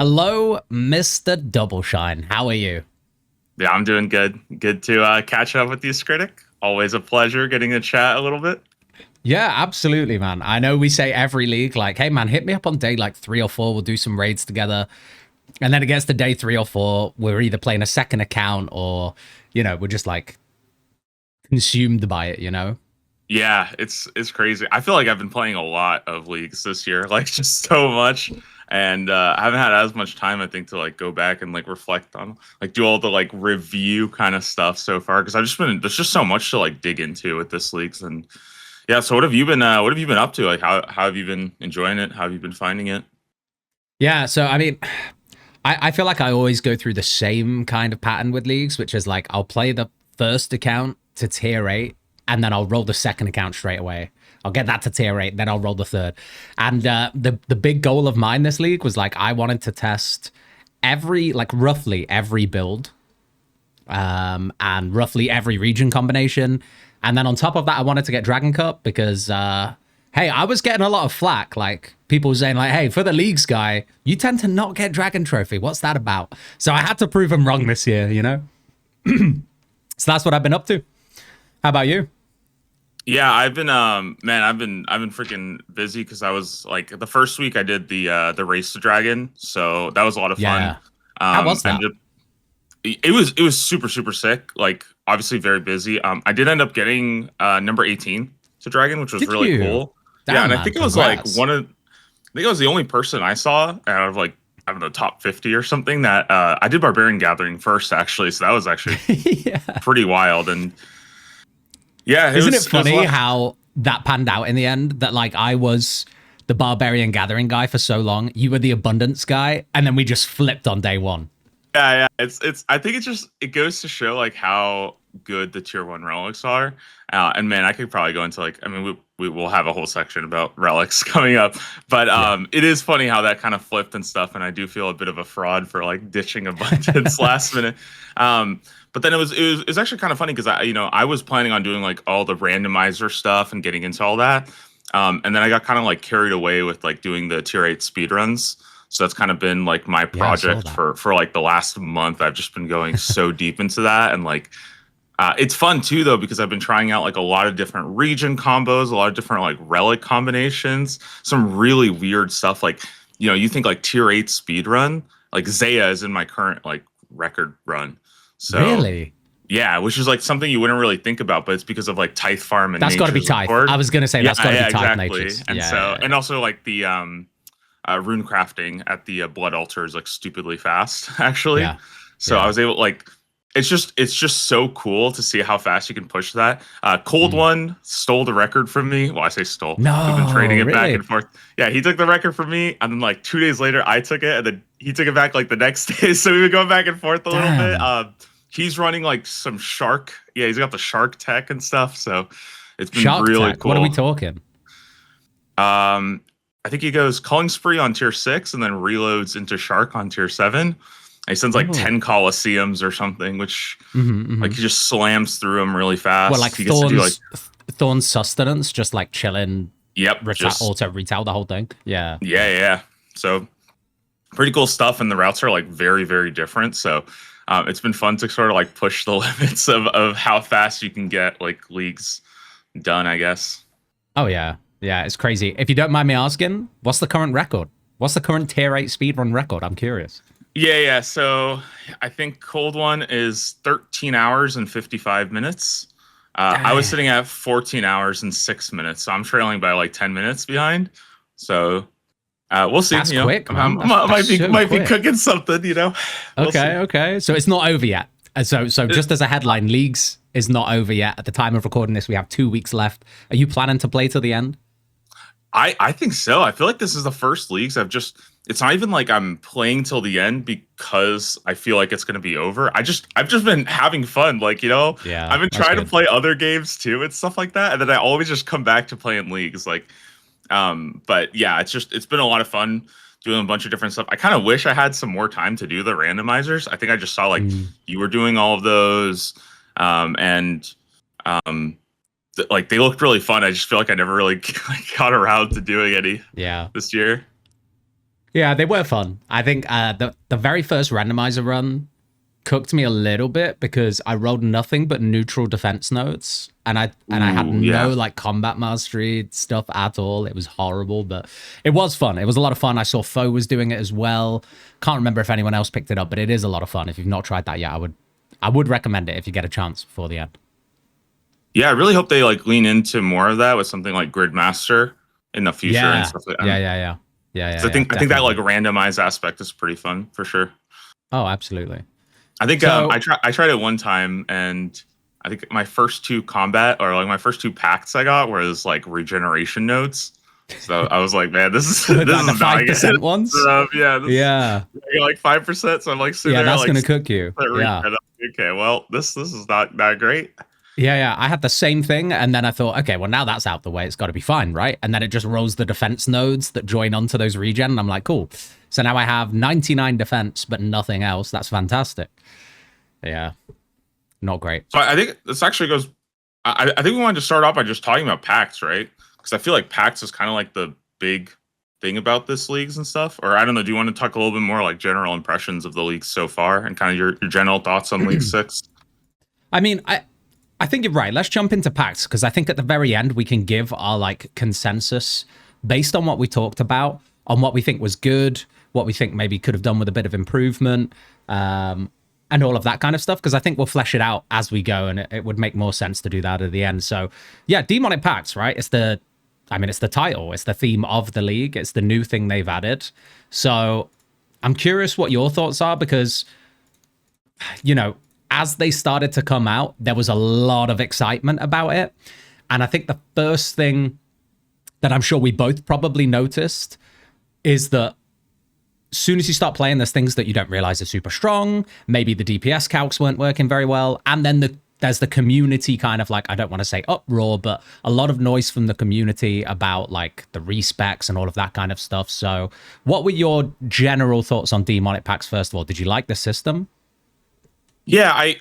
Hello, Mr. Doubleshine. How are you? Yeah, I'm doing good. Good to catch up with you, Scritic. Always a pleasure getting to chat a little bit. Yeah, absolutely, man. I know we say every league, like, hey, man, hit me up on day like 3 or 4. We'll do some raids together. And then it gets to day 3 or 4. We're either playing a second account or, we're just like consumed by it, Yeah, it's crazy. I feel like I've been playing a lot of leagues this year, like just so much, and I haven't had as much time, I think, to like go back and like reflect on, like do all the like review kind of stuff so far because I've just been there's just so much to like dig into with this leagues and yeah. So what have you been up to? Like how have you been enjoying it? How have you been finding it? Yeah, so I mean, I feel like I always go through the same kind of pattern with leagues, which is like I'll play the first account to tier 8, and then I'll roll the second account straight away. I'll get that to tier 8, then I'll roll the third. And the big goal of mine this league was like I wanted to test roughly every build, and roughly every region combination. And then on top of that, I wanted to get Dragon Cup because hey, I was getting a lot of flack, like people saying like, hey, for the leagues guy, you tend to not get Dragon Trophy. What's that about? So I had to prove them wrong this year. So that's what I've been up to. How about you? Yeah, I've been I've been freaking busy because I was like the first week I did the race to dragon, so that was a lot of fun. Yeah. How was that? And it was super sick. Like obviously very busy. I did end up getting number 18 to dragon, which was Did really you? cool. Yeah, Damn, and I man. think it was like Congrats. I think I was the only person I saw out of like I don't know top 50 or something that I did barbarian gathering first actually, so that was actually Yeah. pretty wild and. Yeah, Isn't it it was a funny lot. how that panned out in the end? That like I was the barbarian gathering guy for so long, you were the abundance guy, and then we just flipped on day one. Yeah. It's. I think it goes to show like how good the tier one relics are. And man, I could probably go into like I mean we will have a whole section about relics coming up, but Yeah. it is funny how that kind of flipped and stuff. And I do feel a bit of a fraud for like ditching abundance last minute. Um, but then it was actually kind of funny because I was planning on doing like all the randomizer stuff and getting into all that. And then I got kind of like carried away with like doing the tier 8 speed runs. So that's kind of been like my Yeah, I saw project that. for like the last month. I've just been going so deep into that and like it's fun too though because I've been trying out like a lot of different region combos, a lot of different like relic combinations, some really weird stuff. Like you think like tier 8 speed run, like Zaya is in my current like record run. So Really? yeah, which is like something you wouldn't really think about, but it's because of like Tithe Farm and That's got to be Nature's Tithe. Accord. I was gonna say Yeah, that's got to be yeah, Tithe exactly. natures. And Yeah, so, yeah, yeah. and also like the rune crafting at the blood altar is like stupidly fast, actually. Yeah. So I Yeah. was able like it's just so cool to see how fast you can push that. Cold Mm. One stole the record from me. Well, I say stole. We've been No, trading it back really? and forth. Yeah, he took the record from me, and then like 2 days later, I took it, and then he took it back like the next day. So we were going back and forth a little bit. Damn. He's running like some shark. Yeah, he's got the shark tech and stuff. So it's been Shark really Tech. What are we cool. talking? Um, I think he goes Culling Spree on tier 6 and then reloads into Shark on tier 7. And he sends like Oh. 10 Colosseums or something, which like Mm-hmm. he just slams through them really Well, fast. like He gets to do like, Thorn's sustenance, just like chilling, yep, just, auto retail the whole thing. Yeah. yeah. So pretty cool stuff. And the routes are like very, very different. So it's been fun to sort of like push the limits of how fast you can get like leagues done, I guess. Oh yeah. Yeah, it's crazy. If you don't mind me asking, what's the current record? What's the current tier 8 speedrun record? I'm curious. Yeah. So I think Cold One is 13 hours and 55 minutes. I was Dang. sitting at 14 hours and 6 minutes, so I'm trailing by like 10 minutes behind. So we'll see. That's quick, man. I That's so might be quick. cooking something. We'll see. Okay. So it's not over yet. So Uh, just as a headline, Leagues is not over yet. At the time of recording this, we have 2 weeks left. Are you planning to play till the end? I think so. I feel like this is the first leagues I've just. It's not even like I'm playing till the end because I feel like it's going to be over. I've just been having fun. Like Yeah, I've been that's trying to good. play other games too and stuff like that, and then I always just come back to playing leagues. Like, but yeah, it's been a lot of fun doing a bunch of different stuff. I kind of wish I had some more time to do the randomizers. I think I just saw like Mm, you were doing all of those, and um, like they looked really fun. I just feel like I never really got around to doing any yeah. this year. Yeah, they were fun. I think the very first randomizer run cooked me a little bit because I rolled nothing but neutral defense notes, and I had Ooh, no yeah. like combat mastery stuff at all. It was horrible, but it was fun. It was a lot of fun. I saw Foe was doing it as well. Can't remember if anyone else picked it up, but it is a lot of fun. If you've not tried that yet, I would recommend it if you get a chance before the end. Yeah, I really hope they like lean into more of that with something like Gridmaster in the future and Yeah, stuff like yeah, that. yeah, yeah, yeah, yeah, So yeah. I think that like Definitely. randomized aspect is pretty fun for sure. Oh, absolutely. I think So I tried it one time, and I think my first two combat or like my first two packs I got was like regeneration nodes. So I was like, man, this is with this like the is not good. 5% ones, Yeah, this yeah, I got like 5%. So I'm like sitting yeah, there that's like gonna cook you. regen. Yeah. Okay, well this is not that great. Yeah, yeah. I had the same thing, and then I thought, okay, well now that's out the way, it's got to be fine, right? And then it just rolls the defense nodes that join onto those regen, and I'm like, cool. So now I have 99 defense, but nothing else. That's fantastic. Yeah, not great. So I think this actually goes. I think we wanted to start off by just talking about packs, right? Because I feel like packs is kind of like the big thing about this leagues and stuff. Or I don't know. Do you want to talk a little bit more like general impressions of the league so far and kind of your general thoughts on League Six? I mean, I think you're right. Let's jump into packs because I think at the very end we can give our like consensus based on what we talked about, on what we think was good, what we think maybe could have done with a bit of improvement, and all of that kind of stuff. Because I think we'll flesh it out as we go, and it would make more sense to do that at the end. So, yeah, Demonic Pacts, right? It's the title, it's the theme of the league, it's the new thing they've added. So, I'm curious what your thoughts are because you know, as they started to come out, there was a lot of excitement about it. And I think the first thing that I'm sure we both probably noticed is that as soon as you start playing, there's things that you don't realize are super strong. Maybe the DPS calcs weren't working very well. And then there's the community kind of like, I don't want to say uproar, but a lot of noise from the community about like the respecs and all of that kind of stuff. So what were your general thoughts on Demonic Packs, first of all? Did you like the system? Yeah, I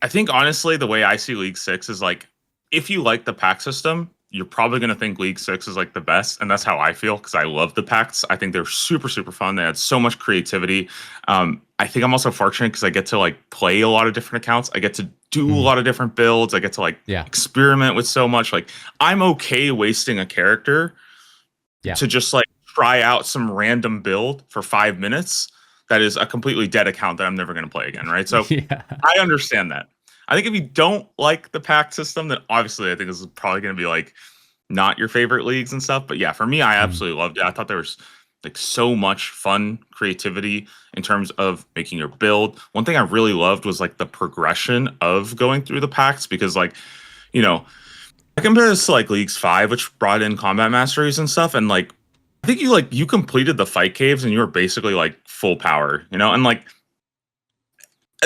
think honestly the way I see League Six is like if you like the pack system, you're probably gonna think League Six is like the best, and that's how I feel because I love the packs. I think they're super fun. They had so much creativity. I think I'm also fortunate because I get to like play a lot of different accounts. I get to do a lot of different builds. I get to like Yeah. experiment with so much. Like I'm okay wasting a character Yeah. to just like try out some random build for 5 minutes that is a completely dead account that I'm never going to play again, right? So Yeah. I understand that. I think if you don't like the pack system, then obviously I think this is probably going to be like not your favorite leagues and stuff. But yeah, for me, I absolutely loved it. I thought there was like so much fun creativity in terms of making your build. One thing I really loved was like the progression of going through the packs because like, you know, I compare this to like Leagues 5, which brought in combat masteries and stuff, and like I think you completed the fight caves and you were basically like full power, you know, and like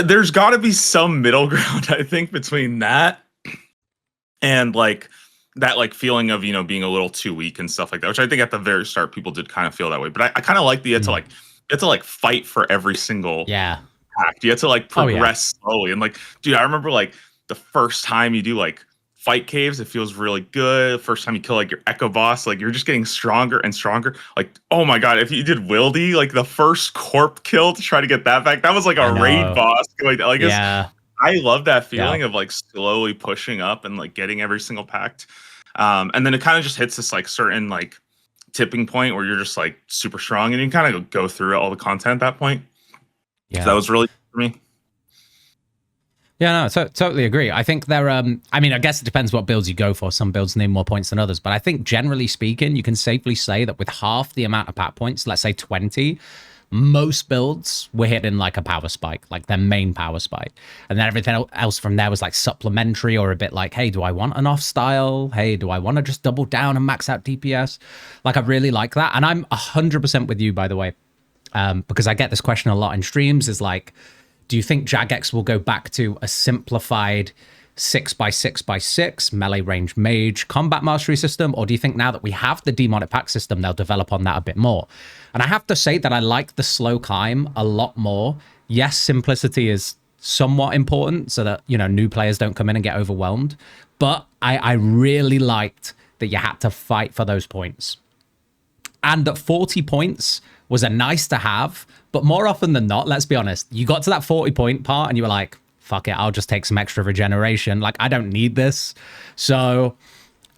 there's got to be some middle ground I think between that and like that like feeling of being a little too weak and stuff like that, which I think at the very start people did kind of feel that way, but I kind of like the you had to like fight for every single Yeah. pack. You had to like Oh, yeah. progress slowly, and like dude, I remember like the first time you do like fight caves, it feels really good. First time you kill like your echo boss, like you're just getting stronger and stronger. Like, oh my god, if you did Wildy, like the first corp kill to try to get that back, that was like I a raid know. boss. Like Yeah. I love that Yeah. feeling of like slowly pushing up and like getting every single pact. And then it kind of just hits this like certain like tipping point where you're just like super strong and you kind of go through all the content at that point. Yeah. So that was really good for me. Yeah, no, totally agree. I think they're, I mean, I guess it depends what builds you go for. Some builds need more points than others, but I think generally speaking, you can safely say that with half the amount of pack points, let's say 20, most builds were hitting like a power spike, like their main power spike. And then everything else from there was like supplementary or a bit like, hey, do I want an off style? Hey, do I want to just double down and max out DPS? Like, I really like that. And I'm 100% with you, by the way, because I get this question a lot in streams is like, do you think Jagex will go back to a simplified 6x6x6 melee range mage combat mastery system? Or do you think now that we have the Demonic Pact system, they'll develop on that a bit more? And I have to say that I like the slow climb a lot more. Yes, simplicity is somewhat important so that, new players don't come in and get overwhelmed. But I really liked that you had to fight for those points. And at 40 points, was a nice to have, but more often than not, let's be honest, you got to that 40-point part and you were like, fuck it, I'll just take some extra regeneration. Like, I don't need this. So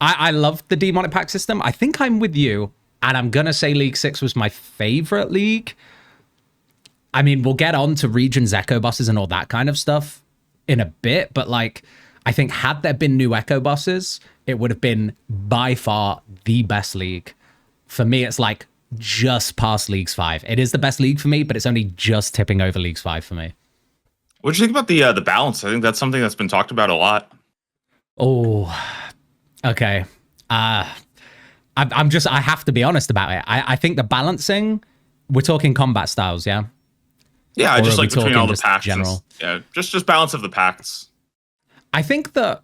I love the Demonic Pact system. I think I'm with you, and I'm going to say League 6 was my favorite league. I mean, we'll get on to regions, echo bosses, and all that kind of stuff in a bit, but like, I think had there been new echo bosses, it would have been by far the best league. For me, it's like just past Leagues 5. It is the best league for me, but it's only just tipping over Leagues 5 for me. What do you think about the balance? I think that's something that's been talked about a lot. Oh, okay. I have to be honest about it. I think the balancing, we're talking combat styles, yeah? Yeah, Or just are we like between all the talking pacts. just general? Yeah, just balance of the pacts. I think that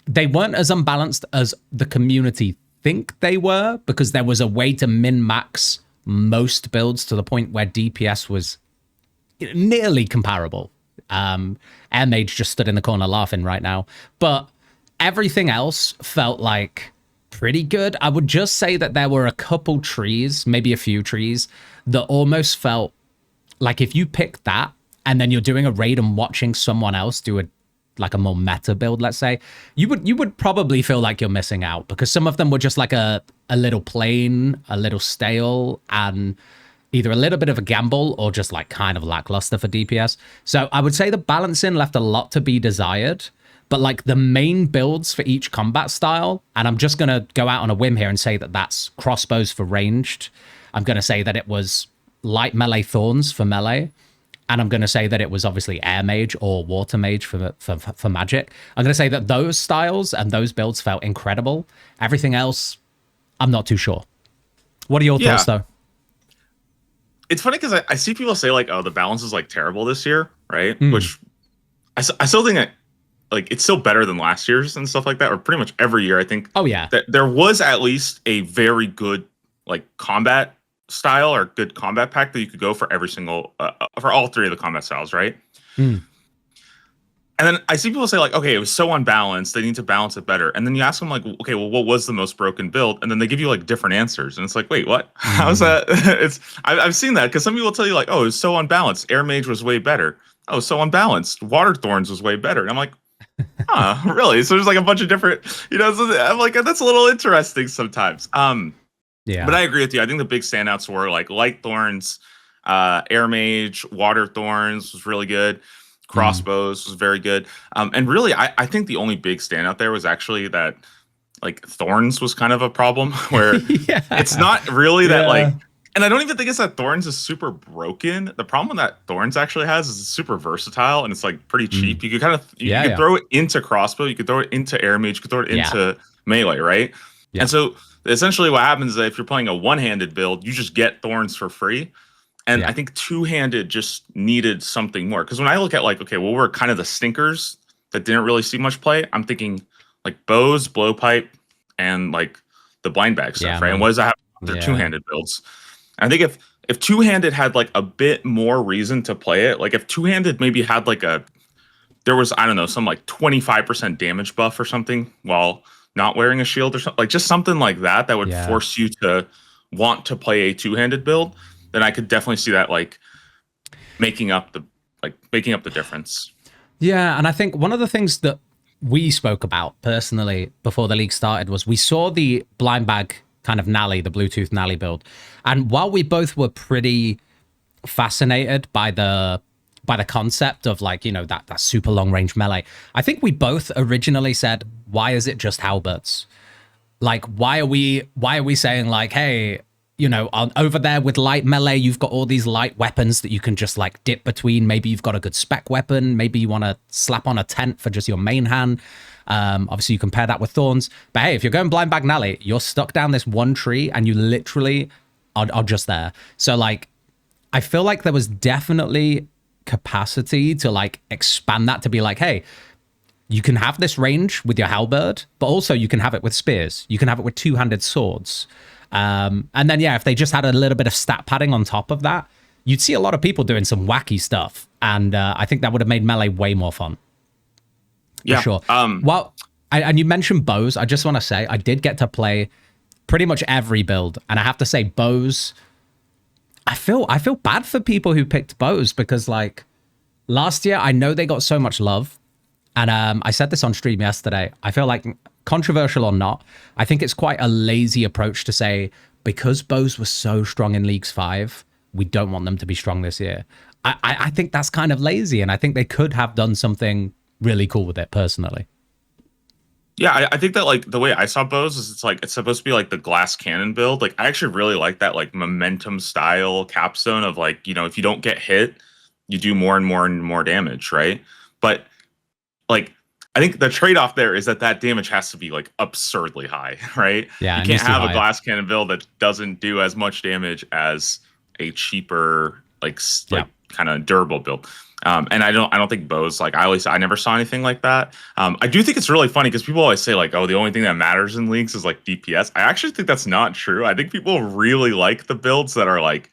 they weren't as unbalanced as the community think they were, because there was a way to min-max most builds to the point where DPS was nearly comparable. Air Mage just stood in the corner laughing right now. But everything else felt like pretty good. I would just say that there were a couple trees, maybe a few trees, that almost felt like if you pick that and then you're doing a raid and watching someone else do a more meta build, let's say, you would probably feel like you're missing out, because some of them were just like a little plain, a little stale, and either a little bit of a gamble or just like kind of lackluster for DPS. So I would say the balancing left a lot to be desired, but like the main builds for each combat style, and I'm just going to go out on a whim here and say that that's crossbows for ranged. I'm going to say that it was light melee thorns for melee. And I'm going to say that it was obviously air mage or water mage for magic. I'm going to say that those styles and those builds felt incredible. Everything else, I'm not too sure. What are your thoughts, though? It's funny because I see people say like, oh, the balance is like terrible this year, right? Which I still think that like it's still better than last year's and stuff like that, or pretty much every year. I think. Oh yeah. That there was at least a very good like combat style or good combat pack that you could go for every single for all three of the combat styles, right? And then I see people say like, okay, it was so unbalanced, they need to balance it better. And then you ask them like, okay, well, what was the most broken build? And then they give you like different answers, and it's like, wait, what? How's that? I've seen that, because some people tell you like, oh, it was so unbalanced, air mage was way better. Oh, so unbalanced, water thorns was way better. And I'm like, huh, really? So there's like a bunch of different, so I'm like, that's a little interesting sometimes. Yeah. But I agree with you. I think the big standouts were like light thorns, air mage, water thorns was really good. Crossbows was very good. And really, I think the only big standout there was actually that like thorns was kind of a problem where it's not really that like, and I don't even think it's that thorns is super broken. The problem that thorns actually has is it's super versatile and it's like pretty cheap. You could kind of, you could throw it into crossbow, you could throw it into air mage, you could throw it into melee, right? And so essentially what happens is that if you're playing a one-handed build, you just get thorns for free. And I think two-handed just needed something more. Because when I look at like, okay, well, we're kind of the stinkers that didn't really see much play. I'm thinking like bows, blowpipe, and like the blind bag stuff, right? And what does that have? They're two-handed builds. And I think if two-handed had like a bit more reason to play it, like if two-handed maybe had like there was, I don't know, some like 25% damage buff or something while not wearing a shield or something, like just something like that would force you to want to play a two-handed build, then I could definitely see that like making up the difference. Yeah, and I think one of the things that we spoke about personally before the league started was we saw the blind bag kind of Nally, the Bluetooth Nally build, and while we both were pretty fascinated by the concept of like, that super long range melee, I think we both originally said, why is it just halberds? Like, why are we saying like, hey, over there with light melee, you've got all these light weapons that you can just like dip between. Maybe you've got a good spec weapon. Maybe you want to slap on a tent for just your main hand. Obviously you compare that with thorns, but hey, if you're going blind bag Nally, you're stuck down this one tree and you literally are just there. So like, I feel like there was definitely capacity to like expand that to be like, hey, you can have this range with your halberd, but also you can have it with spears. You can have it with two-handed swords. And then, if they just had a little bit of stat padding on top of that, you'd see a lot of people doing some wacky stuff. And I think that would have made melee way more fun. For sure. And you mentioned bows. I just want to say I did get to play pretty much every build. And I have to say bows, I feel bad for people who picked bows because like last year I know they got so much love, and I said this on stream yesterday. I feel like, controversial or not, I think it's quite a lazy approach to say because bows were so strong in Leagues 5, we don't want them to be strong this year. I think that's kind of lazy, and I think they could have done something really cool with it personally. Yeah, I think that like the way I saw bows is it's supposed to be like the glass cannon build. Like I actually really like that like momentum style capstone of like, if you don't get hit, you do more and more and more damage, right? But like I think the trade-off there is that damage has to be like absurdly high, right? Yeah, You can't have a glass cannon build that doesn't do as much damage as a cheaper like kind of durable build. And I don't think bows, like I never saw anything like that. I do think it's really funny because people always say like, oh, the only thing that matters in leagues is like DPS. I actually think that's not true. I think people really like the builds that are like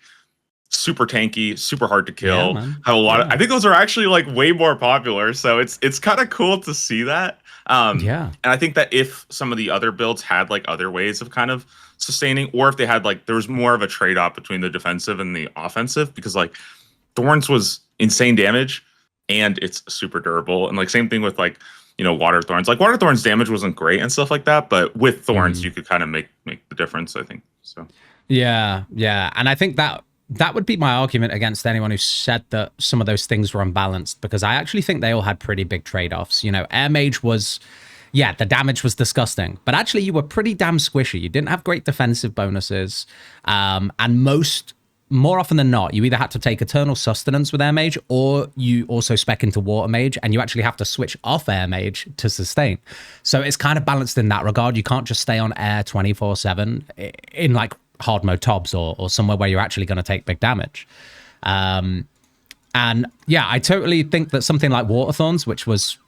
super tanky, super hard to kill. Have a lot of, I think those are actually like way more popular. So it's kind of cool to see that. And I think that if some of the other builds had like other ways of kind of sustaining, or if they had like, there was more of a trade-off between the defensive and the offensive, because like Thorns was insane damage and it's super durable. And like same thing with like, Water Thorns. Like Water Thorns damage wasn't great and stuff like that, but with Thorns you could kind of make the difference, I think. So yeah. And I think that would be my argument against anyone who said that some of those things were unbalanced, because I actually think they all had pretty big trade-offs. Air Mage was, the damage was disgusting, but actually you were pretty damn squishy. You didn't have great defensive bonuses, and more often than not, you either had to take Eternal Sustenance with Air Mage, or you also spec into Water Mage, and you actually have to switch off Air Mage to sustain. So it's kind of balanced in that regard. You can't just stay on air 24/7 in like hard mode tobs or somewhere where you're actually going to take big damage. And yeah, I totally think that something like Water Thorns, which was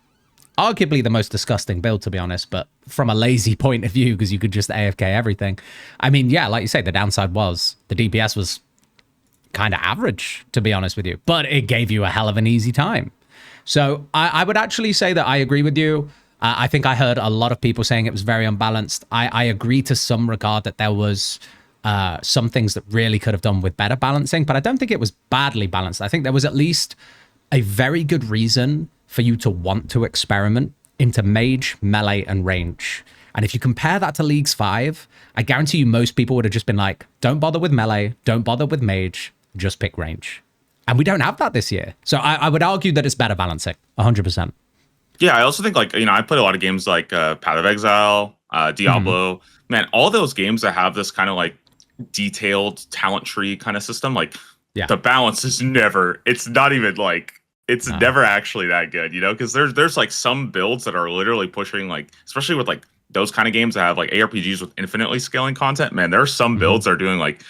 arguably the most disgusting build, to be honest, but from a lazy point of view, because you could just AFK everything. I mean, yeah, like you say, the downside was the DPS was kind of average, to be honest with you, but it gave you a hell of an easy time. So I would actually say that I agree with you. I think I heard a lot of people saying it was very unbalanced. I agree to some regard that there was some things that really could have done with better balancing, but I don't think it was badly balanced. I think there was at least a very good reason for you to want to experiment into mage, melee, and range. And if you compare that to Leagues 5, I guarantee you most people would have just been like, don't bother with melee, don't bother with mage, just pick range. And we don't have that this year. So I would argue that it's better balancing, 100%. Yeah, I also think like, I played a lot of games like Path of Exile, Diablo. Man, all those games that have this kind of like detailed talent tree kind of system, like the balance is never, it's not even like, it's never actually that good, because there's like some builds that are literally pushing like, especially with like those kind of games that have like ARPGs with infinitely scaling content, man, there are some builds that are doing like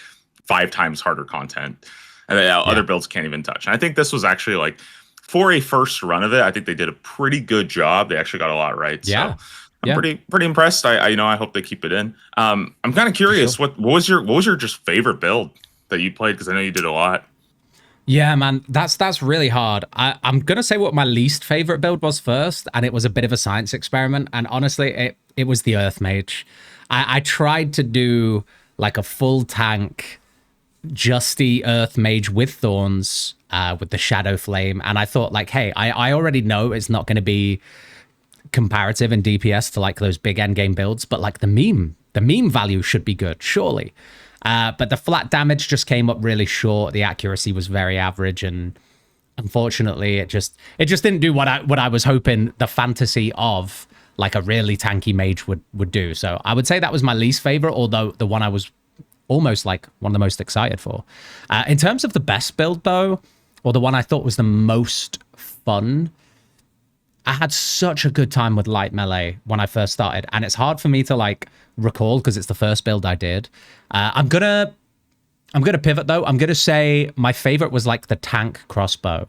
5 times harder content, and other builds can't even touch. And I think this was actually like, for a first run of it, I think they did a pretty good job. They actually got a lot right. Yeah. So I'm pretty impressed. I hope they keep it in. I'm kind of curious, what was your just favorite build that you played? Because I know you did a lot. Yeah, man, that's really hard. I'm gonna say what my least favorite build was first, and it was a bit of a science experiment. And honestly, it was the Earth Mage. I tried to do like a full tank Justy Earth Mage with Thorns, with the Shadow Flame, and I thought like, hey, I already know it's not going to be comparative in DPS to like those big endgame builds, but like the meme value should be good, surely. But the flat damage just came up really short. The accuracy was very average, and unfortunately, it just didn't do what I was hoping the fantasy of like a really tanky mage would do. So I would say that was my least favorite, although the one I was almost like one of the most excited for. In terms of the best build though, or the one I thought was the most fun, I had such a good time with light melee when I first started, and it's hard for me to like recall because it's the first build I did. I'm gonna pivot though. I'm gonna say my favorite was like the tank crossbow,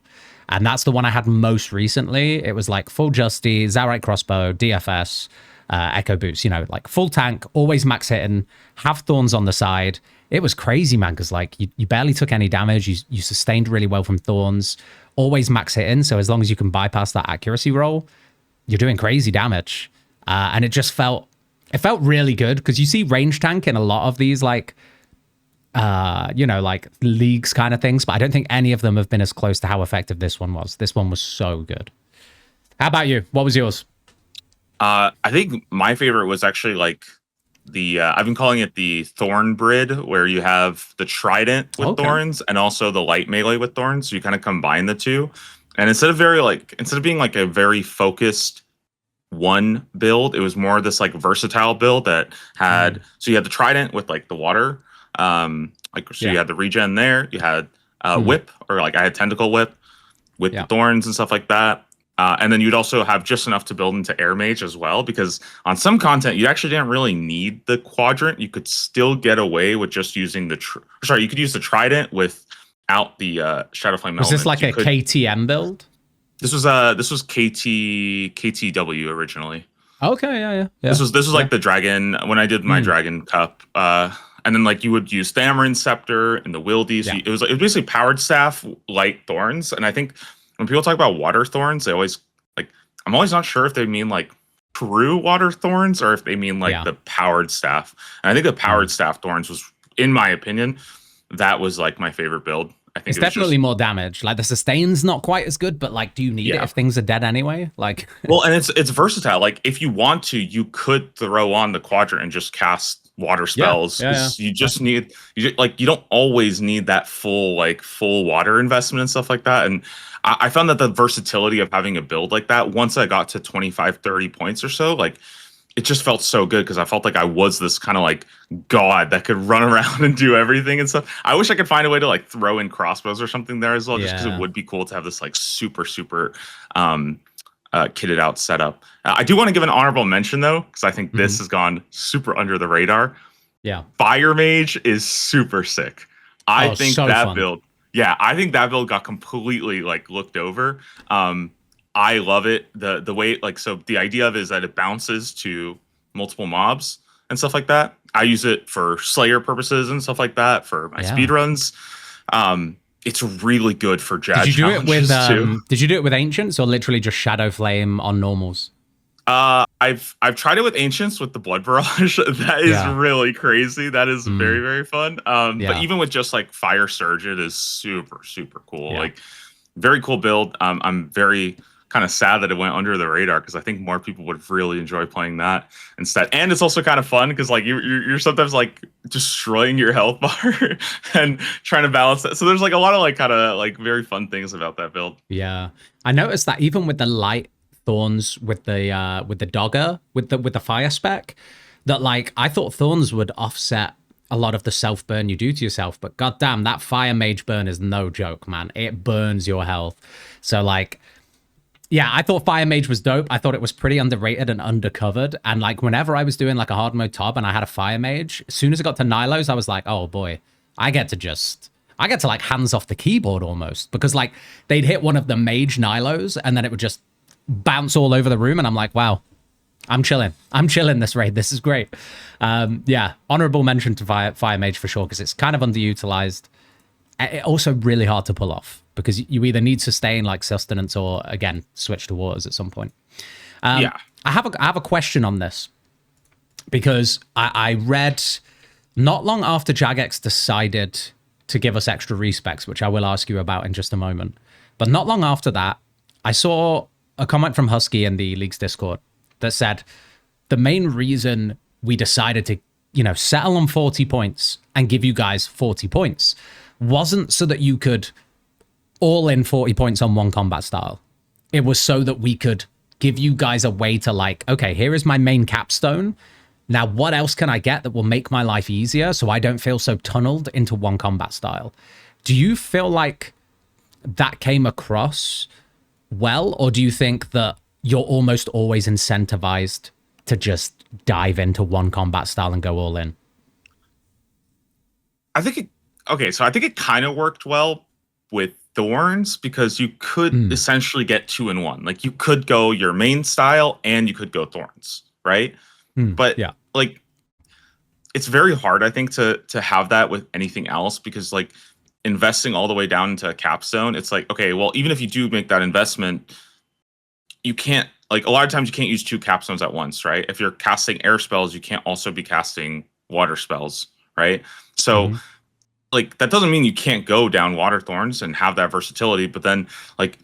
and that's the one I had most recently. It was like full Justy, Zaurite crossbow, DFS, Echo boots, like full tank, always max hitting, have Thorns on the side. It was crazy, man, because like you barely took any damage. You sustained really well from Thorns, always max hitting. So as long as you can bypass that accuracy roll, you're doing crazy damage. And it felt really good, because you see range tank in a lot of these like like leagues kind of things, but I don't think any of them have been as close to how effective this one was. This one was so good. How about you? What was yours? I think my favorite was actually like the I've been calling it the thorn brid, where you have the trident with thorns and also the light melee with thorns. So you kind of combine the two, and instead of being like a very focused one build, it was more this like versatile build that had so you had the trident with like the water, you had the regen there, you had whip, or like I had tentacle whip with the thorns and stuff like that. And then you'd also have just enough to build into Air Mage as well, because on some content, you actually didn't really need the quadrant. You could still get away with just using the... you could use the Trident without the Shadowflame Was this like a KTM build? This was KTW originally. Okay, yeah. This was like the Dragon, when I did my Dragon Cup. And then like you would use Thamarin Scepter and the Wildy. So it was basically Powered Staff, Light Thorns. And I think when people talk about water thorns, they always I'm always not sure if they mean like true water thorns or if they mean like the powered staff. And I think the powered staff thorns was, in my opinion, that was like my favorite build. I think it's definitely more damage. Like the sustain's not quite as good, but like, do you need it if things are dead anyway? Like, well, and it's versatile. Like if you want to, you could throw on the quadrant and just cast water spells. You just need you don't always need that full water investment and stuff like that. And I found that the versatility of having a build like that, once I got to 25-30 points or so, like it just felt so good, because I felt like I was this kind of like god that could run around and do everything and stuff. I wish I could find a way to like throw in crossbows or something there as well, just because it would be cool to have this like super kitted out setup. I do want to give an honorable mention though, because I think this has gone super under the radar. Yeah, Fire Mage is super sick. I think so that fun. Build. Yeah, I think that build got completely like looked over. I love it. The way so the idea of it is that it bounces to multiple mobs and stuff like that. I use it for Slayer purposes and stuff like that for my speed runs. It's really good for Jad. Did you do it with Did you do it with Ancients or literally just Shadow Flame on normals? I've tried it with Ancients with the Blood Barrage. That is really crazy. That is very, very fun. But even with just like Fire Surge, it is super, super cool. Like very cool build. I'm very kind of sad that it went under the radar, because I think more people would really enjoy playing that instead. And it's also kind of fun because like you're sometimes like destroying your health bar and trying to balance that. So there's like a lot of like kind of like very fun things about that build. Yeah, I noticed that even with the light thorns with the dogger with the fire spec, that like I thought thorns would offset a lot of the self burn you do to yourself, but goddamn, that fire mage burn is no joke, man. It burns your health. So like, yeah, I thought Fire Mage was dope. I thought it was pretty underrated and undercovered. And like whenever I was doing like a hard mode top and I had a Fire Mage, as soon as it got to Nilos, I was like, oh boy, I get to like hands off the keyboard almost, because like they'd hit one of the mage Nilos and then it would just bounce all over the room. And I'm like, wow, I'm chilling this raid. This is great. Yeah, honorable mention to Fire Mage for sure, because it's kind of underutilized. It also really hard to pull off, because you either need sustain like sustenance or again switch to waters at some point. I have a question on this, because I read not long after Jagex decided to give us extra respecs, which I will ask you about in just a moment, but not long after that, I saw a comment from Husky in the League's Discord that said the main reason we decided to settle on 40 points and give you guys 40 points wasn't so that you could all in 40 points on one combat style. It was so that we could give you guys a way to like, okay, here is my main capstone. Now, what else can I get that will make my life easier so I don't feel so tunneled into one combat style? Do you feel like that came across well, or do you think that you're almost always incentivized to just dive into one combat style and go all in? I think it kind of worked well with Thorns, because you could essentially get 2 in 1. Like you could go your main style and you could go Thorns, right? But like it's very hard, I think, to have that with anything else, because like investing all the way down into a capstone, it's like, okay, well, even if you do make that investment, you can't, like a lot of times you can't use 2 capstones at once, right? If you're casting air spells, you can't also be casting water spells, right? So like that doesn't mean you can't go down water thorns and have that versatility, but then like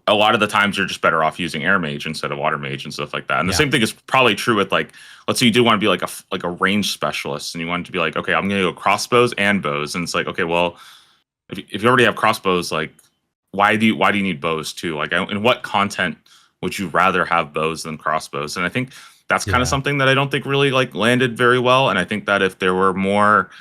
a lot of the times you're just better off using air mage instead of water mage and stuff like that. And the same thing is probably true with like, let's say you do want to be like a range specialist and you want to be like, okay, I'm going to go crossbows and bows. And it's like, okay, well, if you already have crossbows, like why do you need bows too? Like in what content would you rather have bows than crossbows? And I think that's kind of something that I don't think really like landed very well. And I think that if there were more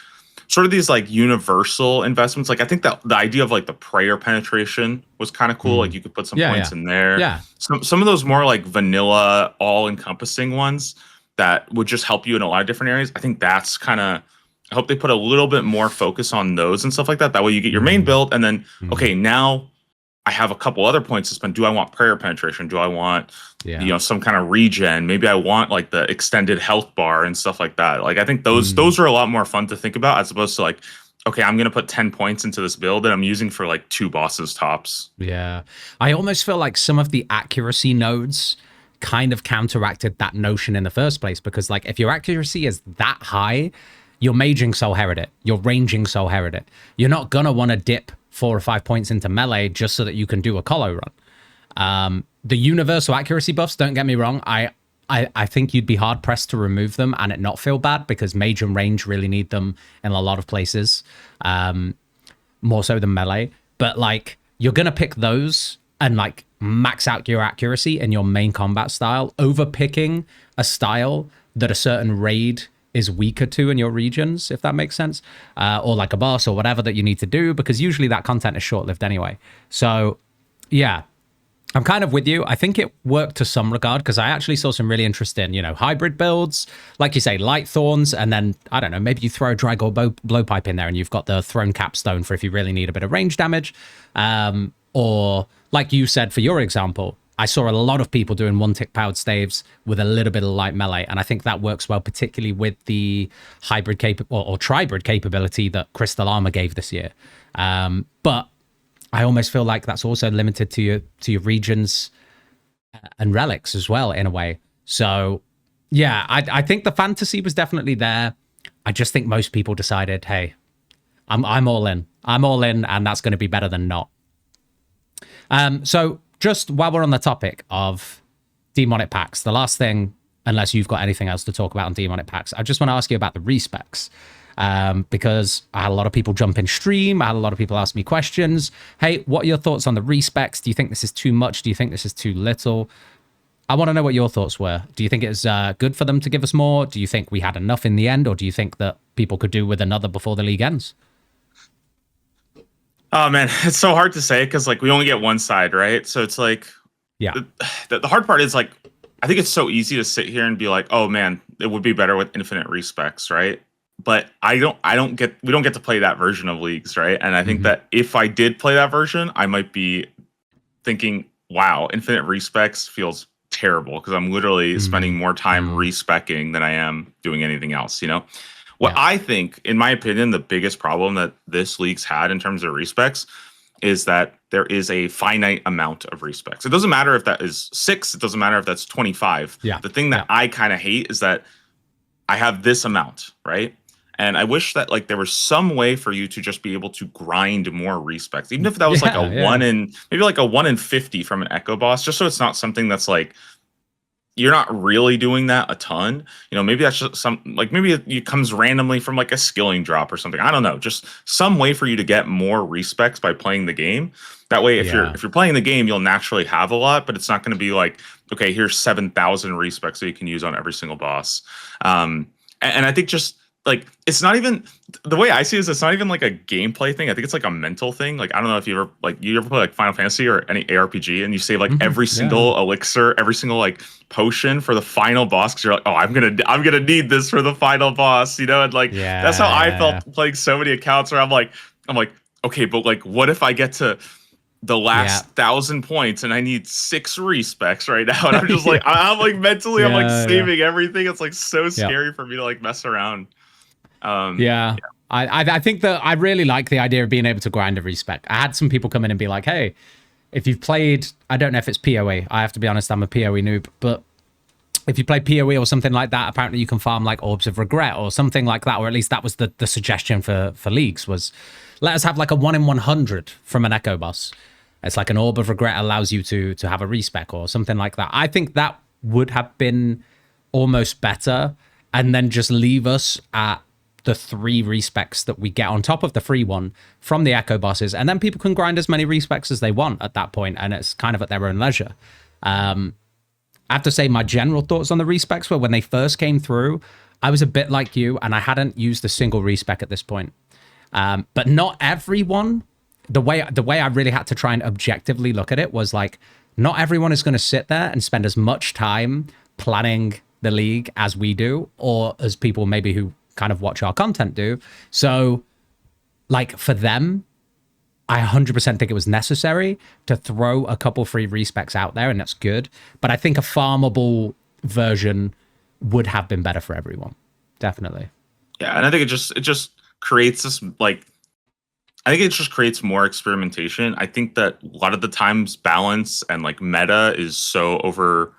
sort of these like universal investments, like I think that the idea of like the prayer penetration was kind of cool. Like you could put some points in there. Yeah. Some of those more like vanilla, all encompassing ones that would just help you in a lot of different areas. I think that's kind of, I hope they put a little bit more focus on those and stuff like that. That way you get your main build and then, okay, now I have a couple other points to spend. Do I want prayer penetration? Do I want, some kind of regen? Maybe I want like the extended health bar and stuff like that. Like I think those are a lot more fun to think about as opposed to like, okay, I'm going to put 10 points into this build that I'm using for like 2 bosses tops. Yeah. I almost feel like some of the accuracy nodes kind of counteracted that notion in the first place, because like if your accuracy is that high, you're maging Soul Heredit, you're ranging Soul Heredit. You're not going to want to dip 4 or 5 points into melee just so that you can do a Colo run. The universal accuracy buffs, don't get me wrong, I think you'd be hard pressed to remove them and it not feel bad, because mage and range really need them in a lot of places, more so than melee. But like you're gonna pick those and like max out your accuracy in your main combat style over picking a style that a certain raid is weaker to in your regions, if that makes sense, or like a boss or whatever that you need to do, because usually that content is short-lived anyway. So yeah, I'm kind of with you. I think it worked to some regard, because I actually saw some really interesting, hybrid builds, like you say, light thorns, and then I don't know, maybe you throw a Drygore blowpipe in there and you've got the thrown capstone for if you really need a bit of range damage, or like you said for your example, I saw a lot of people doing 1-tick powered staves with a little bit of light melee, and I think that works well, particularly with the hybrid or tribrid capability that Crystal Armor gave this year. But I almost feel like that's also limited to your regions and relics as well, in a way. So yeah, I think the fantasy was definitely there. I just think most people decided, hey, I'm all in. I'm all in, and that's going to be better than not. So just while we're on the topic of Demonic Pacts, the last thing, unless you've got anything else to talk about on Demonic Pacts, I just want to ask you about the respecs, because I had a lot of people jump in stream. I had a lot of people ask me questions. Hey, what are your thoughts on the respecs? Do you think this is too much? Do you think this is too little? I want to know what your thoughts were. Do you think it's good for them to give us more? Do you think we had enough in the end? Or do you think that people could do with another before the league ends? Oh man, it's so hard to say because like we only get one side, right? So it's like, yeah. The hard part is like, I think it's so easy to sit here and be like, oh man, it would be better with infinite respecs, right? But we don't get to play that version of leagues, right? And I think that if I did play that version, I might be thinking, wow, infinite respecs feels terrible because I'm literally spending more time respecking than I am doing anything else, What I think, in my opinion, the biggest problem that this league's had in terms of respecs is that there is a finite amount of respecs. It doesn't matter if that is 6. It doesn't matter if that's 25. Yeah. The thing that I kind of hate is that I have this amount, right? And I wish that like there was some way for you to just be able to grind more respecs, even if that was like a 1 in, maybe like a 1 in 50 from an Echo boss, just so it's not something that's like, you're not really doing that a ton. Maybe that's just maybe it comes randomly from like a skilling drop or something. I don't know. Just some way for you to get more respecs by playing the game. That way, if you're playing the game, you'll naturally have a lot, but it's not going to be like, okay, here's 7,000 respecs that you can use on every single boss. And I think just like, it's not even, the way I see it is it's not even like a gameplay thing. I think it's like a mental thing. Like, I don't know if you ever play like Final Fantasy or any ARPG and you save like every single elixir, every single like potion for the final boss. Cause you're like, oh, I'm going to need this for the final boss, and like, that's how I felt playing so many accounts where I'm like, okay, but like, what if I get to the last 1,000 points and I need 6 respecs right now? And I'm just like, I'm like mentally, I'm like saving everything. It's like so scary for me to like mess around. I think that I really like the idea of being able to grind a respec. I had some people come in and be like, hey, if you've played, I don't know if it's PoE, I have to be honest, I'm a PoE noob, but if you play PoE or something like that, apparently you can farm like orbs of regret or something like that, or at least that was the suggestion for leagues, was let us have like a 1 in 100 from an echo boss. It's like an orb of regret allows you to have a respec or something like that. I think that would have been almost better, and then just leave us at the 3 respecs that we get on top of the free one from the echo bosses, and then people can grind as many respecs as they want at that point, and it's kind of at their own leisure. I have to say my general thoughts on the respecs were, when they first came through, I was a bit like you, and I hadn't used a single respec at this point. But not everyone, the way I really had to try and objectively look at it was like, not everyone is going to sit there and spend as much time planning the league as we do, or as people maybe who kind of watch our content do. So like for them, I 100% think it was necessary to throw a couple free respecs out there, and that's good. But I think a farmable version would have been better for everyone. Definitely. Yeah, and I think it just creates this like, I think it just creates more experimentation. I think that a lot of the times balance and like meta is so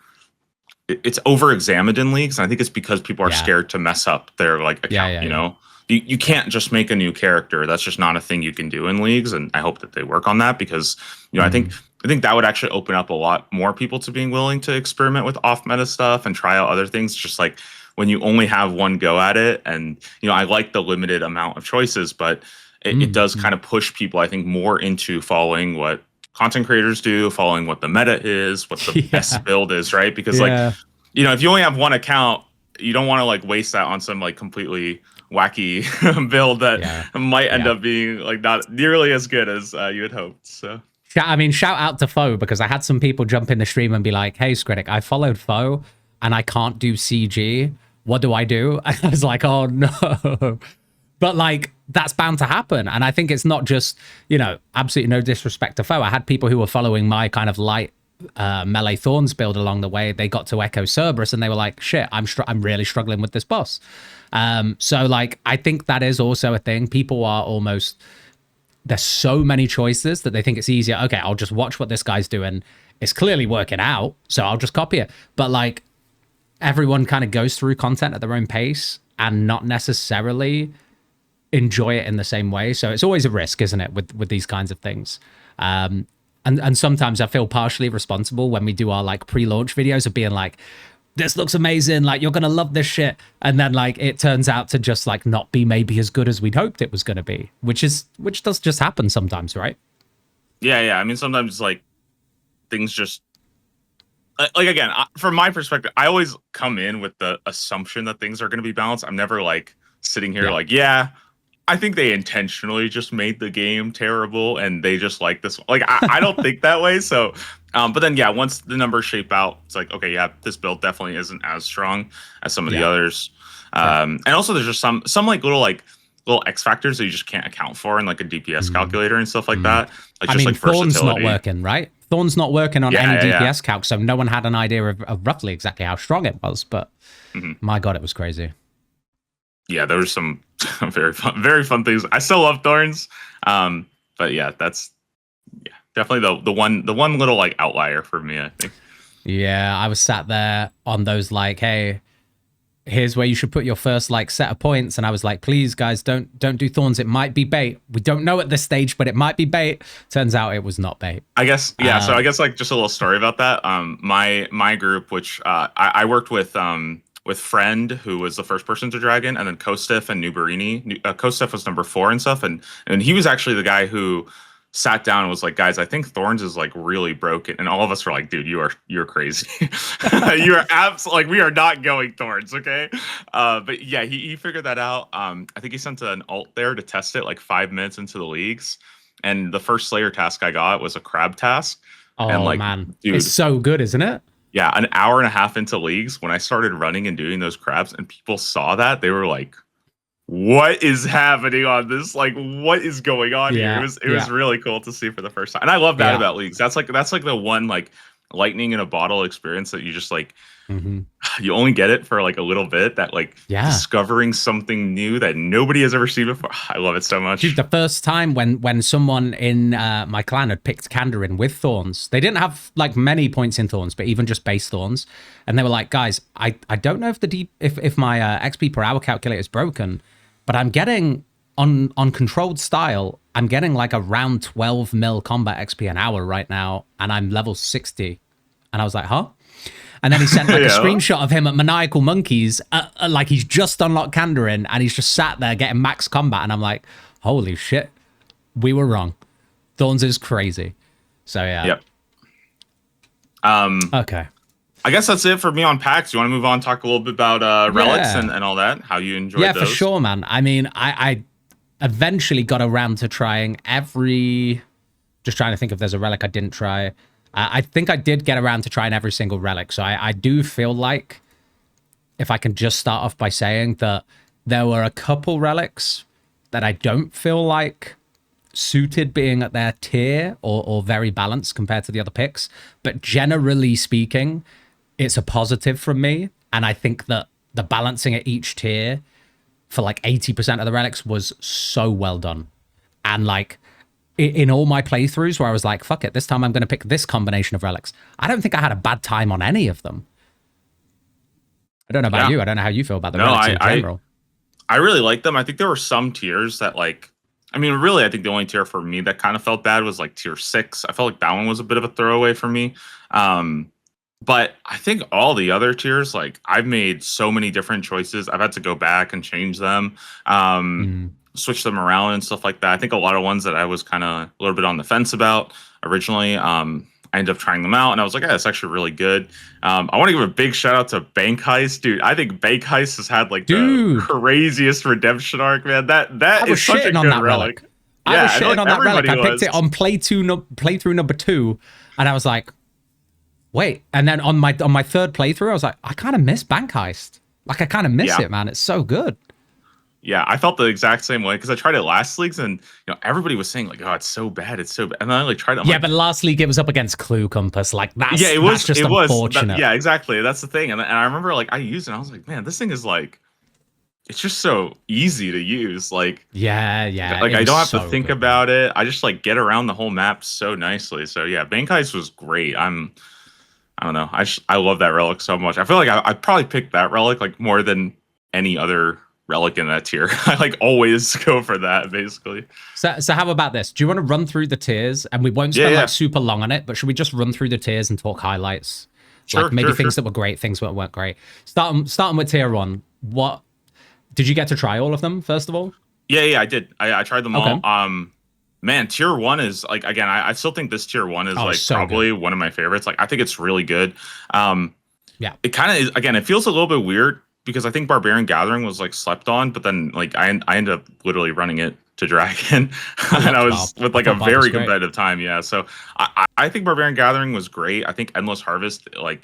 it's over examined in leagues. And I think it's because people are scared to mess up their like account, you know? You can't just make a new character. That's just not a thing you can do in leagues. And I hope that they work on that, because, you know, I think that would actually open up a lot more people to being willing to experiment with off meta stuff and try out other things. Just like when you only have one go at it, and, you know, I like the limited amount of choices, but it does kind of push people, I think, more into following what content creators do, following what the meta is, what the best build is, right? Because like, you know, if you only have one account, you don't want to like waste that on some like completely wacky build that might end up being like not nearly as good as you had hoped. So I mean, shout out to Foe, because I had some people jump in the stream and be like, hey Scritic, I followed Foe and I can't do CG, what do I do? And I was like, oh no. But like, that's bound to happen. And I think it's not just, you know, absolutely no disrespect to Foe. I had people who were following my kind of light melee Thorns build along the way. They got to Echo Cerberus and they were like, shit, I'm really struggling with this boss. So like, I think that is also a thing. People are almost, there's so many choices that they think it's easier. Okay, I'll just watch what this guy's doing. It's clearly working out, so I'll just copy it. But like, everyone kind of goes through content at their own pace and not necessarily enjoy it in the same way. So it's always a risk, isn't it, with these kinds of things. And sometimes I feel partially responsible when we do our like pre-launch videos of being like, this looks amazing, like you're gonna love this shit, and then like it turns out to just like not be maybe as good as we'd hoped it was gonna be, which does just happen sometimes, right? Yeah. I mean, sometimes like things just like again, from my perspective, I always come in with the assumption that things are gonna be balanced. I'm never like sitting here like, I think they intentionally just made the game terrible and they just like this. Like, I don't think that way. So, but then, once the numbers shape out, it's like, okay, this build definitely isn't as strong as some of the others. And also there's just some like little X factors that you just can't account for in like a DPS calculator and stuff like that. Like, I mean, like Thorn's not working, right? Thorn's not working on any DPS calc, so no one had an idea of roughly exactly how strong it was. But my God, it was crazy. Yeah, there were some very fun things. I still love Thorns, but that's definitely the one little like outlier for me, I think. Yeah, I was sat there on those like, hey, here's where you should put your first like set of points, and I was like, please guys, don't do Thorns. It might be bait. We don't know at this stage, but it might be bait. Turns out it was not bait. I guess so I guess like just a little story about that. My group, which I worked with Friend, who was the first person to Dragon, and then Kostiff and Nuberini. Kostiff was number 4 and stuff, and he was actually the guy who sat down and was like, guys, I think Thorns is like really broken. And all of us were like, dude, you're crazy. You are absolutely like, we are not going Thorns, okay? But yeah, he figured that out. I think he sent an alt there to test it like 5 minutes into the leagues, and the first Slayer task I got was a crab task. Oh, and like, man, dude, it's so good, isn't it? Yeah, an hour and a half into leagues, when I started running and doing those crabs and people saw that, they were like, what is happening on this? Like, what is going on here? It was really cool to see for the first time. And I love that about leagues. That's like the one like lightning in a bottle experience that you just like Hmm. you only get it for like a little bit. That like Yeah. discovering something new that nobody has ever seen before. I love it so Dude, much. the first time when someone in my clan had picked Kandarin with thorns, they didn't have like many points in thorns, but even just base thorns, and they were like, "Guys, I don't know if the if my XP per hour calculator is broken, but I'm getting on controlled style, I'm getting like around 12 mil combat XP an hour right now, and I'm level 60." And I was like, "Huh?" And then he sent like a Yeah. screenshot of him at Maniacal Monkeys, like he's just unlocked Kandarin and he's just sat there getting max combat. And I'm like, holy shit, we were wrong. Thorns is crazy. So yeah. Yep. Um, Okay. I guess that's it for me on packs. You want to move on, talk a little bit about relics Yeah. and all that, how you enjoyed Yeah, those? for sure, man. I mean, I eventually got around to trying every. Just trying to think if there's a relic I didn't try. I think I did get around to trying every single relic. So I do feel like, if I can just start off by saying that there were a couple relics that I don't feel like suited being at their tier or very balanced compared to the other picks. But generally speaking, it's a positive from me. And I think that the balancing at each tier for like 80% of the relics was so well done. And like in all my playthroughs where I was like, fuck it, this time I'm going to pick this combination of relics, I don't think I had a bad time on any of them. I don't know about Yeah. you. I don't know how you feel about the No, relics in general. I really like them. I think there were some tiers that like, I mean, really, I think the only tier for me that kind of felt bad was like tier 6. I felt like that one was a bit of a throwaway for me. But I think all the other tiers, like I've made so many different choices. I've had to go back and change them, switch them around and stuff like that. I think a lot of ones that I was kind of a little bit on the fence about originally, I ended up trying them out and I was like, yeah, it's actually really good. I want to give a big shout out to Bank Heist, dude. I think Bank Heist has had like the craziest redemption arc, man. That I was is such a shitting on good that relic. Yeah, I was shitting like on that relic. I everybody picked it on playthrough number 2, and I was like, wait. And then on my third playthrough, I was like, I kind of miss Bank Heist. Like I kind of miss it, man. It's so good. Yeah, I felt the exact same way because I tried it last leagues and everybody was saying like, "Oh, it's so bad, it's so bad," and then I like tried it. But last league it was up against Clue Compass. Like that's it was just unfortunate. yeah, exactly. That's the thing, and I remember like I used it. And I was like, man, this thing is like, it's just so easy to use. Like like I don't have to think about it. I just like get around the whole map so nicely. So yeah, Bank Heist was great. I don't know. I love that relic so much. I feel like I probably picked that relic like more than any other relic in that tier. I like always go for that basically. So how about this? Do you want to run through the tiers and we won't spend like super long on it, but should we just run through the tiers and talk highlights? Sure, like maybe things that were great, things that weren't great. Starting with tier 1. What did you get to try all of them first of all? Yeah, I did. I tried them all. Man, tier 1 is like, again, I still think this tier 1 is like so probably one of my favorites. Like I think it's really good. It kind of is, again, it feels a little bit weird because I think Barbarian Gathering was like slept on, but then like I ended up literally running it to Dragon, and I was with like a very competitive time. Yeah, so I think Barbarian Gathering was great. I think Endless Harvest like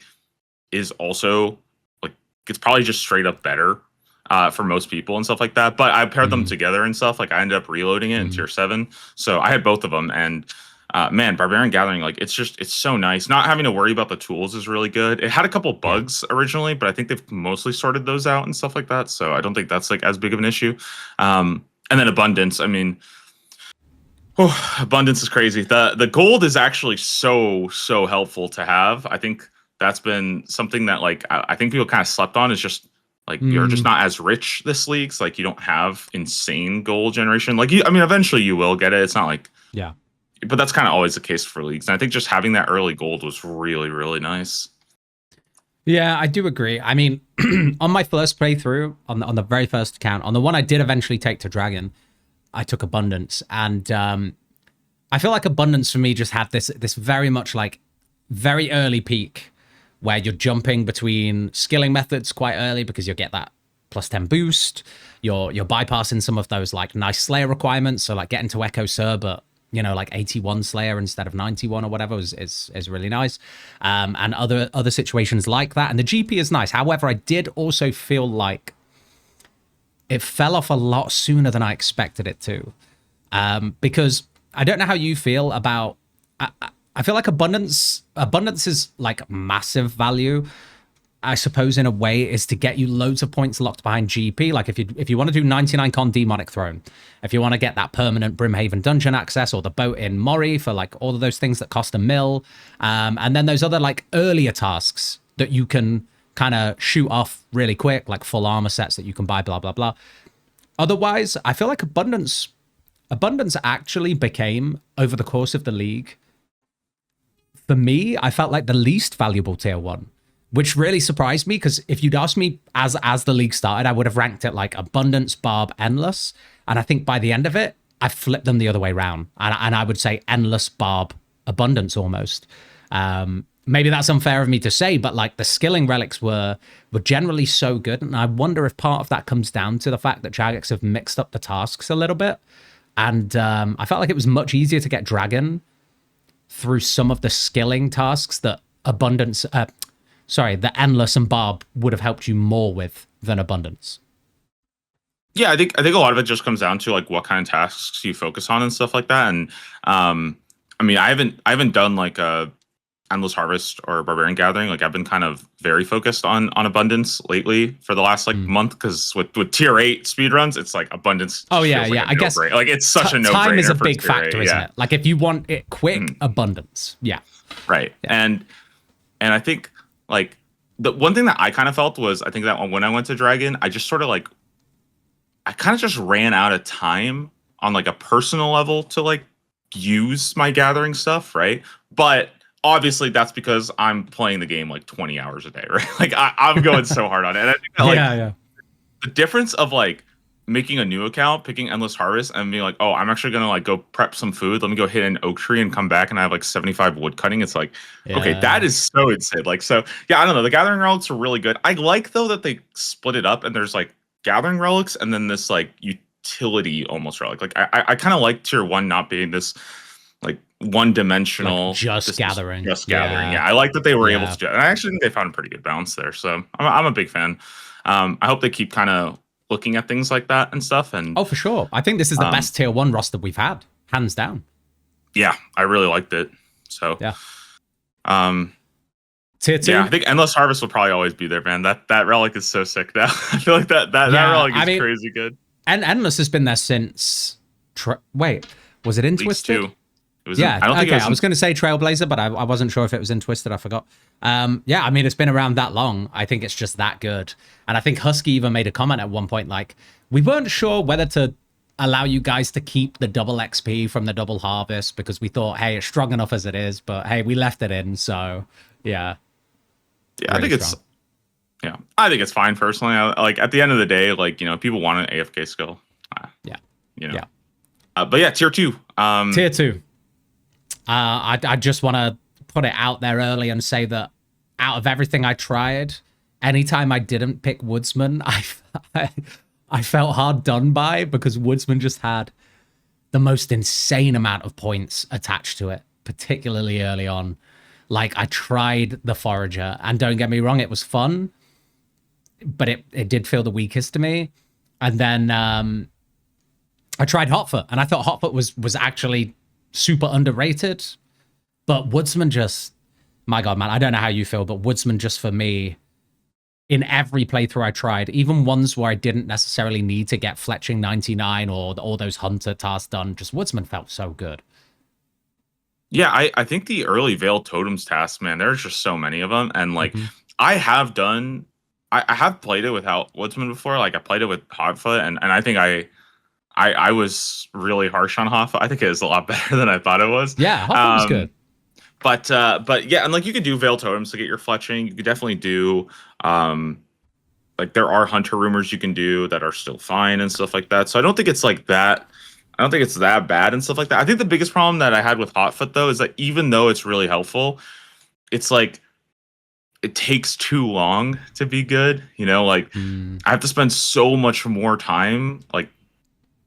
is also like it's probably just straight up better for most people and stuff like that. But I paired them together and stuff. Like I ended up reloading it in tier 7, so I had both of them and. Man, Barbarian Gathering, like it's so nice. Not having to worry about the tools is really good. It had a couple bugs originally, but I think they've mostly sorted those out and stuff like that. So I don't think that's like as big of an issue. And then Abundance. I mean, Abundance is crazy. The gold is actually so helpful to have. I think that's been something that like I think people kind of slept on. Is just like you're just not as rich this league. So, like you don't have insane gold generation. Like I mean, eventually you will get it. It's not like but that's kind of always the case for leagues. And I think just having that early gold was really, really nice. Yeah, I do agree. I mean, on my first playthrough, on the very first account, on the one I did eventually take to Dragon, I took Abundance. And I feel like Abundance for me just had this very much like very early peak where you're jumping between skilling methods quite early because you'll get that plus 10 boost. You're bypassing some of those like nice Slayer requirements. So like getting to Echo Sir, but like 81 Slayer instead of 91 or whatever is really nice. And other situations like that. And the GP is nice. However, I did also feel like it fell off a lot sooner than I expected it to. Because I don't know how you feel about... I feel like abundance is like massive value. I suppose in a way is to get you loads of points locked behind GP. Like if you want to do 99 con Demonic Throne, if you want to get that permanent Brimhaven dungeon access or the boat in Mori for like all of those things that cost a mil, and then those other like earlier tasks that you can kind of shoot off really quick, like full armor sets that you can buy, blah blah blah. Otherwise, I feel like abundance actually became over the course of the league. For me, I felt like the least valuable tier 1. Which really surprised me, because if you'd asked me as the league started, I would have ranked it like Abundance, Barb, Endless. And I think by the end of it, I flipped them the other way around. And I would say Endless, Barb, Abundance almost. Maybe that's unfair of me to say, but like the skilling relics were generally so good. And I wonder if part of that comes down to the fact that Jagex have mixed up the tasks a little bit. And I felt like it was much easier to get Dragon through some of the skilling tasks that Abundance... the Endless and Barb would have helped you more with than Abundance. Yeah, I think a lot of it just comes down to like what kind of tasks you focus on and stuff like that. And I mean, I haven't done like a Endless Harvest or Barbarian Gathering. Like I've been kind of very focused on Abundance lately for the last like month, because with tier 8 speedruns, it's like Abundance. Oh yeah, like yeah. I guess like it's such a no-brainer. Time is a big factor, isn't it? Like if you want it quick, Abundance. Yeah. Right. Yeah. And I think like the one thing that I kind of felt was, I think that when I went to Dragon, I just sort of like, I kind of just ran out of time on like a personal level to like use my gathering stuff, right? But obviously that's because I'm playing the game like 20 hours a day, right? Like I'm going so hard on it. And I think that, like, the difference of like making a new account, picking Endless Harvest, and being like, oh, I'm actually gonna like go prep some food. Let me go hit an oak tree and come back, and I have like 75 wood cutting. It's like, okay, that is so insane. Like, so yeah, I don't know. The gathering relics are really good. I like though that they split it up, and there's like gathering relics, and then this like utility almost relic. Like I kind of like tier 1 not being this like one-dimensional, like just gathering. Yeah, I like that they were able to do it. And I actually think they found a pretty good balance there. So I'm a big fan. I hope they keep kind of looking at things like that and stuff. And for sure, I think this is the best tier 1 roster we've had, hands down. Yeah, I really liked it. So yeah. Tier 2, yeah, I think Endless Harvest will probably always be there, man. That relic is so sick now. I feel like that relic is crazy good. And Endless has been there since wait, was it in Twisted? 2. It was I don't think I was going to say Trailblazer, but I wasn't sure if it was in Twisted. I forgot. Yeah, I mean, it's been around that long. I think it's just that good. And I think Husky even made a comment at one point, like, we weren't sure whether to allow you guys to keep the double XP from the double harvest, because we thought, hey, it's strong enough as it is, but hey, we left it in. So yeah. Yeah, really I think strong. I think it's fine personally. Like at the end of the day, like, you know, people want an AFK skill. But yeah, tier 2. Tier 2. I just want to put it out there early and say that out of everything I tried, anytime I didn't pick Woodsman, I felt hard done by, because Woodsman just had the most insane amount of points attached to it, particularly early on. Like I tried the Forager, and don't get me wrong, it was fun, but it did feel the weakest to me. And then I tried Hotfoot, and I thought Hotfoot was actually super underrated, but Woodsman just, my God, man, I don't know how you feel, but Woodsman just for me, in every playthrough I tried, even ones where I didn't necessarily need to get Fletching 99 or all those Hunter tasks done, just Woodsman felt so good. Yeah, I think the early Veiled Totems tasks, man, there's just so many of them. And like, I have played it without Woodsman before. Like I played it with Hotfoot, and I think I was really harsh on Hotfoot. I think it is a lot better than I thought it was. Yeah, Hotfoot was good. But yeah, and like you could do Veiled Totems to get your fletching. You could definitely do like there are Hunter rumors you can do that are still fine and stuff like that. So I don't think it's like that. I don't think it's that bad and stuff like that. I think the biggest problem that I had with Hotfoot though is that even though it's really helpful, it's like it takes too long to be good. You know, like I have to spend so much more time like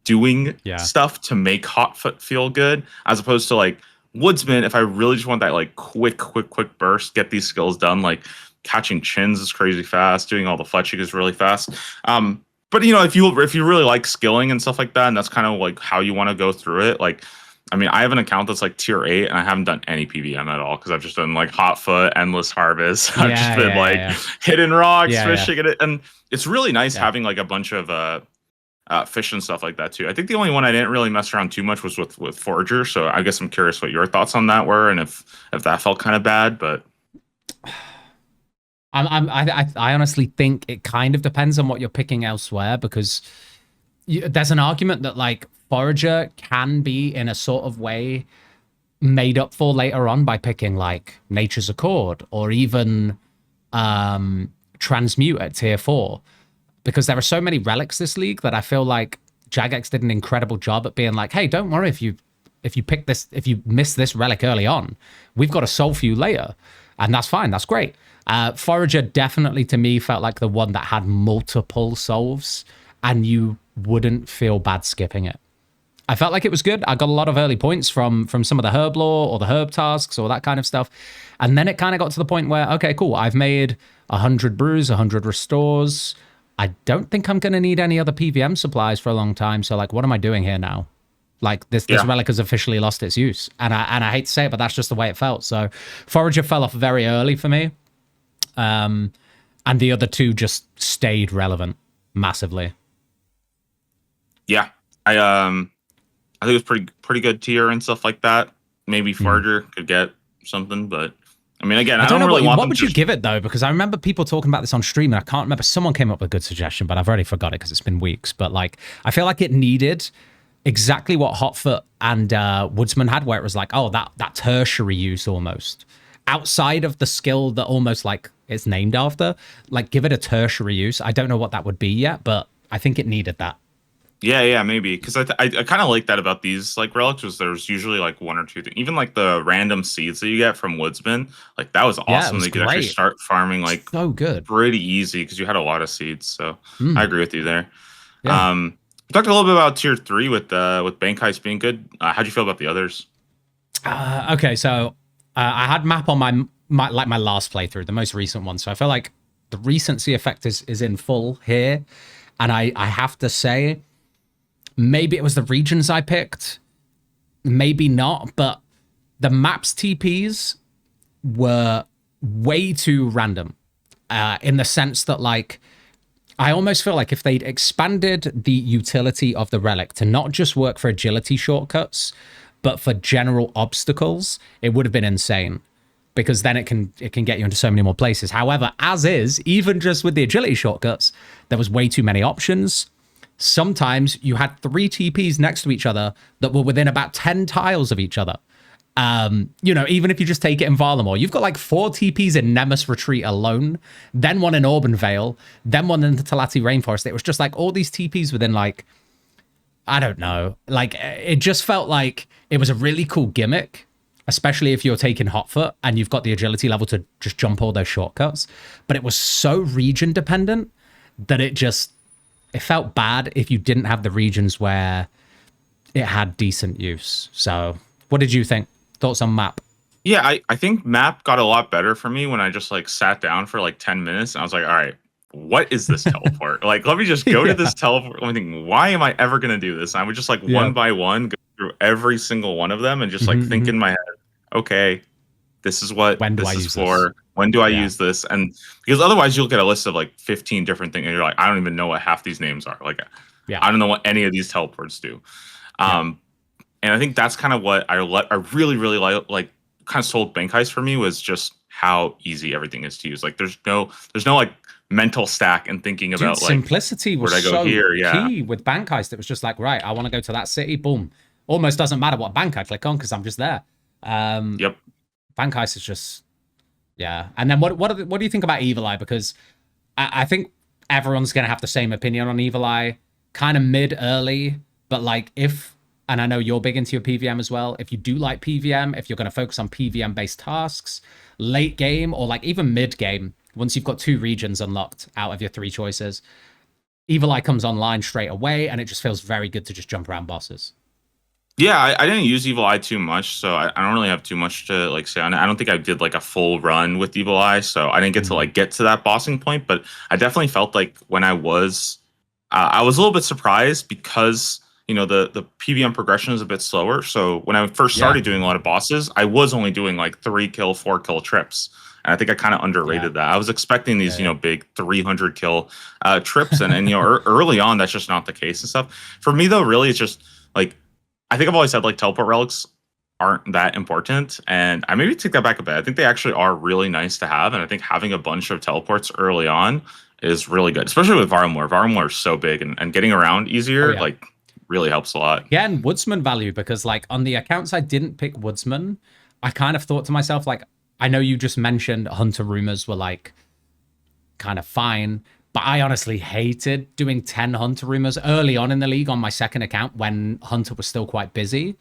doing stuff to make Hotfoot feel good, as opposed to like Woodsman. If I really just want that like quick burst, get these skills done, like catching chins is crazy fast, doing all the fletching is really fast. But you know, if you really like skilling and stuff like that, and that's kind of like how you want to go through it, like I mean, I have an account that's like tier 8, and I haven't done any PVM at all because I've just done like hot foot, endless harvest. I've just been hitting rocks, fishing it, and it's really nice having like a bunch of fish and stuff like that too. I think the only one I didn't really mess around too much was with Forager. So I guess I'm curious what your thoughts on that were, and if that felt kind of bad. But I honestly think it kind of depends on what you're picking elsewhere, because there's an argument that like Forager can be in a sort of way made up for later on by picking like Nature's Accord or even Transmute at tier 4, because there are so many relics this league that I feel like Jagex did an incredible job at being like, hey, don't worry if you pick this, if you miss this relic early on, we've got a soul for you later, and that's fine, that's great. Forager definitely to me felt like the one that had multiple solves and you wouldn't feel bad skipping it. I felt like it was good. I got a lot of early points from some of the herb lore or the herb tasks or that kind of stuff. And then it kind of got to the point where, okay, cool, I've made 100 brews, 100 restores. I don't think I'm going to need any other PVM supplies for a long time. So like, what am I doing here now? Like this relic has officially lost its use. And I hate to say it, but that's just the way it felt. So Forager fell off very early for me. And the other two just stayed relevant massively. Yeah. I think it was pretty good tier and stuff like that. Maybe Forager could get something, but I mean, again, I don't really want. What would you give it though? Because I remember people talking about this on stream, and I can't remember. Someone came up with a good suggestion, but I've already forgot it because it's been weeks. But like, I feel like it needed exactly what Hotfoot and Woodsman had, where it was like, oh, that tertiary use almost outside of the skill that almost like it's named after. Like, give it a tertiary use. I don't know what that would be yet, but I think it needed that. Yeah, maybe, because I kind of like that about these like relics, was there's usually like one or two things, even like the random seeds that you get from Woodsman, like that was awesome. They could actually start farming like so good, pretty easy, because you had a lot of seeds. So I agree with you there. Yeah. We talked a little bit about tier 3 with Bank Heist being good. How'd you feel about the others? Okay, so I had map on my last playthrough, the most recent one. So I feel like the recency effect is in full here, and I have to say, maybe it was the regions I picked, maybe not, but the maps TPs were way too random, in the sense that like, I almost feel like if they'd expanded the utility of the relic to not just work for agility shortcuts, but for general obstacles, it would have been insane, because then it can get you into so many more places. However, as is, even just with the agility shortcuts, there was way too many options. Sometimes you had 3 TPs next to each other that were within about 10 tiles of each other. Even if you just take it in Varlamore, you've got like 4 TPs in Nemus Retreat alone, then one in Auburn Vale, then one in the Talati Rainforest. It was just like all these TPs within like, I don't know, like it just felt like it was a really cool gimmick, especially if you're taking Hotfoot and you've got the agility level to just jump all those shortcuts. But it was so region dependent that it felt bad if you didn't have the regions where it had decent use. So what did you think? Thoughts on map? Yeah, I think map got a lot better for me when I just like sat down for like 10 minutes and I was like, all right, what is this teleport? Like, let me just go to this teleport. I'm thinking, why am I ever going to do this? And I would just like one by one go through every single one of them and just like think in my head, okay, this is what this is for. When do I use this? And because otherwise you'll get a list of like 15 different things and you're like, I don't even know what half these names are. Like, I don't know what any of these teleports do. And I think that's kind of what I really, really like kind of sold Bank Heist for me, was just how easy everything is to use. Like there's no like mental stack and thinking about like simplicity was so key with Bank Heist. It was just like, right, I want to go to that city, boom. Almost doesn't matter what bank I click on because I'm just there. Bank Heist is just And then what do you think about Evil Eye? Because I think everyone's gonna have the same opinion on Evil Eye, kind of mid early, but like and I know you're big into your PVM as well. If you do like PVM, if you're going to focus on PVM based tasks, late game or like even mid game, once you've got 2 regions unlocked out of your 3 choices, Evil Eye comes online straight away, and it just feels very good to just jump around bosses. Yeah, I didn't use Evil Eye too much, so I don't really have too much to like say on it. I don't think I did like a full run with Evil Eye, so I didn't get to get to that bossing point. But I definitely felt like when I was a little bit surprised, because the PVM progression is a bit slower. So when I first Yeah. started doing a lot of bosses, I was only doing like 3 kill, 4 kill trips. And I think I kind of Yeah. underrated that. I was expecting these, Yeah. big 300 kill trips, and early on that's just not the case and stuff. For me though, really, it's just like I think I've always said like teleport relics aren't that important, and I maybe take that back a bit. I think they actually are really nice to have, and I think having a bunch of teleports early on is really good, especially with Varlamore. Varlamore is so big, and getting around Oh easier yeah. like really helps a lot. Again, Woodsman value, because like on the accounts I didn't pick Woodsman, I kind of thought to myself, like, I know you just mentioned Hunter rumors were like kind of fine, but I honestly hated doing 10 Hunter rumors early on in the league on my second account when Hunter was still quite busy.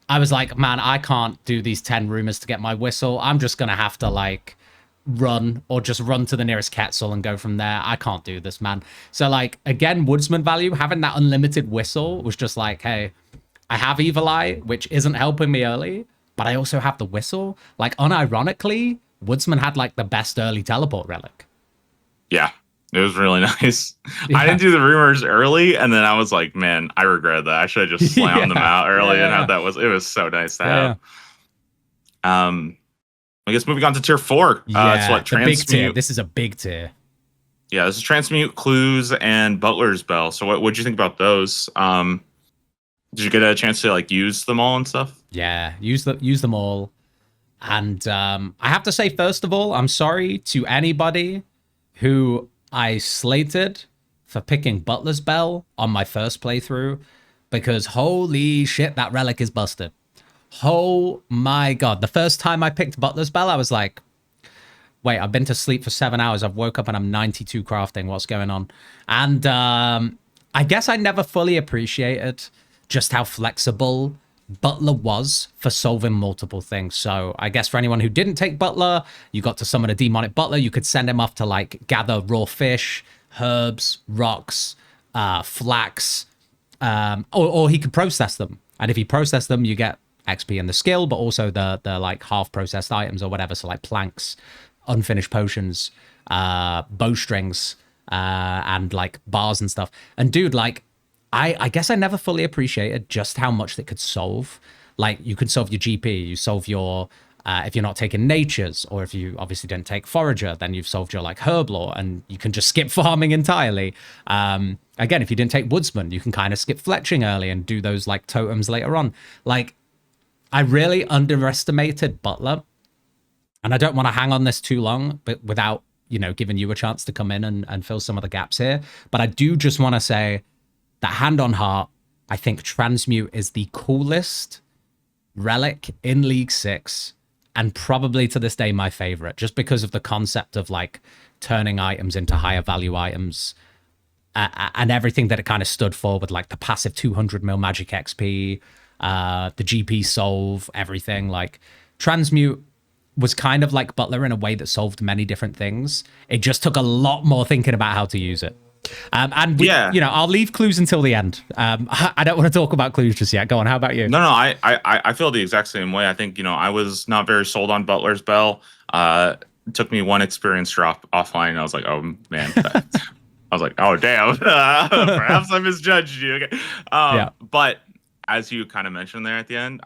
I was like, man, I can't do these 10 rumors to get my whistle. I'm just going to have to like run or just run to the nearest Quetzal and go from there. I can't do this, man. So like, again, Woodsman value, having that unlimited whistle was just like, hey, I have Evil Eye, which isn't helping me early, but I also have the whistle. Like, unironically, Woodsman had like the best early teleport relic. Yeah, it was really nice. I Yeah. didn't do the rumors early, and then I was like, man, I regret that. I should have just slammed them Yeah. out Yeah. early and Yeah. had that. It was so nice to Yeah. have. I guess moving on to tier 4. It's Yeah. what The big tier. transmute. This is a big tier. Yeah, this is transmute, clues, and Butler's Bell. So what did you think about those? Did you get a chance to like use them all and stuff? Yeah. Use them all. And I have to say, first of all, I'm sorry to anybody who I slated for picking Butler's Bell on my first playthrough, because holy shit, that relic is busted. Oh my god. The first time I picked Butler's Bell, I was like, wait, I've been to sleep for 7 hours. I've woke up and I'm 92 crafting. What's going on? And I guess I never fully appreciated just how flexible Butler was for solving multiple things. So I guess for anyone who didn't take Butler, you got to summon a demonic Butler. You could send him off to like gather raw fish, herbs, rocks, flax, or he could process them. And if he processed them, you get XP and the skill, but also the like half processed items or whatever. So like planks, unfinished potions, bowstrings, and like bars and stuff. And dude, like, I guess I never fully appreciated just how much that could solve. Like, you could solve your GP, you solve your, if you're not taking natures, or if you obviously didn't take forager, then you've solved your like herb lore, and you can just skip farming entirely. Again, if you didn't take woodsman, you can kind of skip fletching early and do those like totems later on. Like, I really underestimated Butler, and I don't want to hang on this too long, but without, giving you a chance to come in and fill some of the gaps here. But I do just want to say that hand on heart, I think Transmute is the coolest relic in League 6, and probably to this day my favorite, just because of the concept of like turning items into higher value items, and everything that it kind of stood for, with like the passive 200 mil magic XP, the GP solve, everything. Like, Transmute was kind of like Butler in a way that solved many different things. It just took a lot more thinking about how to use it. And we, Yeah. I'll leave clues until the end. I don't want to talk about clues just yet. Go on. How about you? No, I feel the exact same way. I think, I was not very sold on Butler's Bell. It took me one experience drop offline, and I was like, oh man. I was like, oh damn. Perhaps I misjudged you. Okay. Yeah. But as you kind of mentioned there at the end,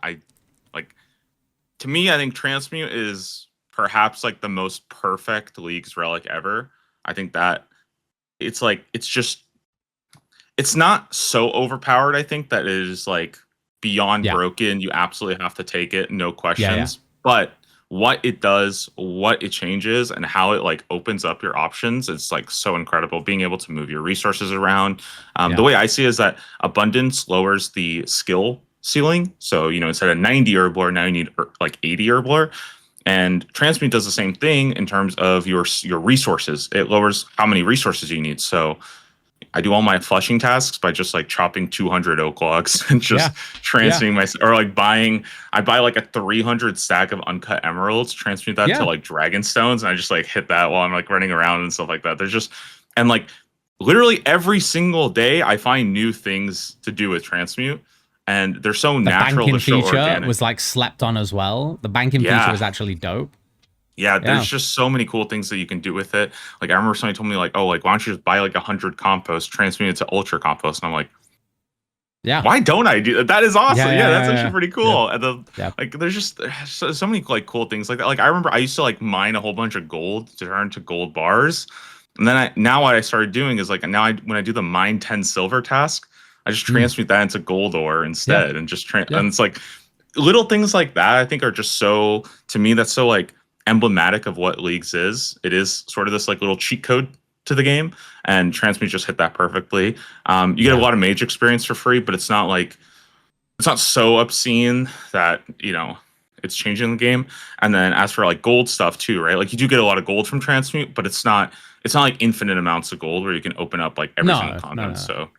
to me, I think Transmute is perhaps like the most perfect League's relic ever. I think that it's not so overpowered. I think that it is like beyond broken. You absolutely have to take it, no questions. Yeah. But what it does, what it changes, and how it like opens up your options, it's like so incredible. Being able to move your resources around. The way I see it is that abundance lowers the skill ceiling. So, instead of 90 herb lore, now you need like 80 herb lore. And Transmute does the same thing in terms of your resources. It lowers how many resources you need. So I do all my flushing tasks by just like chopping 200 oak logs and just transmuting or like I buy like a 300 stack of uncut emeralds, transmute that to like dragon stones, and I just like hit that while I'm like running around and stuff like that. And like literally every single day I find new things to do with transmute. And they're so natural. The banking feature organic. was like slept on as well. The banking feature was actually dope. Yeah, there's just so many cool things that you can do with it. Like, I remember somebody told me like, oh, like, why don't you just buy like 100 compost, transmute it to ultra compost? And I'm like, Yeah. Why don't I do that? That is awesome. Yeah, Yeah, yeah, that's yeah, actually yeah. pretty Yeah. cool. And the Yeah. like, there's just so many like cool things like that. Like I remember I used to like mine a whole bunch of gold to turn to gold bars, and then now what I started doing is like now I when I do the mine 10 silver task, I just Mm. transmute that into gold ore Yeah. instead, and just Yeah. and it's like little things like that. I think are just so to me that's so like emblematic of what Leagues is. It is sort of this like little cheat code to the game, and Transmute just hit that perfectly. You get a Yeah. lot of mage experience for free, but it's not like it's not so obscene that it's changing the game. And then as for like gold stuff too, right? Like you do get a lot of gold from Transmute, but it's not like infinite amounts of gold where you can open up like every single No, no, continent. no. So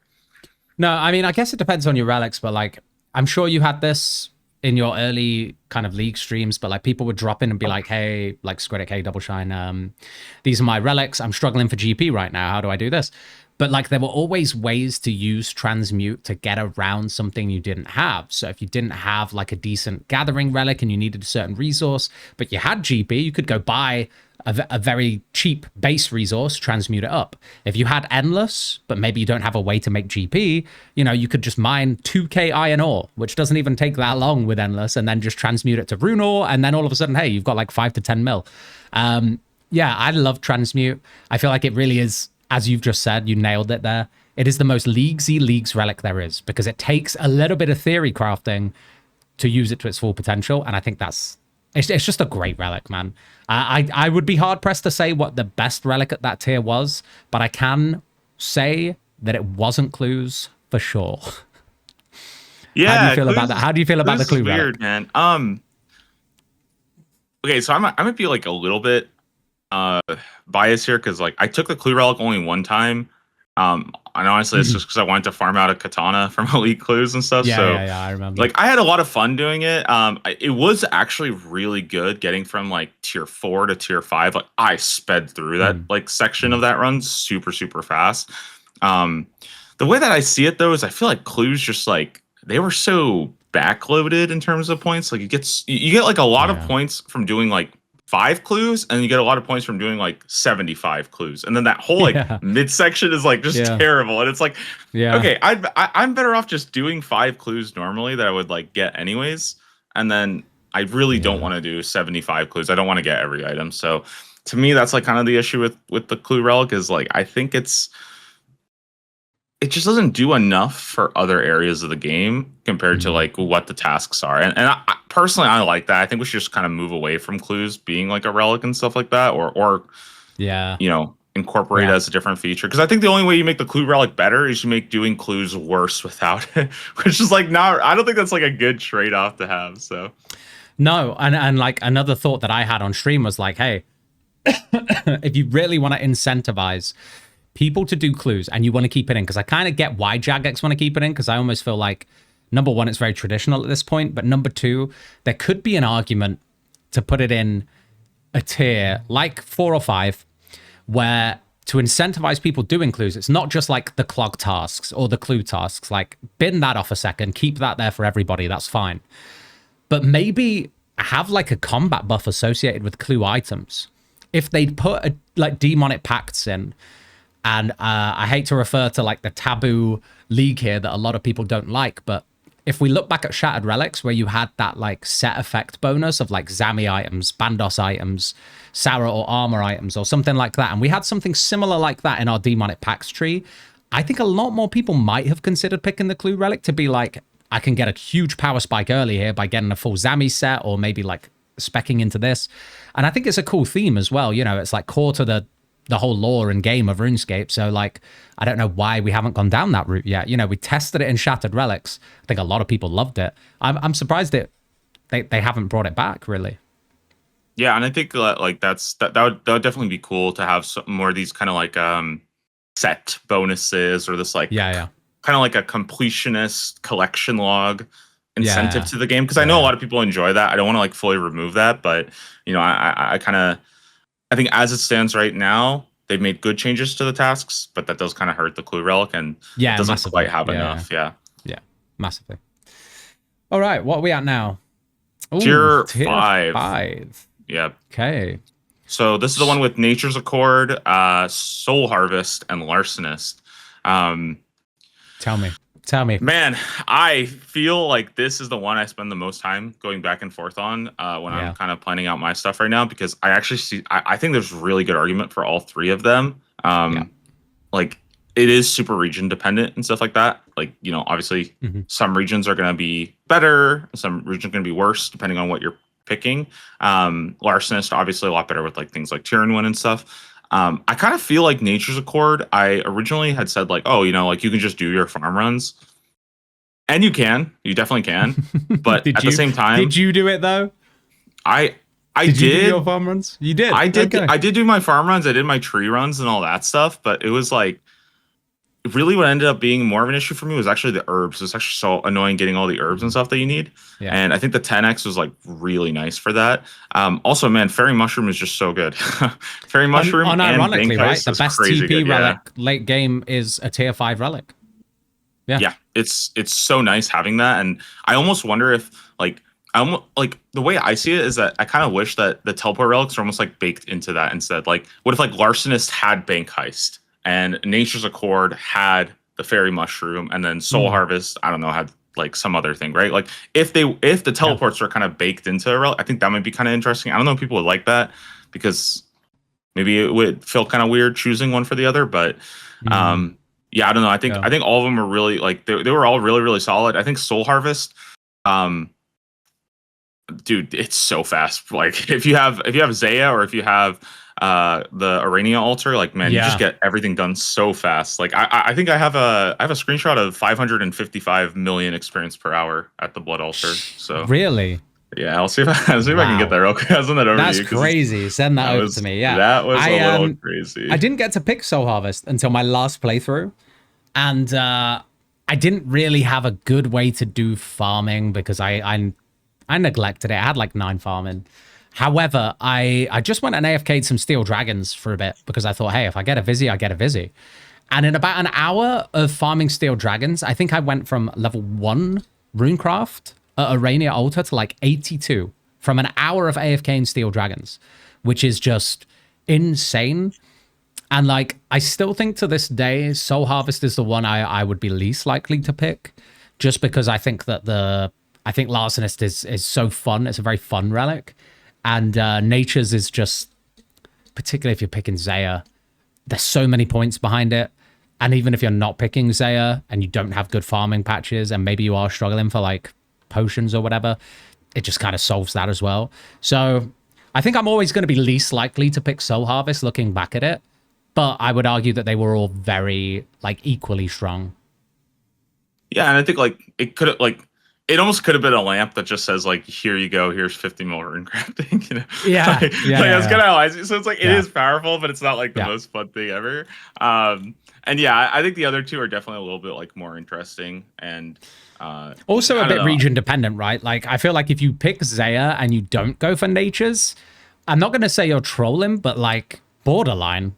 No, I mean, I guess it depends on your relics, but like, I'm sure you had this in your early kind of league streams, but like people would drop in and be like, hey, like Scritic, hey, Doubleshine, these are my relics. I'm struggling for GP right now. How do I do this? But like there were always ways to use transmute to get around something you didn't have. So if you didn't have like a decent gathering relic and you needed a certain resource, but you had GP, you could go buy a very cheap base resource, transmute it up. If you had endless, but maybe you don't have a way to make GP, you could just mine 2k iron ore, which doesn't even take that long with endless, and then just transmute it to rune ore, and then all of a sudden, hey, you've got like 5 to 10 mil. Yeah, I love transmute. I feel like it really is, as you've just said, you nailed it there. It is the most leaguesy leagues relic there is because it takes a little bit of theory crafting to use it to its full potential, and I think it's just a great relic, man. I would be hard pressed to say what the best relic at that tier was, but I can say that it wasn't clues for sure. How do you yeah, feel about that? How do you feel about the Clues is clue weird, relic? man. Okay, so I might be like a little bit uh biased here because like I took the clue relic only one time. And honestly it's just because I wanted to farm out a katana from elite clues and stuff. Yeah, So yeah, yeah. I remember. like I had a lot of fun doing it. It was actually really good getting from like tier 4 to tier 5. Like I sped through that Mm, like section of mm. that run super super fast. Um, the way that I see it though is I feel like clues just like they were so backloaded in terms of points. Like you get like a lot of Yeah, points from doing like 5 clues, and you get a lot of points from doing like 75 clues, and then that whole like yeah, midsection is like just yeah, terrible. And it's like, yeah, okay, I'm better off just doing 5 clues normally that I would like get anyways, and then I really don't yeah. want to do 75 clues. I don't want to get every item. So to me, that's like kind of the issue with the clue relic is like I think it just doesn't do enough for other areas of the game compared to Mm, like what the tasks are. And personally, I like that. I think we should just kind of move away from clues being like a relic and stuff like that, or yeah, incorporate it yeah. as a different feature. Because I think the only way you make the clue relic better is you make doing clues worse without it, which is like not. I don't think that's like a good trade off to have. So No, and like another thought that I had on stream was like, hey, if you really want to incentivize people to do clues and you want to keep it in, because I kind of get why Jagex want to keep it in, because I almost feel like number one, it's very traditional at this point, but number two, there could be an argument to put it in a tier like 4 or 5 where to incentivize people doing clues, it's not just like the clog tasks or the clue tasks, like bin that off a second, keep that there for everybody, that's fine. But maybe have like a combat buff associated with clue items. If they'd put like demonic pacts in, and I hate to refer to like the taboo league here that a lot of people don't like, but if we look back at Shattered Relics, where you had that like set effect bonus of like Zami items, Bandos items, Sarah or armor items, or something like that, and we had something similar like that in our Demonic Pacts tree, I think a lot more people might have considered picking the Clue Relic to be like, I can get a huge power spike early here by getting a full Zami set, or maybe like specking into this. And I think it's a cool theme as well. It's like core to the whole lore and game of RuneScape. So like, I don't know why we haven't gone down that route yet. We tested it in Shattered Relics. I think a lot of people loved it. I'm surprised that they haven't brought it back really. yeah, and I think like that would definitely be cool to have some more of these kind of like set bonuses or this like Yeah, yeah, kind of like a completionist collection log incentive yeah, to the game because I know a yeah, lot of people enjoy that. I don't want to like fully remove that, but I kind of I think as it stands right now, they've made good changes to the tasks, but that does kind of hurt the clue relic and yeah, doesn't quite massively. have Yeah, enough. Yeah. yeah, massively. All right, what are we at now? Oh, Tier tier 5. 5. Yeah. Okay, So this is the one with Nature's Accord, Soul Harvest, and Larcenist. Um, tell me. Tell me. Man, I feel like this is the one I spend the most time going back and forth on when I'm Yeah. kind of planning out my stuff right now, because I actually see, I think there's really good argument for all three of them. Yeah. Like, it is super region dependent and stuff like that. Like, you know, obviously some regions are going to be better, some regions are going to be worse depending on what you're picking. Larcenist, obviously a lot better with like things like Tyrannwin and stuff. I kind of feel like Nature's Accord, I originally had said like, oh, you know, like you can just do your farm runs. And you definitely can. But at the same time, did you do it though? I did. did. You do your farm runs? You did. I did. Okay. I did do my farm runs. I did my tree runs and all that stuff. But it was like, really what ended up being more of an issue for me was actually the herbs. It's actually so annoying getting all the herbs and stuff that you need. Yeah. And I think the 10x was like really nice for that. Also, man, Fairy Mushroom is just so good. Fairy Mushroom unironically, right? The best TP good, relic late game is a tier 5 relic. Yeah, it's so nice having that, and I almost wonder if like the way I see it is that I kind of wish that the teleport relics are almost like baked into that instead. Like, what if like Larcenist had Bank Heist and Nature's Accord had the Fairy Mushroom, and then Soul Harvest, I don't know, had like some other thing, right? Like if the teleports are kind of baked into a relic, I think that might be kind of interesting. I don't know if people would like that because maybe it would feel kind of weird choosing one for the other, but yeah, I don't know. I think all of them are really like they were all really, really solid. I think Soul Harvest, dude, it's so fast. Like if you have Zaya or if you have the Arania altar, like man, you just get everything done so fast. Like I think I have a screenshot of 555 million experience per hour at the Blood Altar. So really. Yeah, I'll see if I can get there real quick. I'll send that over to you. That's crazy. Send that over to me. Yeah, that was a little crazy. I didn't get to pick Soul Harvest until my last playthrough, and I didn't really have a good way to do farming because I neglected it. I had like 9 farming. However, I just went and AFK'd some Steel Dragons for a bit because I thought, hey, if I get a Vizzy, I get a Vizzy. And in about an hour of farming Steel Dragons, I think I went from level 1 Runecraft at Arania Altar to like 82 from an hour of AFKing Steel Dragons, which is just insane. And like, I still think to this day, Soul Harvest is the one I would be least likely to pick, just because I think that Larcenist is so fun. It's a very fun relic. And Nature's is just, particularly if you're picking Zaya, there's so many points behind it. And even if you're not picking Zaya and you don't have good farming patches and maybe you are struggling for like potions or whatever, it just kind of solves that as well. So I think I'm always going to be least likely to pick Soul Harvest looking back at it, but I would argue that they were all very like equally strong. Yeah, and I think like it almost could have been a lamp that just says like, here you go, here's 50 more rune crafting, you know. Yeah, that's kind of how I see it. So it's like it is powerful, but it's not like the most fun thing ever. And yeah, I think the other two are definitely a little bit like more interesting and also a bit region dependent, right? Like I feel like if you pick Zaya and you don't go for Nature's, I'm not going to say you're trolling, but like borderline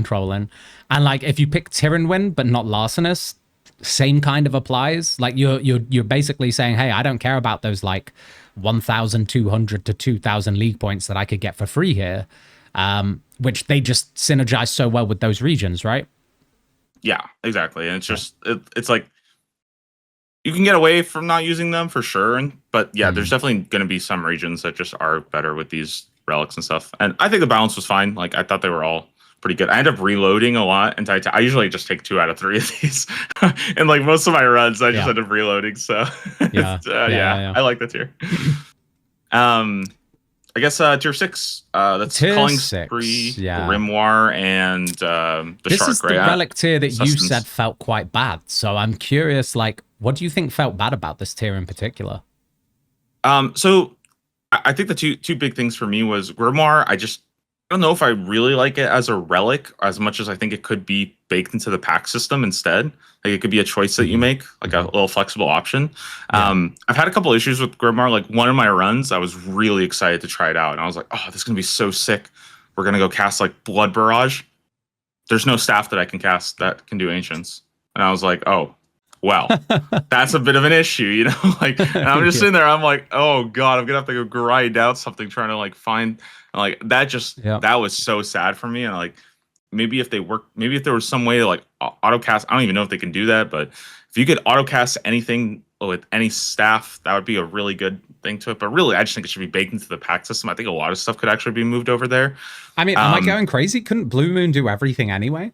trolling. And like if you pick Tyrannwin but not Larcenist, same kind of applies. Like you're basically saying, hey, I don't care about those like 1,200 to 2,000 league points that I could get for free here, which they just synergize so well with those regions, right? Yeah, exactly. And it's just it's like you can get away from not using them for sure, but yeah, there's definitely going to be some regions that just are better with these relics and stuff. And I think the balance was fine. Like I thought they were all pretty good. I end up reloading a lot, and I usually just take 2 out of 3 of these. And like most of my runs, I just end up reloading. So I like the tier. I guess tier 6. That's tier Calling 6, Spree, Grimoire, and the this Shark. This is the relic tier that you said felt quite bad. So I'm curious, like, what do you think felt bad about this tier in particular? So I think the two big things for me was Grimoire. I don't know if I really like it as a relic as much as I think it could be baked into the pack system instead. Like it could be a choice that you make, like a little flexible option. I've had a couple issues with Grimoire. Like one of my runs, I was really excited to try it out. And I was like, oh, this is going to be so sick. We're going to go cast like Blood Barrage. There's no staff that I can cast that can do Ancients. And I was like, oh, well, that's a bit of an issue, you know? Like, and I'm just sitting there, I'm like, oh God, I'm going to have to go grind out something trying to like find, like that just, that was so sad for me. And like, maybe if there was some way to like auto cast. I don't even know if they can do that, but if you could auto cast anything with any staff, that would be a really good thing to it. But really, I just think it should be baked into the pack system. I think a lot of stuff could actually be moved over there. I mean, am I going crazy? Couldn't Blue Moon do everything anyway?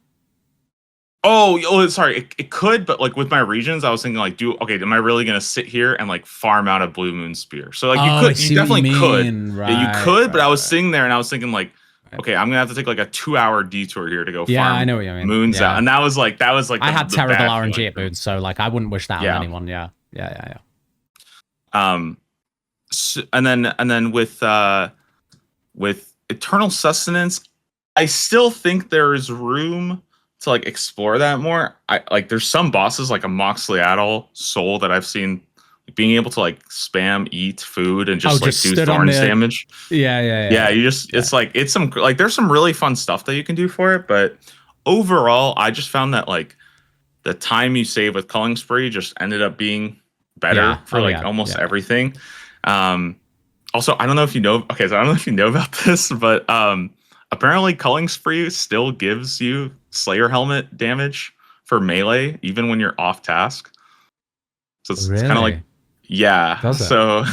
Sorry, it could, but like with my regions, I was thinking like, am I really gonna sit here and like farm out a Blue Moon Spear? So like you definitely could, right, yeah, you could, but I was sitting there and I was thinking like, okay, I'm gonna have to take like a 2-hour detour here to go farm. I know what you mean. Moons out, and that was like I had terrible RNG at Moons, so like I wouldn't wish that on anyone. Yeah. So, and then with Eternal Sustenance, I still think there is room to like explore that more. I like there's some bosses like a Moxliaddle Soul that I've seen being able to like spam eat food and just do thorns damage. Yeah. You just it's some like there's some really fun stuff that you can do for it, but overall I just found that like the time you save with Culling Spree just ended up being better for almost everything. Also, I don't know if you know. Okay, so I don't know if you know about this, but apparently Culling Spree still gives you Slayer Helmet damage for melee even when you're off task. So it's kind of like so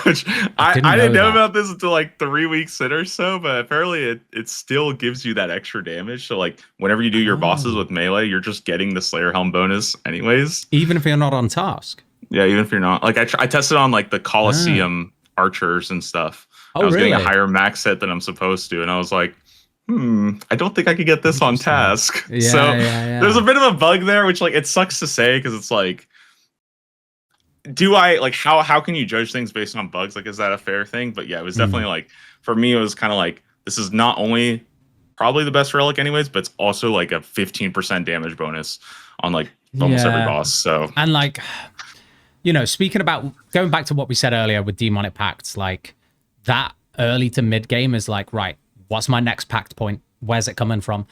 which I didn't know about this until like 3 weeks in or so, but apparently it still gives you that extra damage. So like whenever you do your bosses with melee, you're just getting the Slayer Helm bonus anyways, even if you're not on task. Yeah, even if you're not. Like I tested on like the Colosseum archers and stuff. I was getting a higher max hit than I'm supposed to, and I was like, I don't think I could get this on task. There's a bit of a bug there, which like it sucks to say because it's like, do I like how can you judge things based on bugs? Like, is that a fair thing? But yeah, it was definitely like for me, it was kind of like this is not only probably the best relic anyways, but it's also like a 15% damage bonus on like almost every boss. So and like, you know, speaking about going back to what we said earlier with Demonic Pacts, like that early to mid game is like, right, what's my next pact point? Where's it coming from?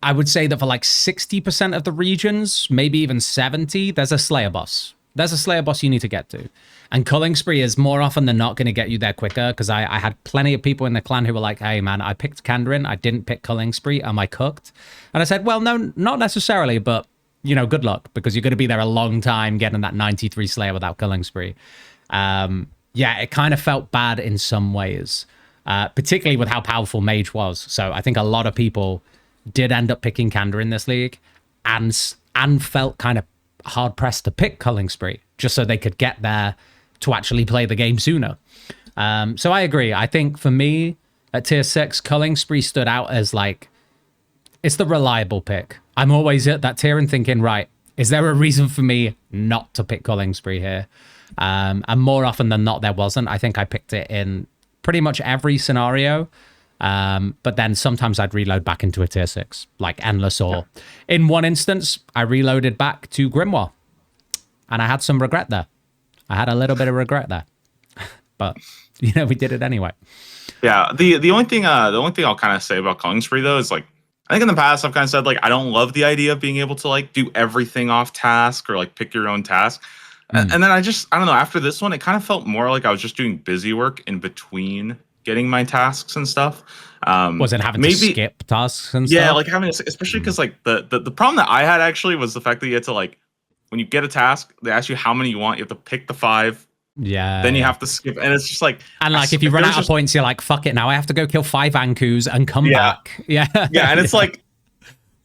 I would say that for like 60% of the regions, maybe even 70, there's a Slayer boss. There's a Slayer boss you need to get to. And Culling Spree is more often than not going to get you there quicker, because I had plenty of people in the clan who were like, hey man, I picked Kandarin, I didn't pick Culling Spree, am I cooked? And I said, well, no, not necessarily, but you know, good luck, because you're going to be there a long time getting that 93 Slayer without Culling Spree. Yeah, it kind of felt bad in some ways, particularly with how powerful Mage was. So I think a lot of people did end up picking Kandarin this league and felt kind of hard-pressed to pick Culling Spree just so they could get there to actually play the game sooner. So I agree. I think for me, at tier 6, Culling Spree stood out as like, it's the reliable pick. I'm always at that tier and thinking, right, is there a reason for me not to pick Culling Spree here? And more often than not, there wasn't. I think I picked it in pretty much every scenario. But then sometimes I'd reload back into a tier 6, like Endless, or in one instance, I reloaded back to Grimoire. And I had some regret there. I had a little bit of regret there. But, you know, we did it anyway. Yeah, the only thing I'll kind of say about Culling Spree, though, is like, I think in the past I've kind of said, like, I don't love the idea of being able to, like, do everything off task or, like, pick your own task. And then I don't know, after this one, it kind of felt more like I was just doing busy work in between getting my tasks and stuff. Was it having to skip tasks and stuff? Yeah, like having to, especially because, like, the problem that I had actually was the fact that you had to, like, when you get a task, they ask you how many you want. You have to pick the 5. Yeah. Then you have to skip, and it's just like, and like if you run out of points, you're like, fuck it, now I have to go kill 5 Ankus and come back. Yeah. Yeah, and it's like,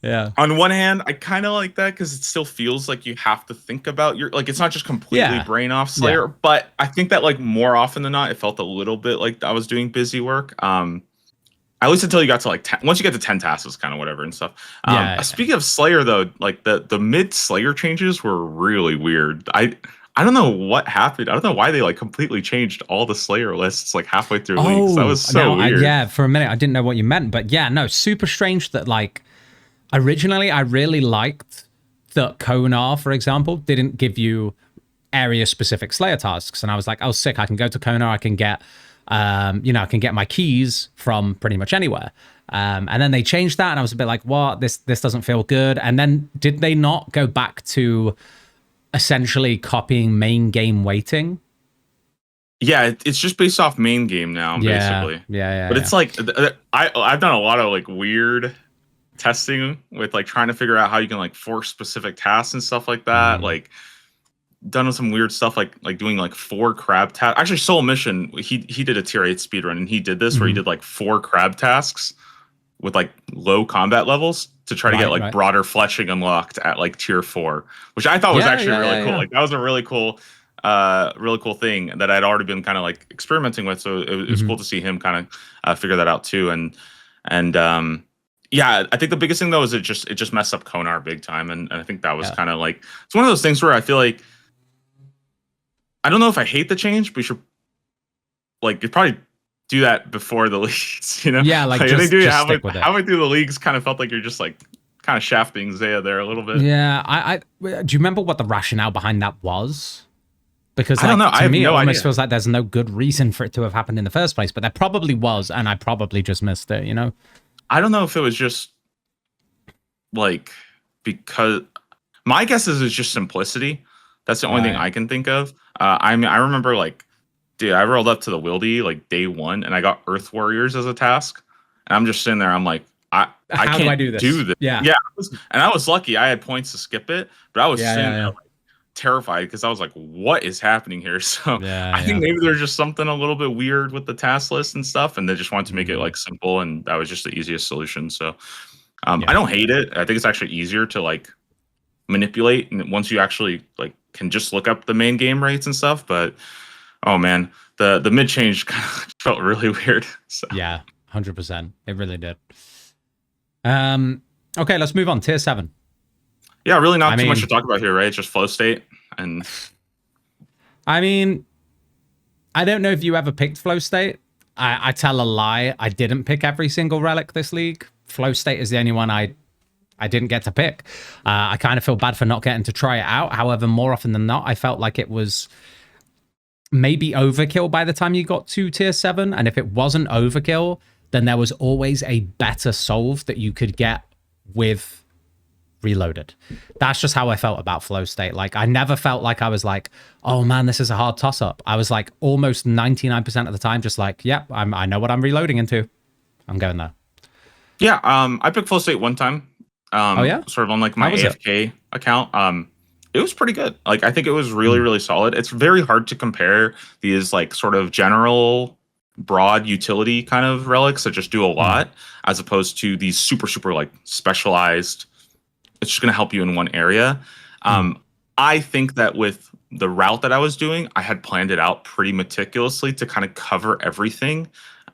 yeah. On one hand, I kind of like that because it still feels like you have to think about your, like, it's not just completely brain off Slayer, but I think that like more often than not, it felt a little bit like I was doing busy work. At least until you got to like 10, once you get to 10 tasks, it's kind of whatever and stuff. Speaking of Slayer though, like the mid Slayer changes were really weird. I don't know what happened. I don't know why they like completely changed all the Slayer lists like halfway through leagues. That was so weird. Yeah, for a minute I didn't know what you meant, but yeah, no, super strange that like originally I really liked that Konar, for example, didn't give you area specific Slayer tasks, and I was like, oh sick, I can go to Konar, I can get you know, I can get my keys from pretty much anywhere. And then they changed that and I was a bit like, what? This doesn't feel good. And then did they not go back to essentially copying main game weighting? Yeah, it's just based off main game now, basically. Yeah. But it's like I've done a lot of like weird testing with like trying to figure out how you can like force specific tasks and stuff like that. Like done some weird stuff like doing like 4 crab tasks. Actually, Soul Mission, he did a tier 8 speedrun, and he did this where he did like 4 crab tasks with like low combat levels to try to get like broader fletching unlocked at like tier 4, which I thought was actually really cool. Like that was a really cool thing that I'd already been kind of like experimenting with. So it was cool to see him kind of figure that out too. And yeah, I think the biggest thing though is it just messed up Konar big time. And I think that was kind of like, it's one of those things where I feel like, I don't know if I hate the change, but you should like, you probably do that before the leagues, you know? Yeah, like just halfway through the leagues kind of felt like you're just like kind of shafting Zaya there a little bit. Yeah, I do you remember what the rationale behind that was? Because like, I don't know. To me, it almost feels like there's no good reason for it to have happened in the first place, but there probably was, and I probably just missed it, you know? I don't know if it was just like, because my guess is it's just simplicity. That's the only thing I can think of. I mean, I remember like, dude, I rolled up to the Wildy like day 1 and I got Earth Warriors as a task. And I'm just sitting there, I'm like, I can't do this. Yeah. And I was lucky. I had points to skip it, but I was sitting there like, terrified because I was like, what is happening here? So I think maybe there's just something a little bit weird with the task list and stuff, and they just wanted to make it like simple, and that was just the easiest solution. So I don't hate it. I think it's actually easier to like manipulate, and once you actually like can just look up the main game rates and stuff. But oh man, the mid change kind of felt really weird. So. Yeah, 100%. It really did. Okay, let's move on. Tier 7. Yeah, really not too much to talk about here, right? It's just flow state. And I mean, I don't know if you ever picked flow state. I tell a lie. I didn't pick every single relic this league. Flow state is the only one I didn't get to pick. I kind of feel bad for not getting to try it out. However, more often than not, I felt like it was maybe overkill by the time you got to tier 7. And if it wasn't overkill, then there was always a better solve that you could get with Reloaded. That's just how I felt about flow state. Like I never felt like I was like, oh man, this is a hard toss up. I was like almost 99% of the time just like, yep, I know what I'm reloading into. I'm going there. Yeah, I picked flow state one time. Sort of on like my AFK account. It was pretty good. Like I think it was really solid. It's very hard to compare these like sort of general broad utility kind of relics that just do a lot as opposed to these super like specialized. It's just going to help you in one area. I think that with the route that I was doing, I had planned it out pretty meticulously to kind of cover everything.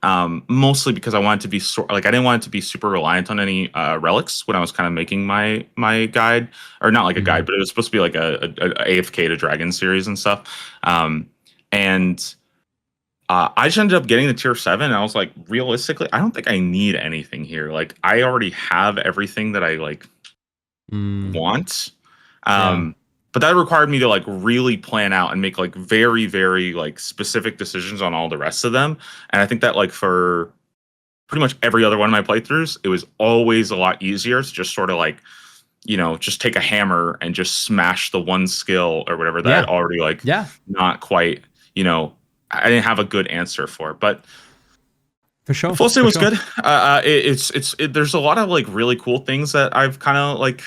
Mostly because I wanted to be I didn't want it to be super reliant on any relics when I was kind of making my guide, or not like a guide, but it was supposed to be like a AFK to Dragon series and stuff. I just ended up getting the tier 7, and I was like, realistically, I don't think I need anything here. Like I already have everything that I like want. But that required me to like really plan out and make like very like specific decisions on all the rest of them. And I think that like for pretty much every other one of my playthroughs, it was always a lot easier to just sort of like, you know, just take a hammer and just smash the one skill or whatever that I'd already like not quite, you know, I didn't have a good answer for. But for sure, full state was good. There's a lot of like really cool things that I've kind of like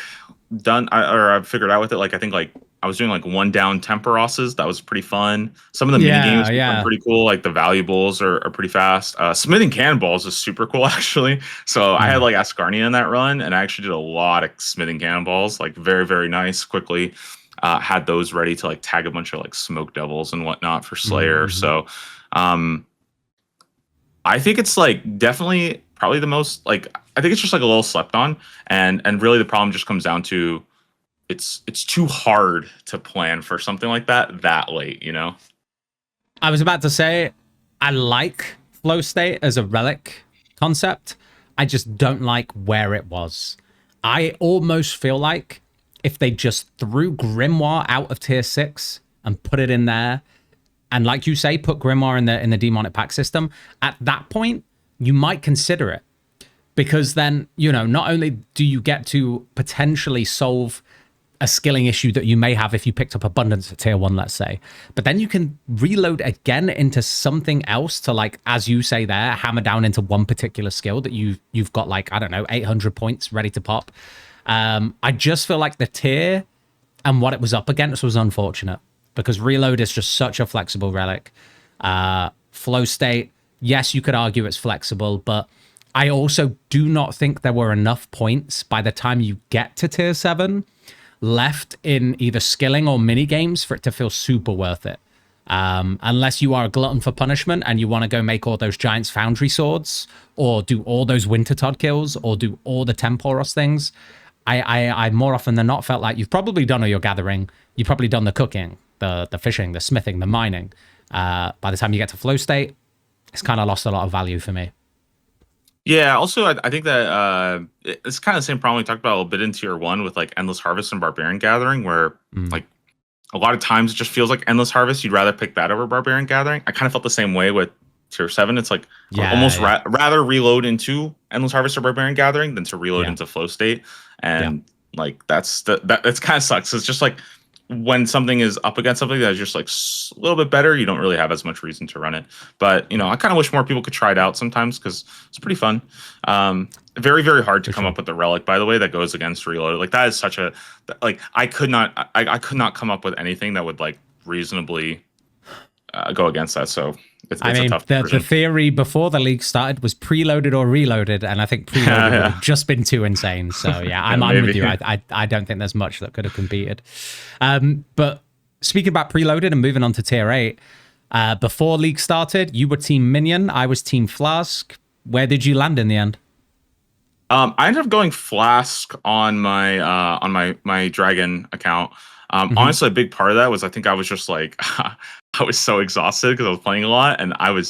done or I've figured out with it. Like I think like I was doing like 1 down Temperosses. That was pretty fun. Some of the mini games are pretty cool. Like the valuables are pretty fast. Smithing cannonballs is super cool actually. So I had like Ascarnia in that run, and I actually did a lot of smithing cannonballs. Like very nice. Quickly had those ready to like tag a bunch of like smoke devils and whatnot for Slayer. So I think it's like definitely probably the most like, I think it's just like a little slept on, and really the problem just comes down to it's too hard to plan for something like that late, you know? I was about to say I like flow state as a relic concept. I just don't like where it was. I almost feel like if they just threw Grimoire out of tier 6 and put it in there, and like you say, put Grimoire in the Demonic Pact system, at that point, you might consider it. Because then, you know, not only do you get to potentially solve a skilling issue that you may have if you picked up Abundance at tier 1, let's say. But then you can reload again into something else to, like, as you say there, hammer down into one particular skill that you've got, like, I don't know, 800 points ready to pop. I just feel like the tier and what it was up against was unfortunate, because reload is just such a flexible relic. Flow state, yes, you could argue it's flexible, but I also do not think there were enough points by the time you get to tier 7 left in either skilling or mini games for it to feel super worth it. Unless you are a glutton for punishment and you want to go make all those Giant's Foundry swords, or do all those Wintertodt kills, or do all the Temporos things, I more often than not felt like you've probably done all your gathering, you've probably done the cooking, the fishing, the smithing, the mining. By the time you get to flow state, it's kind of lost a lot of value for me. Yeah, also, I think that it's kind of the same problem we talked about a little bit in tier 1 with like Endless Harvest and Barbarian Gathering, where like a lot of times it just feels like Endless Harvest, you'd rather pick that over Barbarian Gathering. I kind of felt the same way with tier 7. It's like rather reload into Endless Harvest or Barbarian Gathering than to reload into flow state. And like that's kind of sucks. It's just like when something is up against something that's just like a little bit better, you don't really have as much reason to run it. But, you know, I kind of wish more people could try it out sometimes, because it's pretty fun. Very, very hard to come up with the relic, by the way, that goes against reload. Like, that is such a, like, I could not come up with anything that would like reasonably go against that. So it's I mean, a tough the theory before the league started was preloaded or reloaded, and I think preloaded would have just been too insane. So yeah, I'm with you. I don't think there's much that could have competed. But speaking about preloaded and moving on to tier 8, before league started, you were team Minion, I was team Flask. Where did you land in the end? I ended up going Flask on my Dragon account. Honestly, a big part of that was I think I was just like I was so exhausted because I was playing a lot, and I was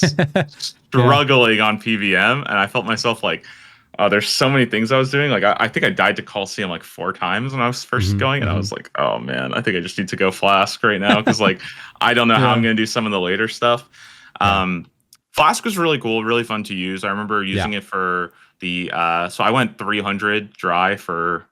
struggling on PVM, and I felt myself like, there's so many things I was doing. Like I think I died to Coliseum like 4 times when I was first going, and I was like, oh man, I think I just need to go Flask right now, because like I don't know how I'm gonna do some of the later stuff. Flask was really cool, really fun to use. I remember using it for the so I went 300 dry for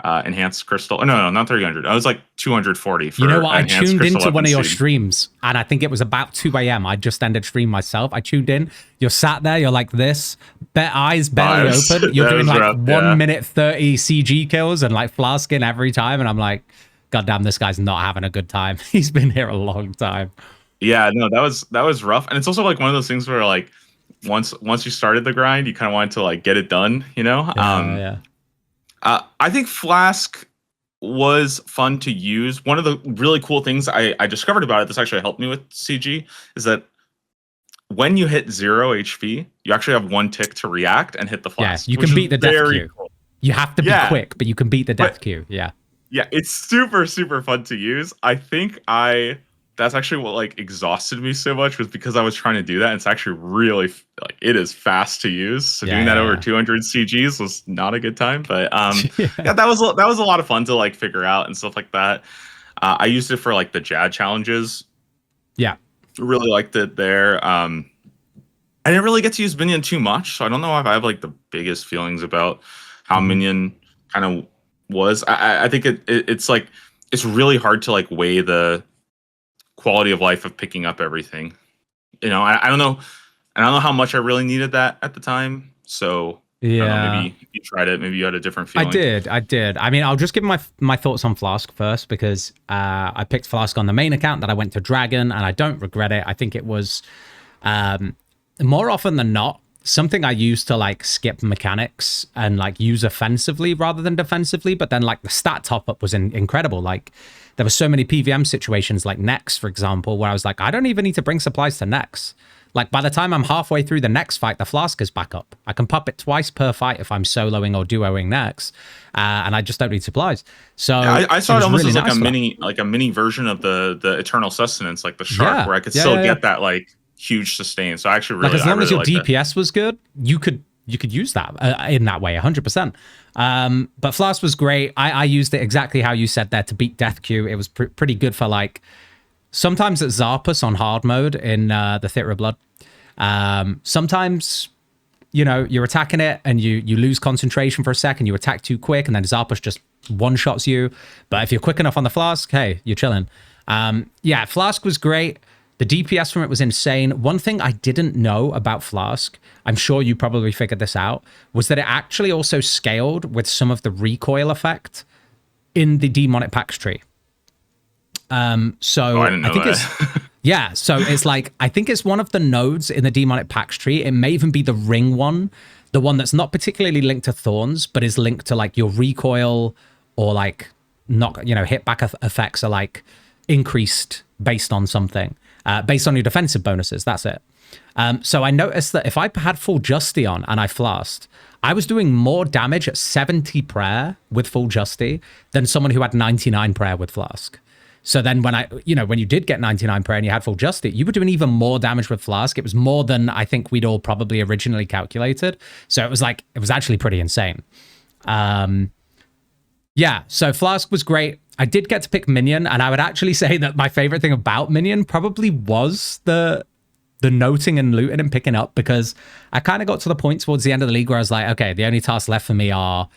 enhanced crystal. Oh, no, not 300. I was like 240 for, you know what, I tuned into one of your streams, and I think it was about 2 a.m. I just ended stream myself. I tuned in. You're sat there, you're like this, eyes barely open. You're doing like 1 minute 30 CG kills and like flasking every time, and I'm like, God damn, this guy's not having a good time. He's been here a long time. Yeah, no, that was rough. And it's also like one of those things where like once you started the grind, you kind of wanted to like get it done, you know? I think Flask was fun to use. One of the really cool things I discovered about it, this actually helped me with CG, is that when you hit 0 HP, you actually have 1 tick to react and hit the Flask. Yeah, you can beat the death queue. Cool. You have to be quick, but you can beat the death queue. Yeah. Yeah, it's super, super fun to use. I think that's actually what like exhausted me so much, was because I was trying to do that. And it's actually really like, it is fast to use. So doing that over 200 CGs was not a good time. But that was a lot of fun to like figure out and stuff like that. I used it for like the Jad challenges. Yeah, really liked it there. I didn't really get to use Minion too much, so I don't know if I have like the biggest feelings about how Minion kind of was. I think it's like it's really hard to like weigh the quality of life of picking up everything. You know, I don't know how much I really needed that at the time. So yeah, I don't know, maybe if you tried it, maybe you had a different feeling. I did. I mean, I'll just give my thoughts on Flask first, because I picked Flask on the main account that I went to Dragon, and I don't regret it. I think it was more often than not something I used to like skip mechanics and like use offensively rather than defensively. But then like the stat top up was incredible. Like there were so many PVM situations like Nex, for example, where I was like, I don't even need to bring supplies to Nex. Like by the time I'm halfway through the next fight, the Flask is back up. I can pop it twice per fight if I'm soloing or duoing Nex, and I just don't need supplies. So yeah, I saw it almost really as like a mini version of the Eternal Sustenance, like the Shark, where I could still get that like huge sustain. So I actually really, like, as long as your DPS was good, you could use that in that way 100%. But Flask was great. I used it exactly how you said there to beat Death Queue. It was pretty good for like sometimes at Zarpus on hard mode in the Theatre of Blood. Sometimes you're attacking it and you lose concentration for a second, you attack too quick, and then Zarpush just one-shots you. But if you're quick enough on the Flask, hey, you're chilling. Yeah, Flask was great. The DPS from it was insane. One thing I didn't know about Flask, I'm sure you probably figured this out, was that it actually also scaled with some of the recoil effect in the Demonic Pacts tree. So I didn't know that. Yeah, so it's like, I think it's one of the nodes in the Demonic Pacts tree. It may even be the ring one, the one that's not particularly linked to Thorns, but is linked to like your recoil or like hit back effects are like increased based on something, based on your defensive bonuses. That's it. So I noticed that if I had full Justy on and I flasked, I was doing more damage at 70 prayer with full Justy than someone who had 99 prayer with Flask. So then when when you did get 99 prayer and you had full Justy, you were doing even more damage with Flask. It was more than I think we'd all probably originally calculated. So it was actually pretty insane. Yeah, so Flask was great. I did get to pick Minion, and I would actually say that my favorite thing about Minion probably was the noting and looting and picking up, because I kind of got to the point towards the end of the league where I was like, okay, the only tasks left for me are,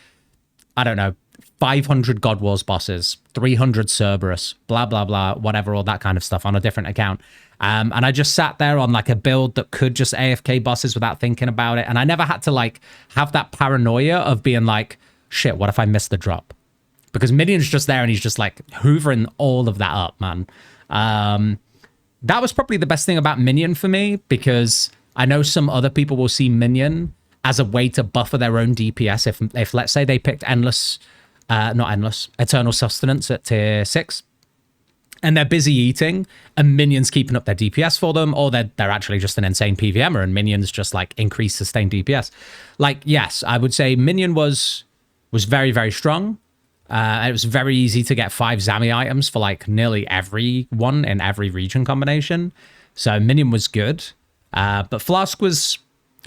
I don't know, 500 God Wars bosses, 300 Cerberus, blah, blah, blah, whatever, all that kind of stuff on a different account. And I just sat there on like a build that could just AFK bosses without thinking about it. And I never had to like have that paranoia of being like, shit, what if I miss the drop? Because Minion's just there and he's just like hoovering all of that up, man. That was probably the best thing about Minion for me, because I know some other people will see Minion as a way to buffer their own DPS. If let's say they picked Eternal Sustenance at tier 6, and they're busy eating, and Minion's keeping up their DPS for them, or they're actually just an insane PVMer, and Minion's just like increased sustained DPS. Like, yes, I would say Minion was very, very strong. It was very easy to get 5 Zami items for like nearly everyone in every region combination. So Minion was good. But Flask was,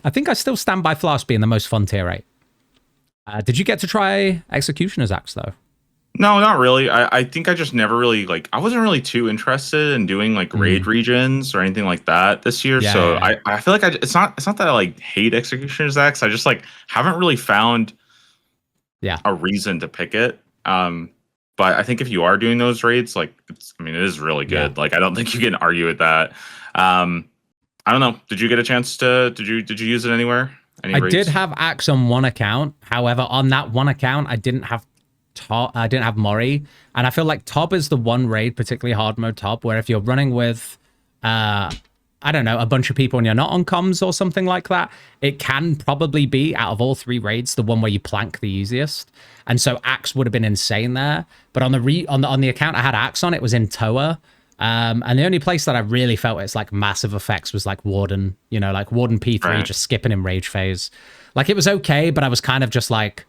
I think I still stand by Flask being the most fun tier 8. Did you get to try Executioner's Axe though? No, not really. I think I just never really I wasn't really too interested in doing like raid regions or anything like that this year. Yeah, so yeah. I feel like it's not that I like hate Executioner's Axe. I just like haven't really found a reason to pick it. But I think if you are doing those raids, like it is really good. Yeah. Like I don't think you can argue with that. I don't know. Did you get a chance to did you use it anywhere? I did have Axe on one account. However, on that one account, I didn't have Mori, and I feel like Tob is the one raid, particularly hard mode Tob, where if you're running with I don't know, a bunch of people and you're not on comms or something like that, it can probably be, out of all 3 raids, the one where you plank the easiest. And so Axe would have been insane there. But on the account I had Axe on, it was in Toa. And the only place that I really felt it's like massive effects was like Warden, like Warden P3, right, just skipping in Rage Phase. Like it was okay, but I was kind of just like,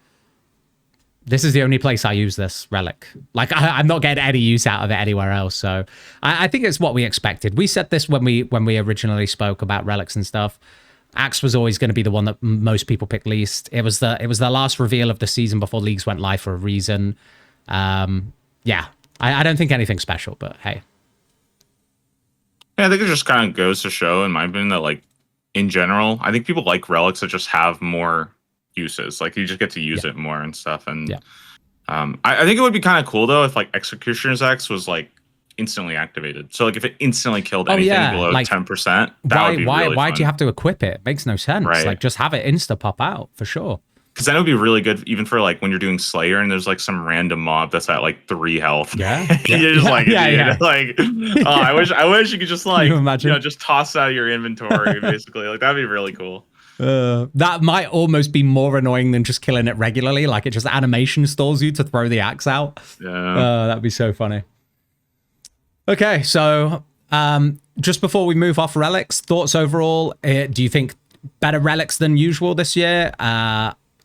this is the only place I use this relic. Like I'm not getting any use out of it anywhere else. So I think it's what we expected. We said this when we originally spoke about relics and stuff. Axe was always going to be the one that most people picked least. It was the last reveal of the season before leagues went live for a reason. Yeah, I don't think anything special, but hey. Yeah, I think it just kind of goes to show, in my opinion, that like in general, I think people like relics that just have more uses. Like you just get to use it more and stuff. And I think it would be kind of cool though if like Executioner's Axe was like instantly activated. So like if it instantly killed anything below like, 10%, that would be really why fun. do you have to equip it? It makes no sense. Right. Like just have it insta pop out for sure. Because then it would be really good even for like when you're doing Slayer and there's like some random mob that's at like 3 health. Yeah. You're just like, I wish you could just like, just toss out of your inventory basically. Like that'd be really cool. That might almost be more annoying than just killing it regularly. Like it just animation stalls you to throw the axe out. Yeah. That'd be so funny. Okay, so just before we move off relics, thoughts overall? Do you think better relics than usual this year?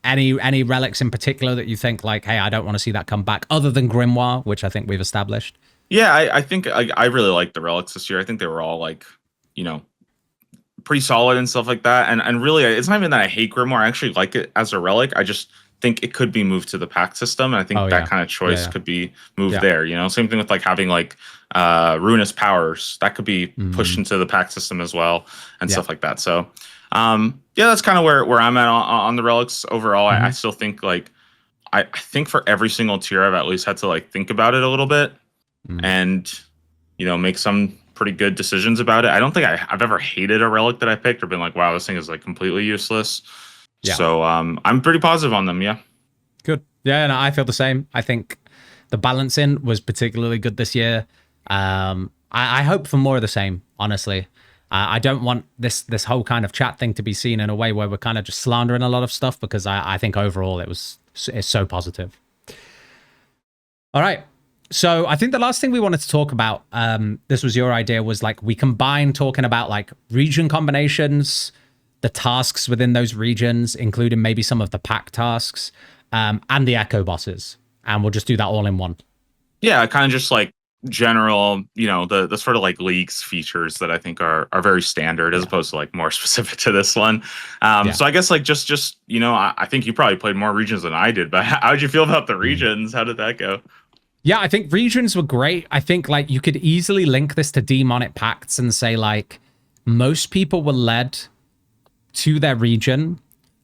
Any relics in particular that you think like, hey, I don't want to see that come back, other than Grimoire, which I think we've established? Yeah, I think I really liked the relics this year. I think they were all like, pretty solid and stuff like that. And really, it's not even that I hate Grimoire. I actually like it as a relic. I just think it could be moved to the pack system. And I think that kind of choice could be moved there. Same thing with like having like ruinous powers that could be pushed into the pack system as well and stuff like that. So Yeah, that's kind of where I'm at on the relics overall. I Mhm. still think like I think for every single tier I've at least had to like think about it a little bit Mm. and make some pretty good decisions about it. I don't think I've ever hated a relic that I picked or been like, wow, this thing is like completely useless. Yeah. So I'm pretty positive on them. Yeah. Good. Yeah, no, I feel the same. I think the balancing was particularly good this year. I hope for more of the same, honestly. I don't want this whole kind of chat thing to be seen in a way where we're kind of just slandering a lot of stuff, because I think overall it's so positive. All right. So I think the last thing we wanted to talk about, this was your idea, was like we combine talking about like region combinations, the tasks within those regions, including maybe some of the pack tasks, and the echo bosses. And we'll just do that all in one. Yeah, kind of just like general, the sort of like leagues features that I think are very standard as opposed to like more specific to this one. Yeah. So I guess like just I think you probably played more regions than I did, but how did you feel about the regions? How did that go? Yeah, I think regions were great. I think like you could easily link this to Demonic Pacts and say like most people were led to their region,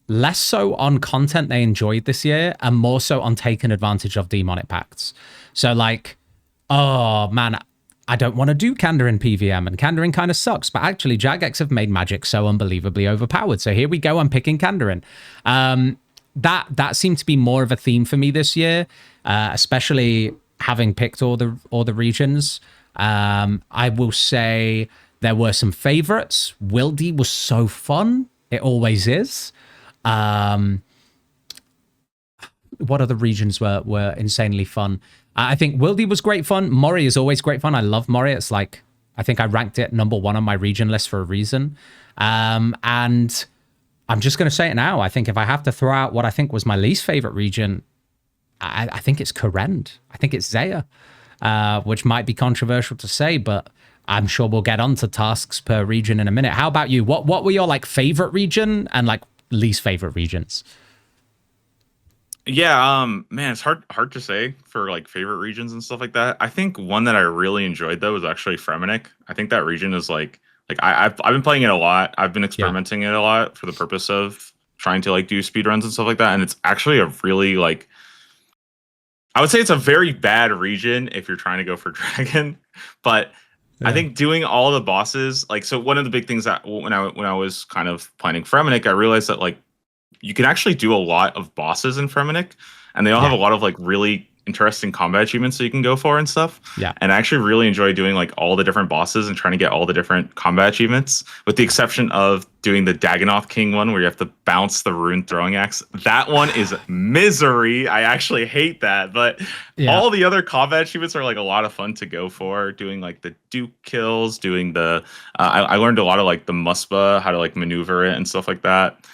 less so on content they enjoyed this year and more so on taking advantage of Demonic Pacts. So like, oh man, I don't want to do Kanda in PVM, and Kanda in kind of sucks, but actually Jagex have made Magic so unbelievably overpowered. So here we go, I'm picking Kanda in. That seemed to be more of a theme for me this year, especially having picked all the regions. I will say there were some favorites. Wildy was so fun. It always is. What other regions were insanely fun? I think Wildy was great fun. Mori is always great fun. I love Mori. It's like, I think I ranked it number 1 on my region list for a reason. And I'm just going to say it now. I think if I have to throw out what I think was my least favorite region, I think it's Kourend. I think it's Zaya, which might be controversial to say, but I'm sure we'll get onto tasks per region in a minute. How about you? What were your like favorite region and like least favorite regions? Yeah, man, it's hard to say for like favorite regions and stuff like that. I think one that I really enjoyed though was actually Fremennik. I think that region is like I've been playing it a lot. I've been experimenting it a lot for the purpose of trying to like do speedruns and stuff like that. And it's actually a really like, I would say it's a very bad region if you're trying to go for Dragon, but I think doing all the bosses, like, so one of the big things that when I was kind of planning Fremennik, I realized that like you can actually do a lot of bosses in Fremennik, and they all have a lot of like really interesting combat achievements that you can go for and stuff. Yeah. And I actually really enjoy doing like all the different bosses and trying to get all the different combat achievements, with the exception of doing the Dagannoth King one where you have to bounce the rune throwing axe. That one is misery. I actually hate that. But all the other combat achievements are like a lot of fun to go for. Doing like the Duke kills, doing the I learned a lot of like the Muspa, how to like maneuver it and stuff like that.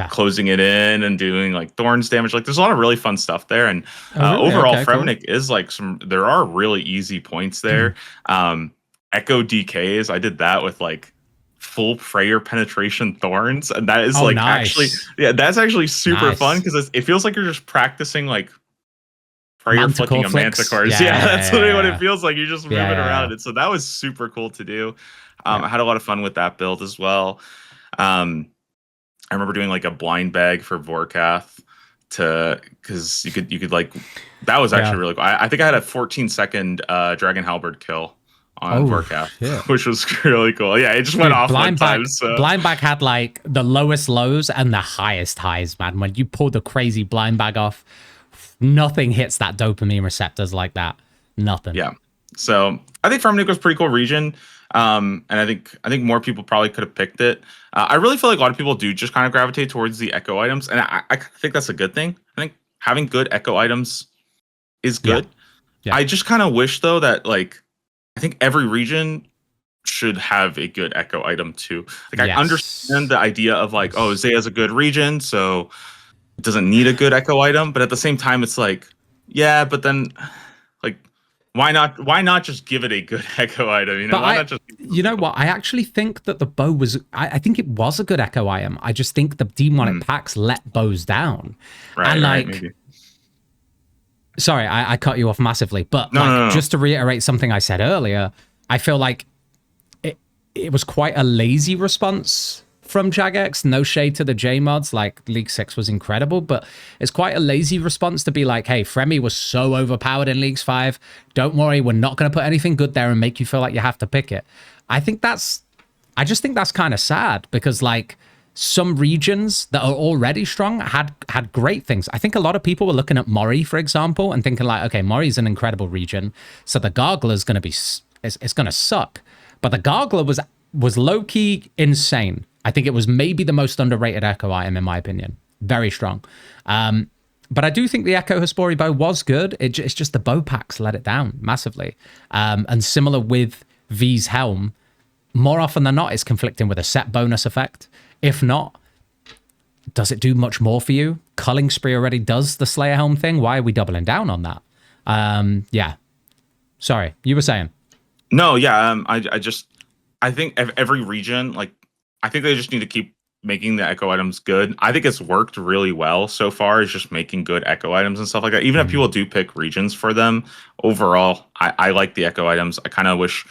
Closing it in and doing like thorns damage. Like there's a lot of really fun stuff there. And overall, Fremennik is like there are really easy points there. Echo DKs, I did that with like full prayer penetration thorns, and that is actually that's actually super fun because it feels like you're just practicing like prayer flicking a manticores. That's literally what it feels like. You're just moving around it. So that was super cool to do. I had a lot of fun with that build as well. I remember doing like a blind bag for Vorkath because you could like, that was actually really cool. I think I had a 14-second Dragon Halberd kill on Vorkath, which was really cool. Yeah, it just went off blind time. So. Blind bag had like the lowest lows and the highest highs, man. When you pull the crazy blind bag off, nothing hits that dopamine receptors like that. Nothing. Yeah. So I think Fremennik was a pretty cool region. And I think more people probably could have picked it. I really feel like a lot of people do just kind of gravitate towards the echo items, and I think that's a good thing. I think having good echo items is good. I just kind of wish though that like I think every region should have a good echo item too. Like I understand the idea of like, oh, Zaya's a good region, so it doesn't need a good echo item, but at the same time it's like, yeah, but then like why not just give it a good echo item? You know, why not just? You know what? I actually think that the bow was. I think it was a good echo item. I just think the Demonic Pacts let bows down, and like. Sorry, I cut you off massively, but just to reiterate something I said earlier, I feel like it was quite a lazy response from Jagex. No shade to the J mods. Like League 6 was incredible, but it's quite a lazy response to be like, hey, Fremi was so overpowered in Leagues 5. Don't worry, we're not going to put anything good there and make you feel like you have to pick it. I just think that's kind of sad because like some regions that are already strong had great things. I think a lot of people were looking at Mori, for example, and thinking like, okay, Mori's an incredible region, so the Gargler is going to be, it's going to suck. But the Gargler was low-key insane. I think it was maybe the most underrated Echo item in my opinion. Very strong. But I do think the Echo Hespori bow was good. It's just the bow packs let it down massively. And similar with V's helm, more often than not, it's conflicting with a set bonus effect. If not, does it do much more for you? Culling Spree already does the Slayer Helm thing. Why are we doubling down on that? Yeah. Sorry, you were saying. No, yeah. I think every region, like, I think they just need to keep making the Echo items good. I think it's worked really well so far. Is just making good Echo items and stuff like that. Even if people do pick regions for them, overall, I like the Echo items. I kind of wish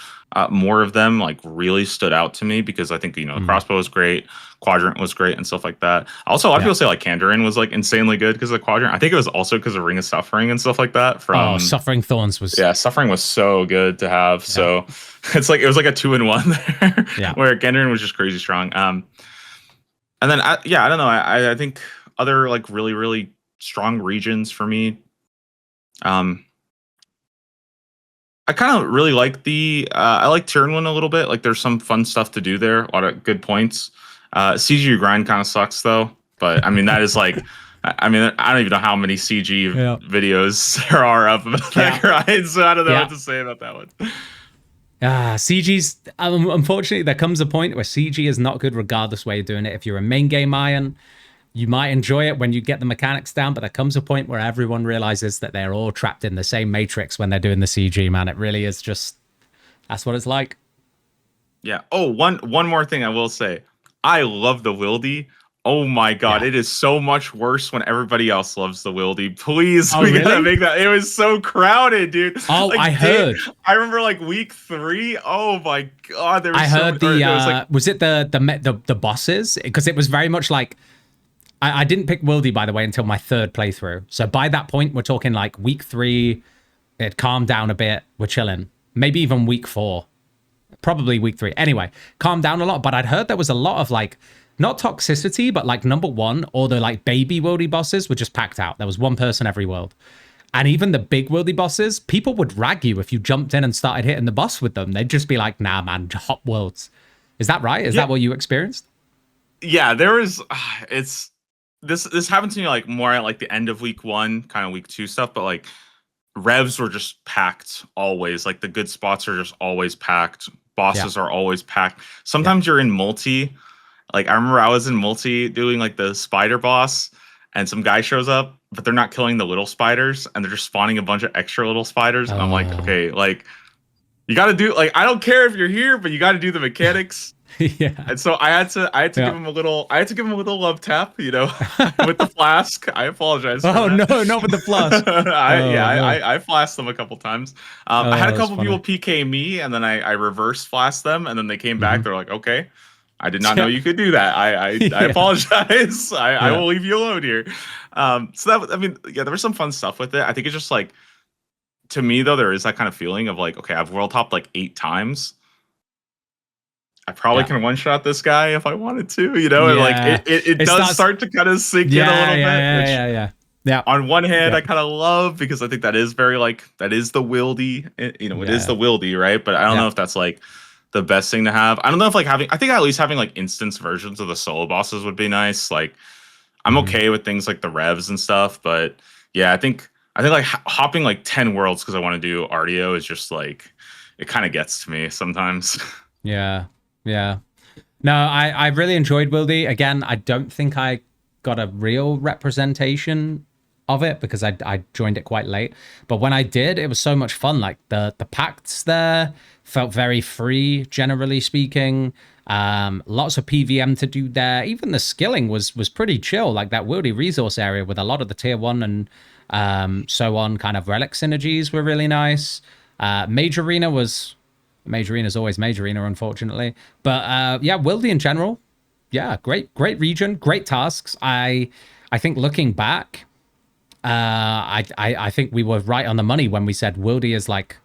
more of them like really stood out to me because I think the crossbow was great, quadrant was great, and stuff like that. Also, a lot of people say like Kandarin was like insanely good because of the quadrant. I think it was also because of Ring of Suffering and stuff like that. From Suffering Thorns was Suffering was so good to have. So it's like it was like a 2-in-1 there, where Kandarin was just crazy strong. And then I don't know. I think other like really really strong regions for me. I kind of really like I like Tyrannwyn a little bit. Like there's some fun stuff to do there. A lot of good points. CG grind kind of sucks though. But I mean, that is like, I mean, I don't even know how many CG videos there are up about that grind. So I don't know what to say about that one. CG's, unfortunately, there comes a point where CG is not good regardless way you're doing it. If you're a main game Iron, you might enjoy it when you get the mechanics down, but there comes a point where everyone realizes that they're all trapped in the same matrix when they're doing the CG, man. It really is just, that's what it's like. Yeah. Oh, one more thing I will say. I love the Wildy. Oh my god, it is so much worse when everybody else loves the Wildy. Please, we gotta make that. It was so crowded, dude. Oh, like, I heard. I remember like week 3. Oh my god, there was. I heard was it the bosses? Because it was very much like. I didn't pick Wildy, by the way, until my 3rd playthrough. So by that point, we're talking like week 3. It calmed down a bit. We're chilling. Maybe even week 4. Probably week 3. Anyway, calmed down a lot. But I'd heard there was a lot of like, not toxicity, but like number 1 or the like baby Wildy bosses were just packed out. There was one person every world. And even the big Wildy bosses, people would rag you if you jumped in and started hitting the boss with them. They'd just be like, nah, man, hop worlds. Is that right? Is that what you experienced? Yeah, there was, This happened to me like more at like the end of week 1, kind of week 2 stuff, but like revs were just packed always. Like the good spots are just always packed. Bosses are always packed. Sometimes you're in multi. Like I remember I was in multi doing like the spider boss and some guy shows up, but they're not killing the little spiders and they're just spawning a bunch of extra little spiders. And I'm like, okay, like you got to do like, I don't care if you're here, but you got to do the mechanics. And so I had to give him a little love tap, you know, with the flask. I apologize. No, not with the flask. I flasked them a couple times. I had a couple people PK me, and then I reverse flasked them, and then they came back. They're like, okay, I did not know you could do that. I apologize. I will leave you alone here. So that, I mean, there was some fun stuff with it. I think it's just like, to me though, there is that kind of feeling of like, okay, I've world topped like 8 times. I probably can one-shot this guy if I wanted to, you know, and like it does start to kind of sink in a little bit. Yeah. On one hand, I kind of love because I think that is very like that is the Wildy, you know, it is the Wildy, right? But I don't know if that's like the best thing to have. I don't know if like I think at least having like instance versions of the solo bosses would be nice. Like I'm okay with things like the revs and stuff, but yeah, I think like hopping like 10 worlds because I want to do RDO is just like it kind of gets to me sometimes. Yeah. No, I really enjoyed Wildy. Again, I don't think I got a real representation of it because I joined it quite late. But when I did, it was so much fun. Like the pacts there felt very free, generally speaking. Lots of PVM to do there. Even the skilling was pretty chill. Like that Wildy resource area with a lot of the tier 1 and so on kind of relic synergies were really nice. Mage Arena is always Mage Arena, unfortunately. But yeah, Wildy in general, Yeah, great region, great tasks. I think looking back, I think we were right on the money when we said Wildy is like,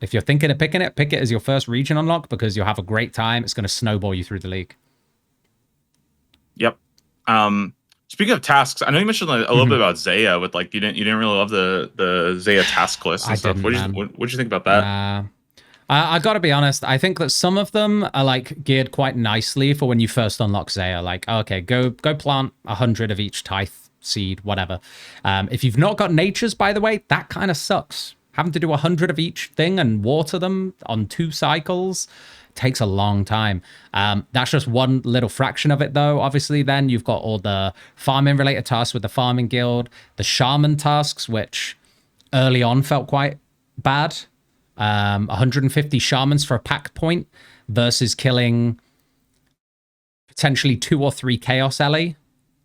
if you're thinking of picking it, pick it as your first region unlock because you'll have a great time. It's going to snowball you through the league. Yep. Speaking of tasks, I know you mentioned like, a little bit about Zaya with like you didn't really love the Zaya task list and I stuff. didn't, What'd you think about that? I gotta be honest. I think that some of them are like geared quite nicely for when you first unlock Zaya. Like, okay, go plant 100 of each tithe seed, whatever. If you've not got natures, by the way, that kind of sucks. Having to do 100 of each thing and water them on 2 cycles takes a long time. That's just one little fraction of it, though. Obviously, then you've got all the farming related tasks with the farming guild, the shaman tasks, which early on felt quite bad. 150 shamans for a pack point versus killing potentially 2 or 3 chaos LA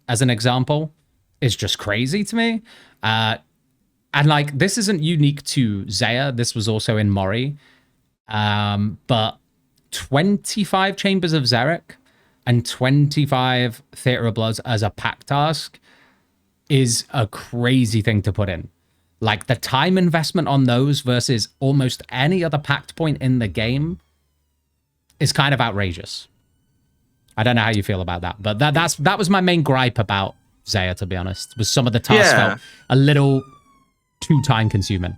as an example is just crazy to me. And like, this isn't unique to Zaya. This was also in Mori. But 25 Chambers of Xeric and 25 Theater of Bloods as a pack task is a crazy thing to put in. Like the time investment on those versus almost any other packed point in the game is kind of outrageous. I don't know how you feel about that, but that was my main gripe about Zaya, to be honest, was some of the tasks felt a little too time consuming.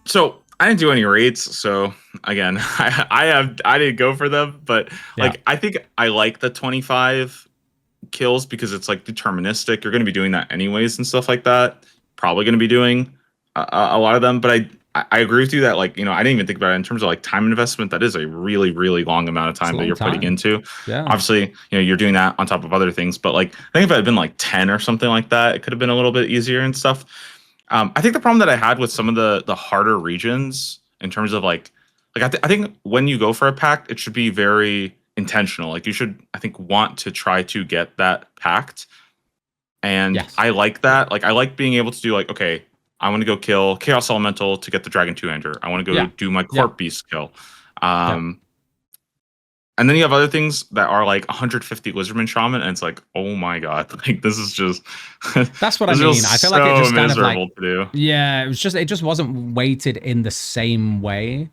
So I didn't do any raids, so again, I didn't go for them, but like I think I like the 25 kills because it's like deterministic. You're going to be doing that anyways and stuff like that. Probably going to be doing a lot of them, but I agree with you that like, you know, I didn't even think about it in terms of like time investment. That is a really, really long amount of time that you're putting into. Yeah. Obviously, you know, you're doing that on top of other things, but like, I think if it had been like 10 or something like that, it could have been a little bit easier and stuff. I think the problem that I had with some of the harder regions in terms of like I think when you go for a pact, it should be very intentional. Like you should, I think, want to try to get that pact. And I like that. Like I like being able to do like, okay, I want to go kill Chaos Elemental to get the Dragon 2-hander. I want to go do my Corp Beast kill. And then you have other things that are like 150 Lizardman Shaman, and it's like, oh my god, like this is just that's what I mean. I feel like it just kind of like to do. Yeah, it just wasn't weighted in the same way.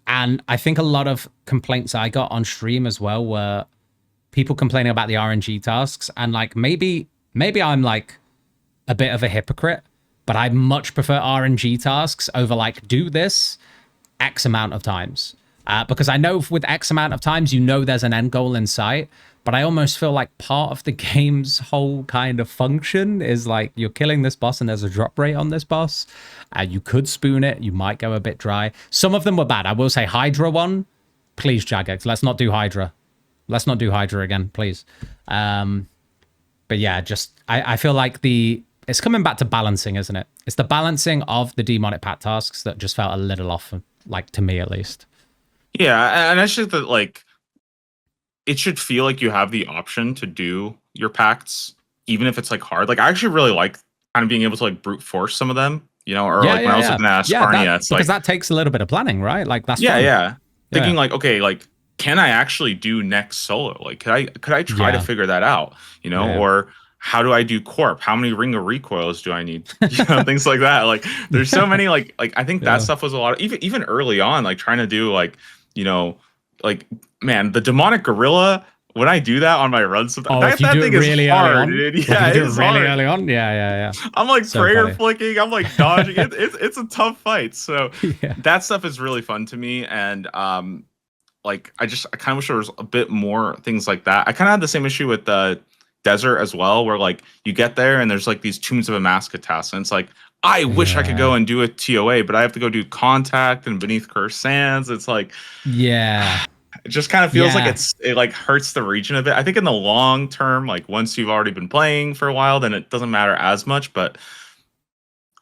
And I think a lot of complaints I got on stream as well were people complaining about the RNG tasks, and like maybe I'm like a bit of a hypocrite, but I much prefer RNG tasks over like do this X amount of times. Because I know with X amount of times, you know there's an end goal in sight, but I almost feel like part of the game's whole kind of function is like you're killing this boss and there's a drop rate on this boss. You could spoon it. You might go a bit dry. Some of them were bad. I will say Hydra one. Please, Jagex, let's not do Hydra. Let's not do Hydra again, please. But yeah, just I feel like it's coming back to balancing, isn't it? It's the balancing of the Demonic Pact tasks that just felt a little off, like to me at least. Yeah, and I think that like it should feel like you have the option to do your pacts, even if it's like hard. Like I actually really like kind of being able to like brute force some of them, you know, or like when I was looking at Ascarnia, it's because that takes a little bit of planning, right? Like that's thinking like, okay, like can I actually do next solo? Like could I try to figure that out, you know, or how do I do Corp? How many Ring of Recoils do I need? You know, things like that. Like there's so many like I think that stuff was a lot of, even early on, like trying to do like, you know, like man, the Demonic Gorilla, when I do that on my runs, that thing is hard, dude. Yeah, it is really early on. Yeah. I'm like so prayer flicking. I'm like dodging. It's a tough fight. So that stuff is really fun to me. And like I kind of wish there was a bit more things like that. I kind of had the same issue with the Desert as well, where like you get there and there's like these Tombs of Amaska tasks, and it's like I wish I could go and do a TOA, but I have to go do Contact and Beneath Cursed Sands. It's like it just kind of feels like it like hurts the region a bit. I think in the long term, like once you've already been playing for a while, then it doesn't matter as much. But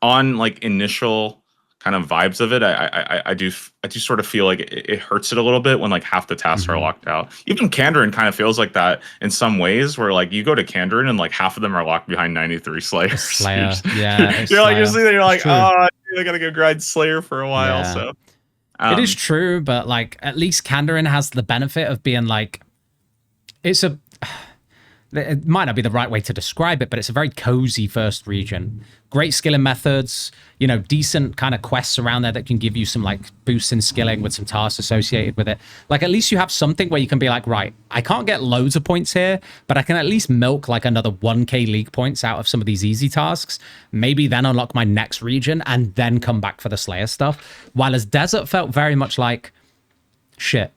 on like initial kind of vibes of it, I do sort of feel like it hurts it a little bit when like half the tasks are locked out. Even Kandarin kind of feels like that in some ways, where like you go to Kandarin and like half of them are locked behind 93 Slayers. You're sitting there, you're like, oh, I gotta go grind Slayer for a while. So it is true, but like at least Kandarin has the benefit of being like it's a it might not be the right way to describe it, but it's a very cozy first region. Great skilling methods, you know, decent kind of quests around there that can give you some like boosts in skilling with some tasks associated with it. Like at least you have something where you can be like, right, I can't get loads of points here, but I can at least milk like another 1k league points out of some of these easy tasks. Maybe then unlock my next region and then come back for the Slayer stuff. While as Desert felt very much like, shit,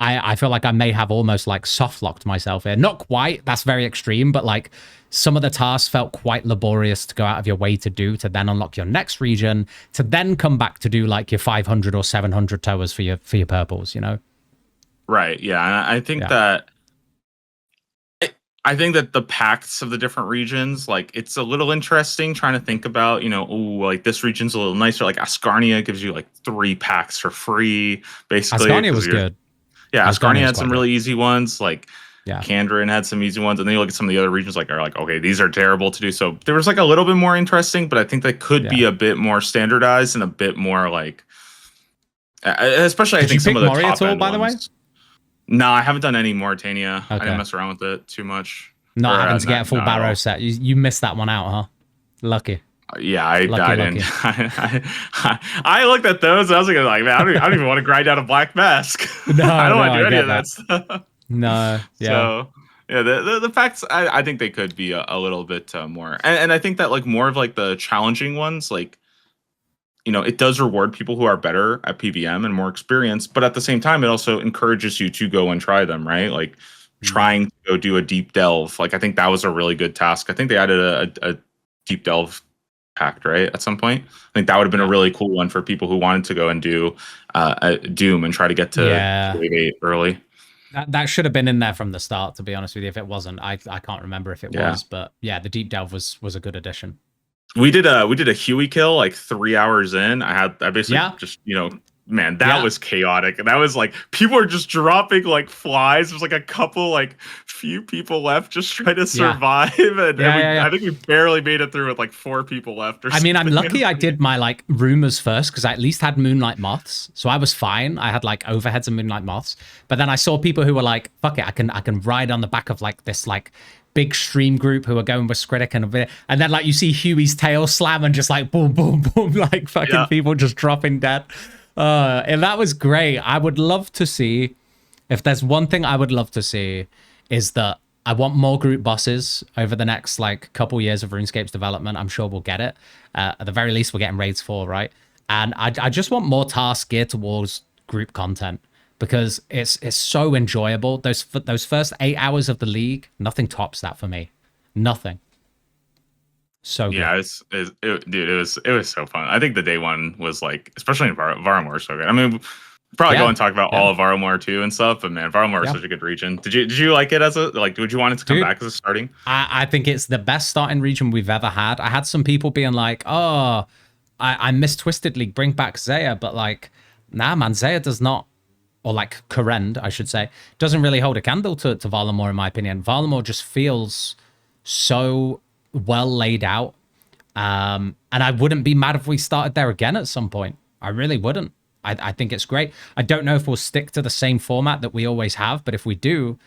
I feel like I may have almost like soft locked myself here. Not quite, that's very extreme, but like some of the tasks felt quite laborious to go out of your way to do, to then unlock your next region, to then come back to do like your 500 or 700 towers for your purples, you know? Right. Yeah. And I think that the pacts of the different regions, like it's a little interesting trying to think about, you know, like this region's a little nicer. Like Ascarnia gives you like 3 packs for free, basically. Ascarnia was good. Yeah, Ascarnia had some really easy ones, like yeah. Kandrin had some easy ones, and then you look at some of the other regions, like are like, okay, these are terrible to do. So there was like a little bit more interesting, but I think that could be a bit more standardized and a bit more like, especially I think some of the top end by the way. No, I haven't done any Mauritania. Okay. I didn't mess around with it too much. Not having to get a full Barrow set. You missed that one out, huh? Lucky. Yeah, I didn't. I looked at those and I was like, man, I don't even want to grind out a black mask. No, I don't want to do any of that stuff. No, yeah. So yeah, the facts, I think they could be a little bit more, and I think that like more of like the challenging ones, like, you know, it does reward people who are better at PVM and more experienced, but at the same time, it also encourages you to go and try them, right? Like trying to go do a deep delve. Like I think that was a really good task. I think they added a deep delve pact, right, at some point. I think that would have been a really cool one for people who wanted to go and do a Doom and try to get to Wave 8 early. That should have been in there from the start, to be honest with you. If it wasn't, I can't remember if it was, but yeah, the deep delve was a good addition. We did a Huey kill like 3 hours in. I basically just, you know, man, that was chaotic. And that was like, people are just dropping like flies. There's like a couple, like few people left just trying to survive. And I think we barely made it through with like 4 people left. I mean, I'm lucky I did my like rumors first because I at least had Moonlight Moths. So I was fine. I had like overheads and Moonlight Moths. But then I saw people who were like, fuck it, I can ride on the back of like this like big stream group who are going with Scritic and then like you see Huey's tail slam and just like boom, boom, boom, like fucking people just dropping dead. And that was great. I would love to see, if there's one thing I would love to see, is that I want more group bosses over the next like couple years of RuneScape's development. I'm sure we'll get it. At the very least, we're getting raids 4, right? And I just want more tasks geared towards group content because it's so enjoyable. Those first 8 hours of the league, nothing tops that for me. Nothing. So good. Yeah, it was so fun. I think the day one was like, especially in Varamore, so good. I mean, probably go and talk about all of Varamore too and stuff, but man, Varamore is such a good region. Did you like it as a like? Would you want it to come back as a starting? I think it's the best starting region we've ever had. I had some people being like, "Oh, I miss Twisted League. Bring back Zaya," but like, nah, man, Zaya does not, or like Korend, I should say, doesn't really hold a candle to Valamore in my opinion. Valamore just feels so well laid out, and I wouldn't be mad if we started there again at some point. I really wouldn't. I think it's great. I don't know if we'll stick to the same format that we always have, but if we do,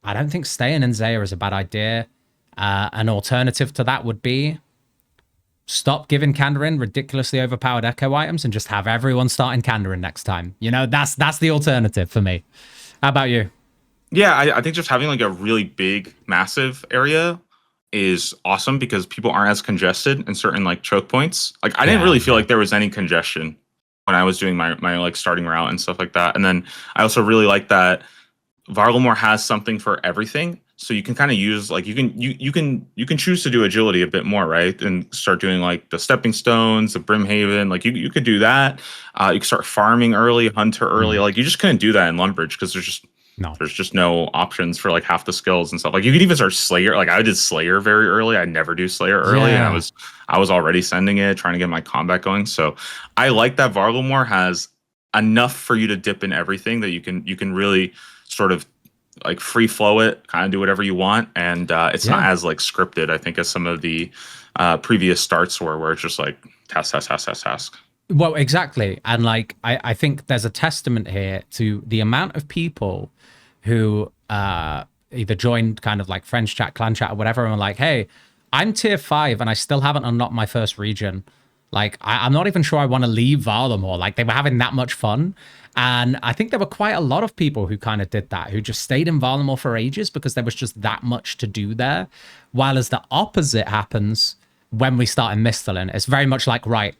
I don't think staying in Zaya is a bad idea. An alternative to that would be stop giving Kandarin ridiculously overpowered echo items and just have everyone start in Kandarin next time. You know, that's the alternative for me. How about you? Yeah, I think just having like a really big, massive area is awesome because people aren't as congested in certain like choke points. Like I didn't really feel like there was any congestion when I was doing my like starting route and stuff like that. And then I also really like that Varlamore has something for everything. So you can kind of use like you can choose to do agility a bit more, right? And start doing like the stepping stones, the Brimhaven. Like you could do that. You can start farming early, hunter early. Like you just couldn't do that in Lumbridge because there's just no options for like half the skills and stuff. Like you could even start Slayer. Like I did Slayer very early. I never do Slayer early. And I was already sending it, trying to get my combat going. So I like that Varlamore has enough for you to dip in everything that you can really sort of like free flow it, kind of do whatever you want. And it's not as like scripted, I think, as some of the previous starts were, where it's just like task. Well, exactly. And like, I think there's a testament here to the amount of people who either joined kind of like friends chat, clan chat, or whatever, and were like, hey, I'm tier 5 and I still haven't unlocked my first region. Like, I'm not even sure I want to leave Varlamore. Like, they were having that much fun. And I think there were quite a lot of people who kind of did that, who just stayed in Varlamore for ages because there was just that much to do there. While as the opposite happens when we start in Misthalin, it's very much like, right,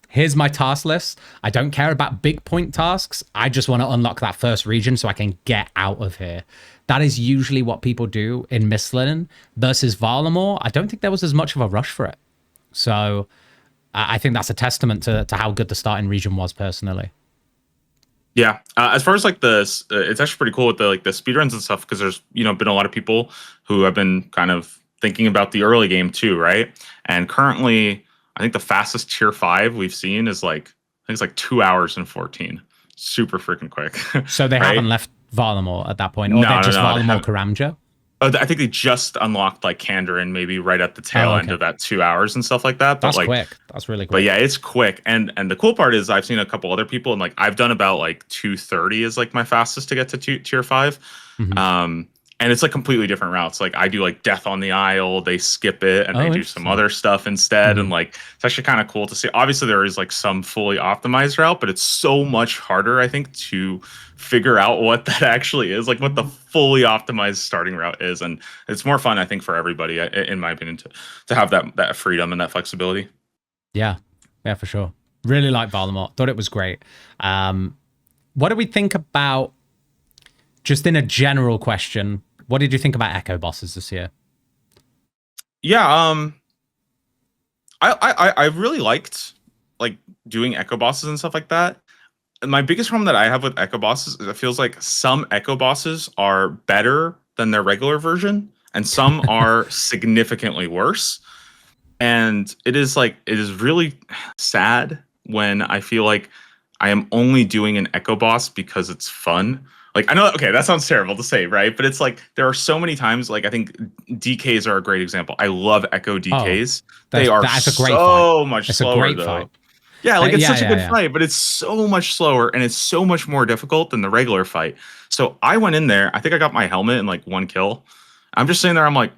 here's my task list. I don't care about big point tasks. I just want to unlock that first region so I can get out of here. That is usually what people do in Misthalin versus Varlamore. I don't think there was as much of a rush for it. So I think that's a testament to how good the starting region was personally. Yeah, as far as like it's actually pretty cool with the speedruns and stuff, because there's been a lot of people who have been kind of thinking about the early game too, right? And currently, I think the fastest tier 5 we've seen is I think it's like 2 hours and 14. Super freaking quick. So they right? haven't left Varlamore at that point, or they're just Varlamore Karamja? I think they just unlocked like Kandarin maybe right at the tail end of that 2 hours and stuff like that. But that's quick. That's really quick. But yeah, it's quick. And the cool part is I've seen a couple other people, and like I've done about like 2:30 is like my fastest to get to tier 5. Mm-hmm. And it's like completely different routes. Like I do like Death on the Isle, they skip it, and they do some other stuff instead. Mm-hmm. And like it's actually kind of cool to see. Obviously, there is like some fully optimized route, but it's so much harder, I think, to figure out what that actually is, like what the fully optimized starting route is. And it's more fun, I think, for everybody, in my opinion, to have that freedom and that flexibility. Yeah, for sure. Really like Varlamore. Thought it was great. What do we think about, just in a general question, what did you think about Echo bosses this year? Yeah, I really liked like doing Echo bosses and stuff like that. And my biggest problem that I have with Echo bosses is it feels like some Echo bosses are better than their regular version, and some are significantly worse. And it is really sad when I feel like I am only doing an Echo boss because it's fun. Like, I know, okay, that sounds terrible to say, right? But it's like, there are so many times, like, I think DKs are a great example. I love Echo DKs. They are so much slower, though. Yeah, like, it's such a good fight, but it's so much slower, and it's so much more difficult than the regular fight. So I went in there, I think I got my helmet in, like, 1 kill. I'm just sitting there, I'm like,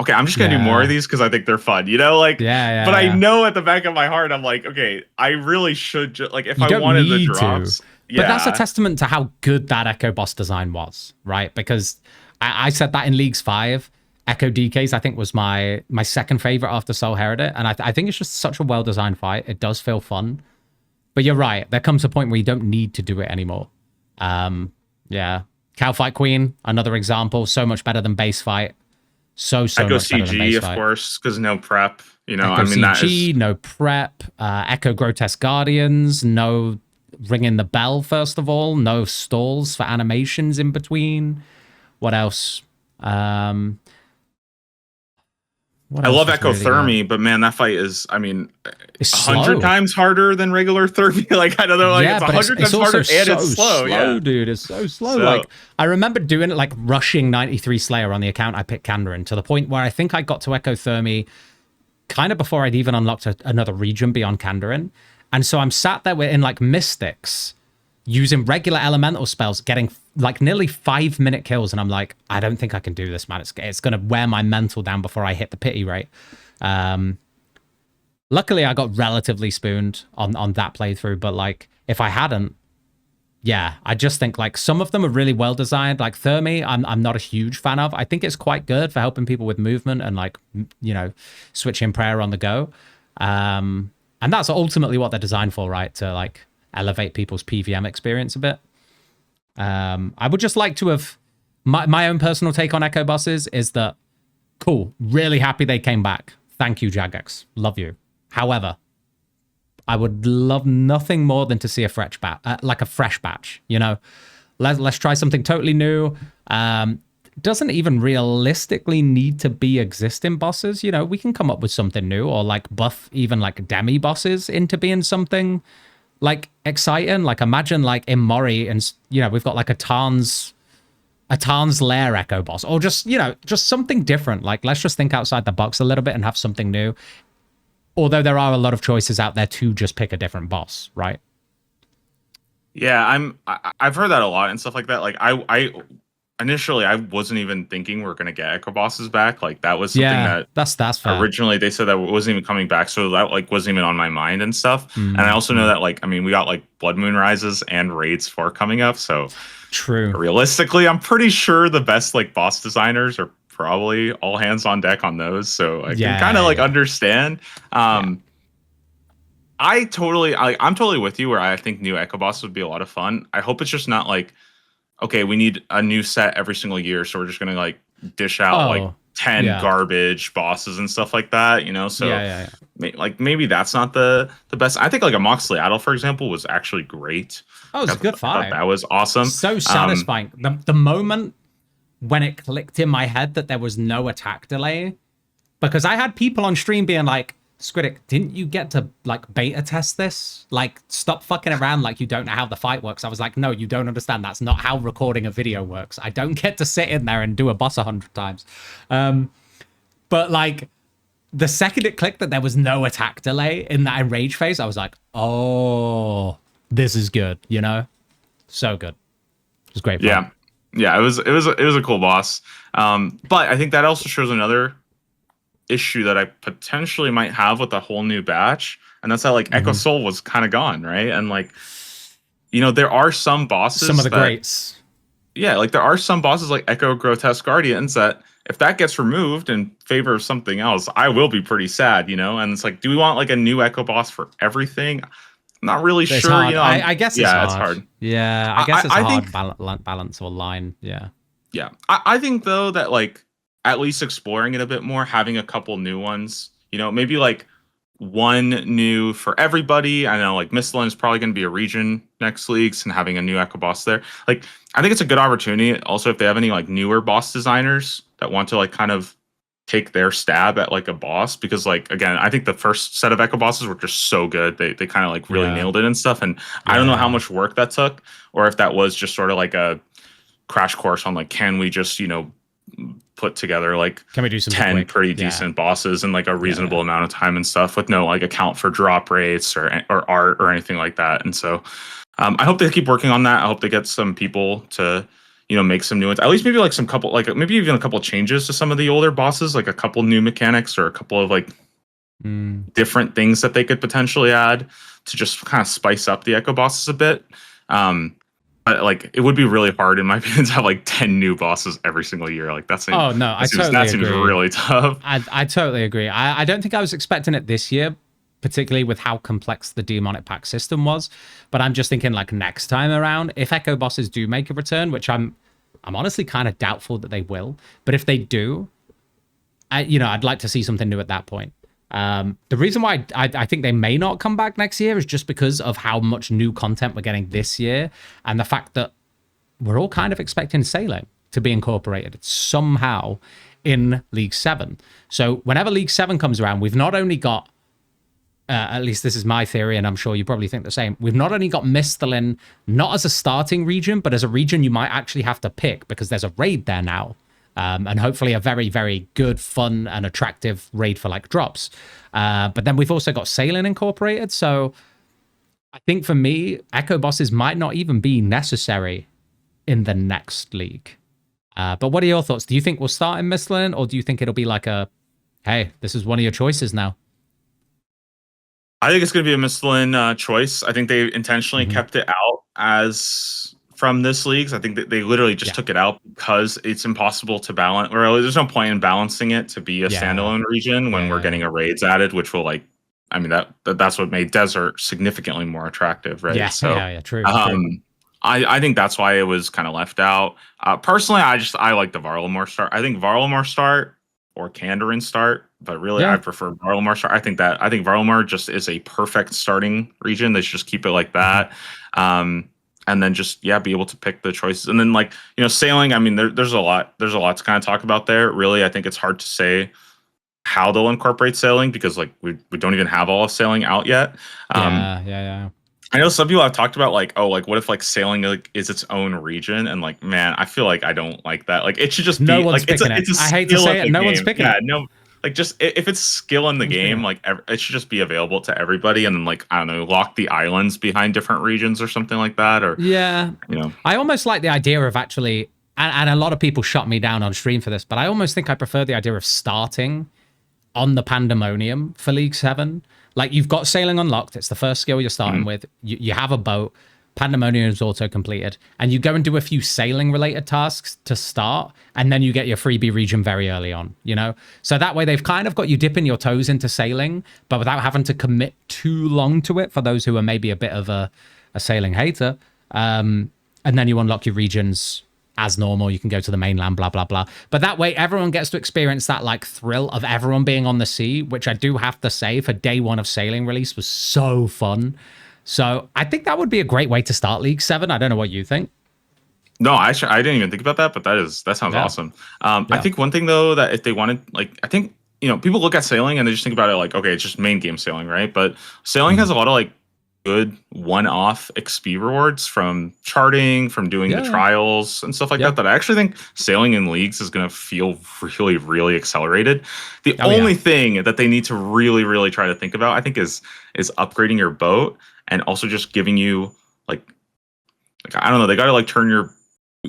okay, I'm just going to do more of these because I think they're fun, Like, but I know at the back of my heart, I'm like, okay, I really should just, like, if I wanted the drops... But that's a testament to how good that Echo boss design was, right? Because I said that in Leagues 5, Echo DKs, I think, was my second favorite after Soul Heredit. And I think it's just such a well-designed fight. It does feel fun. But you're right. There comes a point where you don't need to do it anymore. Yeah. Cow Fight Queen, another example. So much better than base fight. So Echo much better than base fight. Of course, because no prep. Echo CG, no prep. Echo Grotesque Guardians, no... ringing the bell, first of all. No stalls for animations in between. What else? I love Echo Thermi, but man, that fight is, I mean, it's 100 times harder than regular Thermi. Like, I don't know, like, it's 100 times harder, and it's slow. Dude, it's so slow. Like, I remember doing it, like, rushing 93 Slayer on the account I picked Kandarin, to the point where I think I got to Echo Thermi kind of before I'd even unlocked another region beyond Kandarin. And so I'm sat there in like Mystics using regular elemental spells, getting like nearly 5-minute kills. And I'm like, I don't think I can do this, man. It's going to wear my mental down before I hit the pity rate. Luckily, I got relatively spooned on that playthrough. But like, if I hadn't, yeah, I just think like some of them are really well designed. Like Thermi, I'm not a huge fan of. I think it's quite good for helping people with movement and like, switching prayer on the go. And that's ultimately what they're designed for, right? To like elevate people's PVM experience a bit. I would just like to have... My own personal take on Echo bosses is that, cool, really happy they came back. Thank you, Jagex. Love you. However, I would love nothing more than to see a fresh batch, Let's try something totally new. Doesn't even realistically need to be existing bosses. We can come up with something new, or like buff even like demi bosses into being something like exciting. Like imagine like in Mori, and we've got like a Tarn's Lair Echo boss, or just just something different. Like let's just think outside the box a little bit and have something new. Although there are a lot of choices out there to just pick a different boss, right? Yeah, I've heard that a lot and stuff like that. Like I initially I wasn't even thinking we're gonna get echo bosses back. Like that was something Yeah, that that's fair. originally they said that wasn't even coming back, so that like wasn't even on my mind and stuff. And I Mm, also know mm. that like I mean we got like Blood Moon Rises and Raids 4 coming up, so True. realistically I'm pretty sure the best like boss designers are probably all hands on deck on those. So I can kind of Yeah, like yeah, understand. yeah. I'm totally with you where I think new Echo Boss would be a lot of fun. I hope it's just not like, okay, we need a new set every single year, so we're just gonna like dish out like Oh, 10 yeah. garbage bosses and stuff like that, you know? Yeah, So yeah, yeah. like maybe that's not the best. I think like a Moxley Adel, for example, was actually great. Oh, it's a good I thought fight. that was awesome. So Um, satisfying. The moment when it clicked in my head that there was no attack delay, because I had people on stream being like, Scritic, didn't you get to like beta test this? Like, stop fucking around like you don't know how the fight works. I was like, no, you don't understand. That's not how recording a video works. I don't get to sit in there and do a boss 100 times. But like, the second it clicked that there was no attack delay in that enrage phase, I was like, oh, this is good, you know? So good. It was great fun. yeah, it was a cool boss. But I think that also shows another issue that I potentially might have with the whole new batch, and that's how like Echo Soul was kind of gone, right? And like, you know, there are some bosses, Some of the greats. yeah, like there are some bosses like Echo Grotesque Guardians that if that gets removed in favor of something else, I will be pretty sad, you know. And it's like, do we want like a new Echo boss for everything? I'm not really It's sure, hard. you know. I guess it's Yeah, hard. it's hard. Yeah, I guess it's I a think hard balance or line. Yeah. Yeah, I think though that like at least exploring it a bit more, having a couple new ones, you know, maybe like one new for everybody. I know like Misthalin is probably going to be a region next leagues, and having a new Echo boss there. Like I think it's a good opportunity. Also, if they have any like newer boss designers that want to like kind of take their stab at like a boss, because like again, I think the first set of Echo bosses were just so good. They kind of like really Yeah. nailed it and stuff. And I don't know how Yeah. much work that took, or if that was just sort of like a crash course on like can we just put together like Can we do something 10 quick? pretty Yeah. decent bosses in like a reasonable Yeah. amount of time and stuff with no like account for drop rates or art or anything like that. And so I hope they keep working on that. I hope they get some people to make some new ones, at least maybe like some couple, like maybe even a couple changes to some of the older bosses, like a couple new mechanics or a couple of like different things that they could potentially add to just kind of spice up the Echo bosses a bit. But like it would be really hard in my opinion to have like 10 new bosses every single year. Like that seems, Oh no, I totally that seems agree. really tough. I totally agree. I don't think I was expecting it this year, particularly with how complex the Demonic Pact system was. But I'm just thinking like next time around, if Echo bosses do make a return, which I'm honestly kind of doubtful that they will, but if they do, I'd like to see something new at that point. The reason why I think they may not come back next year is just because of how much new content we're getting this year, and the fact that we're all kind of expecting sailing to be incorporated somehow in League 7. So whenever League 7 comes around, we've not only got, at least this is my theory, and I'm sure you probably think the same, we've not only got Misthalin not as a starting region, but as a region you might actually have to pick because there's a raid there now. And hopefully a very, very good, fun, and attractive raid for like drops. But then we've also got sailing incorporated. So I think for me, Echo bosses might not even be necessary in the next league. But what are your thoughts? Do you think we'll start in Misthalin, or do you think it'll be like a, hey, this is one of your choices now? I think it's going to be a Misthalin choice. I think they intentionally kept it out as from this leagues. I think that they literally just took it out because it's impossible to balance, or there's no point in balancing it to be a standalone region when we're getting a raids added, which will like, I mean, that's what made Desert significantly more attractive, right? Yeah, so, true. I think that's why it was kind of left out. Personally, I like the Varlamore start. I think Varlamore start or Kandarin start, but really I prefer Varlamore start. I think Varlamore just is a perfect starting region. They should just keep it like that. And then just be able to pick the choices. And then like, sailing, I mean, there's a lot to kind of talk about there. Really, I think it's hard to say how they'll incorporate sailing because like we don't even have all of sailing out yet. Yeah. I know some people have talked about like, oh, like what if like sailing like is its own region? And like, man, I feel like I don't like that. Like it should just be no one's like picking it. I hate to say it, no one's picking it. No, like just if it's skill in the game, like it should just be available to everybody, and then like I don't know, lock the islands behind different regions or something like that, or yeah, you know. I almost like the idea of actually, and a lot of people shut me down on stream for this, but I almost think I prefer the idea of starting on the Pandemonium for League 7. Like, you've got sailing unlocked. It's the first skill you're starting with. You have a boat. Pandemonium is auto completed. And you go and do a few sailing related tasks to start. And then you get your freebie region very early on, you know? So that way they've kind of got you dipping your toes into sailing, but without having to commit too long to it for those who are maybe a bit of a sailing hater. And then you unlock your regions as normal. You can go to the mainland, blah, blah, blah. But that way, everyone gets to experience that like thrill of everyone being on the sea, which I do have to say for day one of sailing release was so fun. So I think that would be a great way to start League 7. I don't know what you think. No, I didn't even think about that, but that sounds awesome. I think one thing though, that if they wanted, like, I think, you know, people look at sailing and they just think about it like, okay, it's just main game sailing, right? But sailing has a lot of like good one-off XP rewards from charting, from doing the trials and stuff like that I actually think sailing in leagues is going to feel really, really accelerated. The only thing that they need to really, really try to think about, I think, is upgrading your boat, and also just giving you like I don't know, they got to like turn your,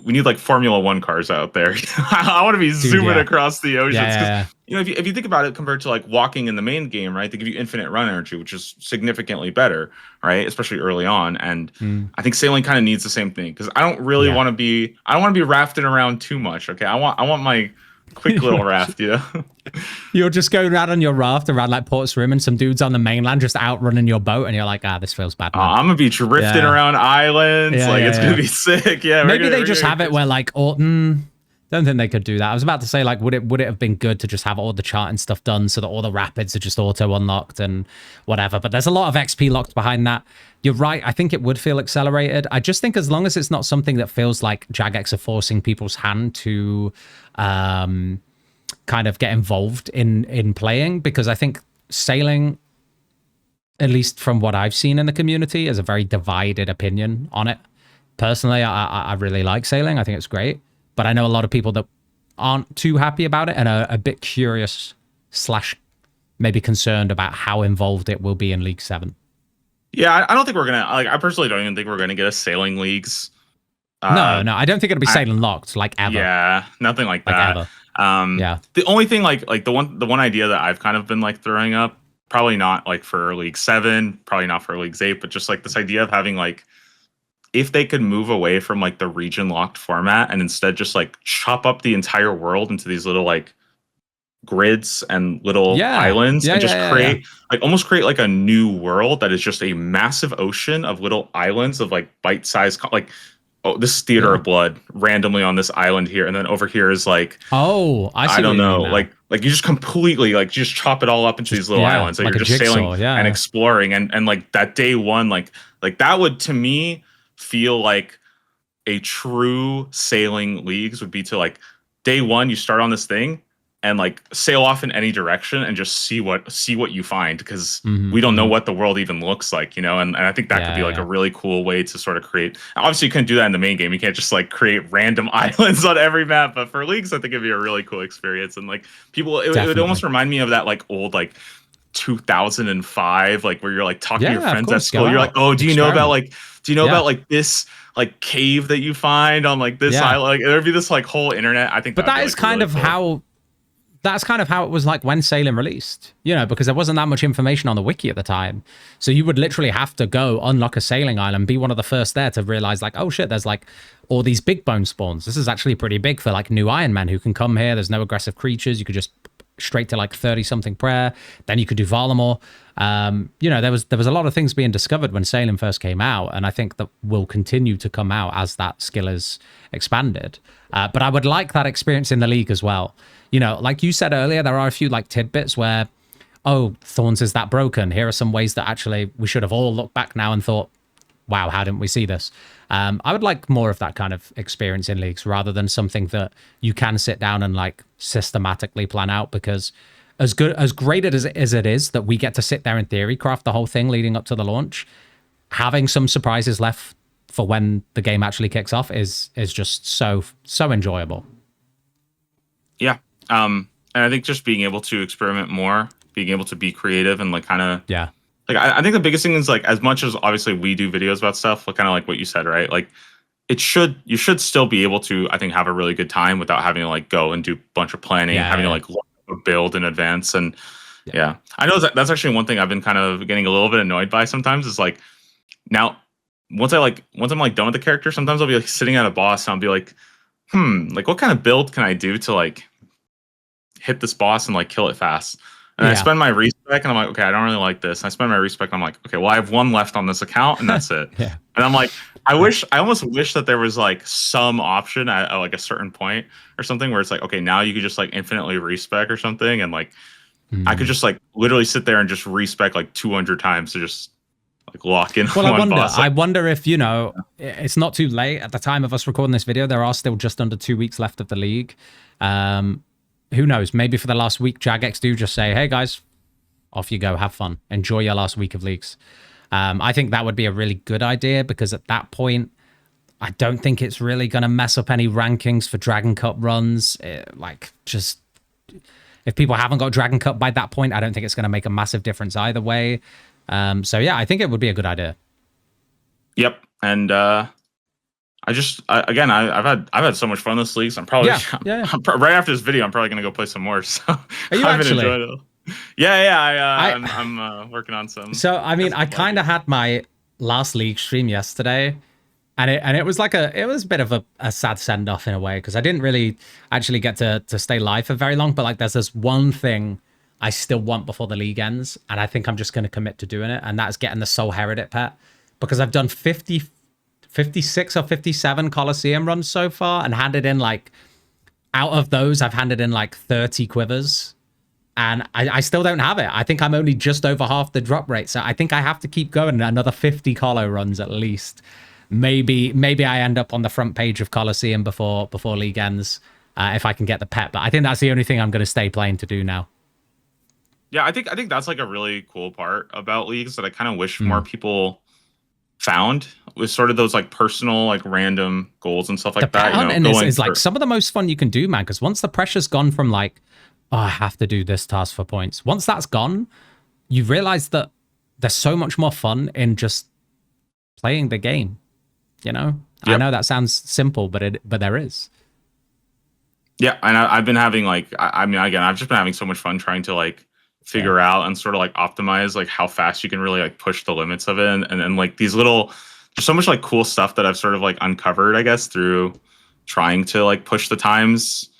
we need like Formula One cars out there. I want to be zooming across the oceans. You know, if you think about it, compared to like walking in the main game, right? They give you infinite run energy, which is significantly better, right? Especially early on. And I think sailing kind of needs the same thing, because I don't really want to be, I don't want to be rafting around too much. Okay, I want my quick little raft, you know. You're just going around on your raft around like Port's Rim, and some dudes on the mainland just outrunning your boat, and you're like, this feels bad. I'm gonna be drifting around islands, it's gonna be sick. Yeah, maybe they just have it where like don't think they could do that. I was about to say, like, would it have been good to just have all the charting stuff done so that all the rapids are just auto unlocked and whatever? But there's a lot of XP locked behind that. You're right. I think it would feel accelerated. I just think as long as it's not something that feels like Jagex are forcing people's hand to kind of get involved in playing, because I think sailing, at least from what I've seen in the community, is a very divided opinion on it. Personally, I really like sailing. I think it's great. But I know a lot of people that aren't too happy about it and are a bit curious / maybe concerned about how involved it will be in League 7. Yeah, I don't think we're going to, like, I personally don't even think we're going to get a sailing leagues. No, I don't think it'll be sailing locked, like, ever. Yeah, nothing like that. Ever. The only thing, like the one idea that I've kind of been like throwing up, probably not like for League 7, probably not for Leagues 8, but just like this idea of having like, if they could move away from like the region locked format and instead just like chop up the entire world into these little like grids and little islands, and just create like almost create like a new world that is just a massive ocean of little islands of like bite-sized, like, oh, this is Theater of Blood randomly on this island here, and then over here is like, I don't know, like you just completely like just chop it all up into these little islands, like you're just sailing and exploring, and like that day one, like that would, to me, feel like a true sailing leagues would be to like day one, you start on this thing and like sail off in any direction and just see what you find, because we don't know what the world even looks like, you know, and I think that could be like a really cool way to sort of create. Obviously you couldn't do that in the main game, you can't just like create random islands on every map, but for leagues I think it'd be a really cool experience. And like people, it would almost remind me of that like old like 2005, like where you're like talking to your friends at school, you're like, oh, do you know about like this like cave that you find on like this island? Like there'd be this like whole internet. I think, but that is like kind really of cool. how. That's kind of how it was like when sailing released, you know, because there wasn't that much information on the wiki at the time. So you would literally have to go unlock a sailing island, be one of the first there to realize like, oh shit, there's like all these big bone spawns. This is actually pretty big for like new Iron Man who can come here. There's no aggressive creatures. You could just straight to like 30 something prayer. Then you could do Valamor. You know, there was a lot of things being discovered when sailing first came out, and I think that will continue to come out as that skill is expanded. But I would like that experience in the league as well. You know, like you said earlier, there are a few like tidbits where, oh, Thorns is that broken. Here are some ways that actually we should have all looked back now and thought, wow, how didn't we see this? I would like more of that kind of experience in leagues rather than something that you can sit down and like systematically plan out, because as great as it is that we get to sit there in theory craft the whole thing leading up to the launch, having some surprises left for when the game actually kicks off is just so enjoyable. Yeah. And I think just being able to experiment more, being able to be creative and like kind of Yeah. like I think the biggest thing is like as much as obviously we do videos about stuff, like kind of like what you said, right? Like you should still be able to, I think, have a really good time without having to like go and do a bunch of planning, Yeah. having to Yeah. like look up a build in advance. And Yeah. yeah, I know that's actually one thing I've been kind of getting a little bit annoyed by sometimes is like now once I'm like done with the character, sometimes I'll be like sitting at a boss and I'll be like, like what kind of build can I do to like hit this boss and like kill it fast? And I Yeah. spend my respec and I'm like, okay, I don't really like this. And I spend my respec and I'm like, okay, well, I have one left on this account and that's it. Yeah. And I'm like, I almost wish that there was like some option at like a certain point or something where it's like, okay, now you could just like infinitely respec or something. And like, I could just like literally sit there and just respec like 200 times to just like lock in Well, on one boss. I wonder if, you know, it's not too late at the time of us recording this video. There are still just under 2 weeks left of the league. Who knows? Maybe for the last week, Jagex do just say, hey guys, off you go, have fun, enjoy your last week of leagues. I think that would be a really good idea because at that point, I don't think it's really going to mess up any rankings for Dragon Cup runs. Like, just if people haven't got Dragon Cup by that point, I don't think it's going to make a massive difference either way. So yeah, I think it would be a good idea. Yep, and I've had so much fun this league. So I'm probably right after this video, I'm probably gonna go play some more. So are you I've actually? been enjoying it. Yeah. I'm working on some. So I mean, I kind of had my last league stream yesterday, and it was like it was a bit of a sad send off in a way because I didn't really actually get to stay live for very long. But like, there's this one thing I still want before the league ends, and I think I'm just going to commit to doing it, and that's getting the Soul Heretic pet because I've done 56 or 57 Coliseum runs so far and handed in like, out of those, I've handed in like 30 quivers and I still don't have it. I think I'm only just over half the drop rate. So I think I have to keep going another 50 Colo runs at least. Maybe I end up on the front page of Coliseum before league ends if I can get the pet. But I think that's the only thing I'm going to stay playing to do now. Yeah, I think that's like a really cool part about leagues that I kind of wish more people found with sort of those like personal like random goals and stuff like that. You know, is like some of the most fun you can do, man. Because once the pressure's gone from like, oh, I have to do this task for points. Once that's gone, you realize that there's so much more fun in just playing the game. You know, yep. I know that sounds simple, but there is. Yeah, and I've been having like, I mean, again, I've just been having so much fun trying to like figure out and sort of like optimize like how fast you can really like push the limits of it, and then like these little, there's so much like cool stuff that I've sort of like uncovered, I guess, through trying to like push the times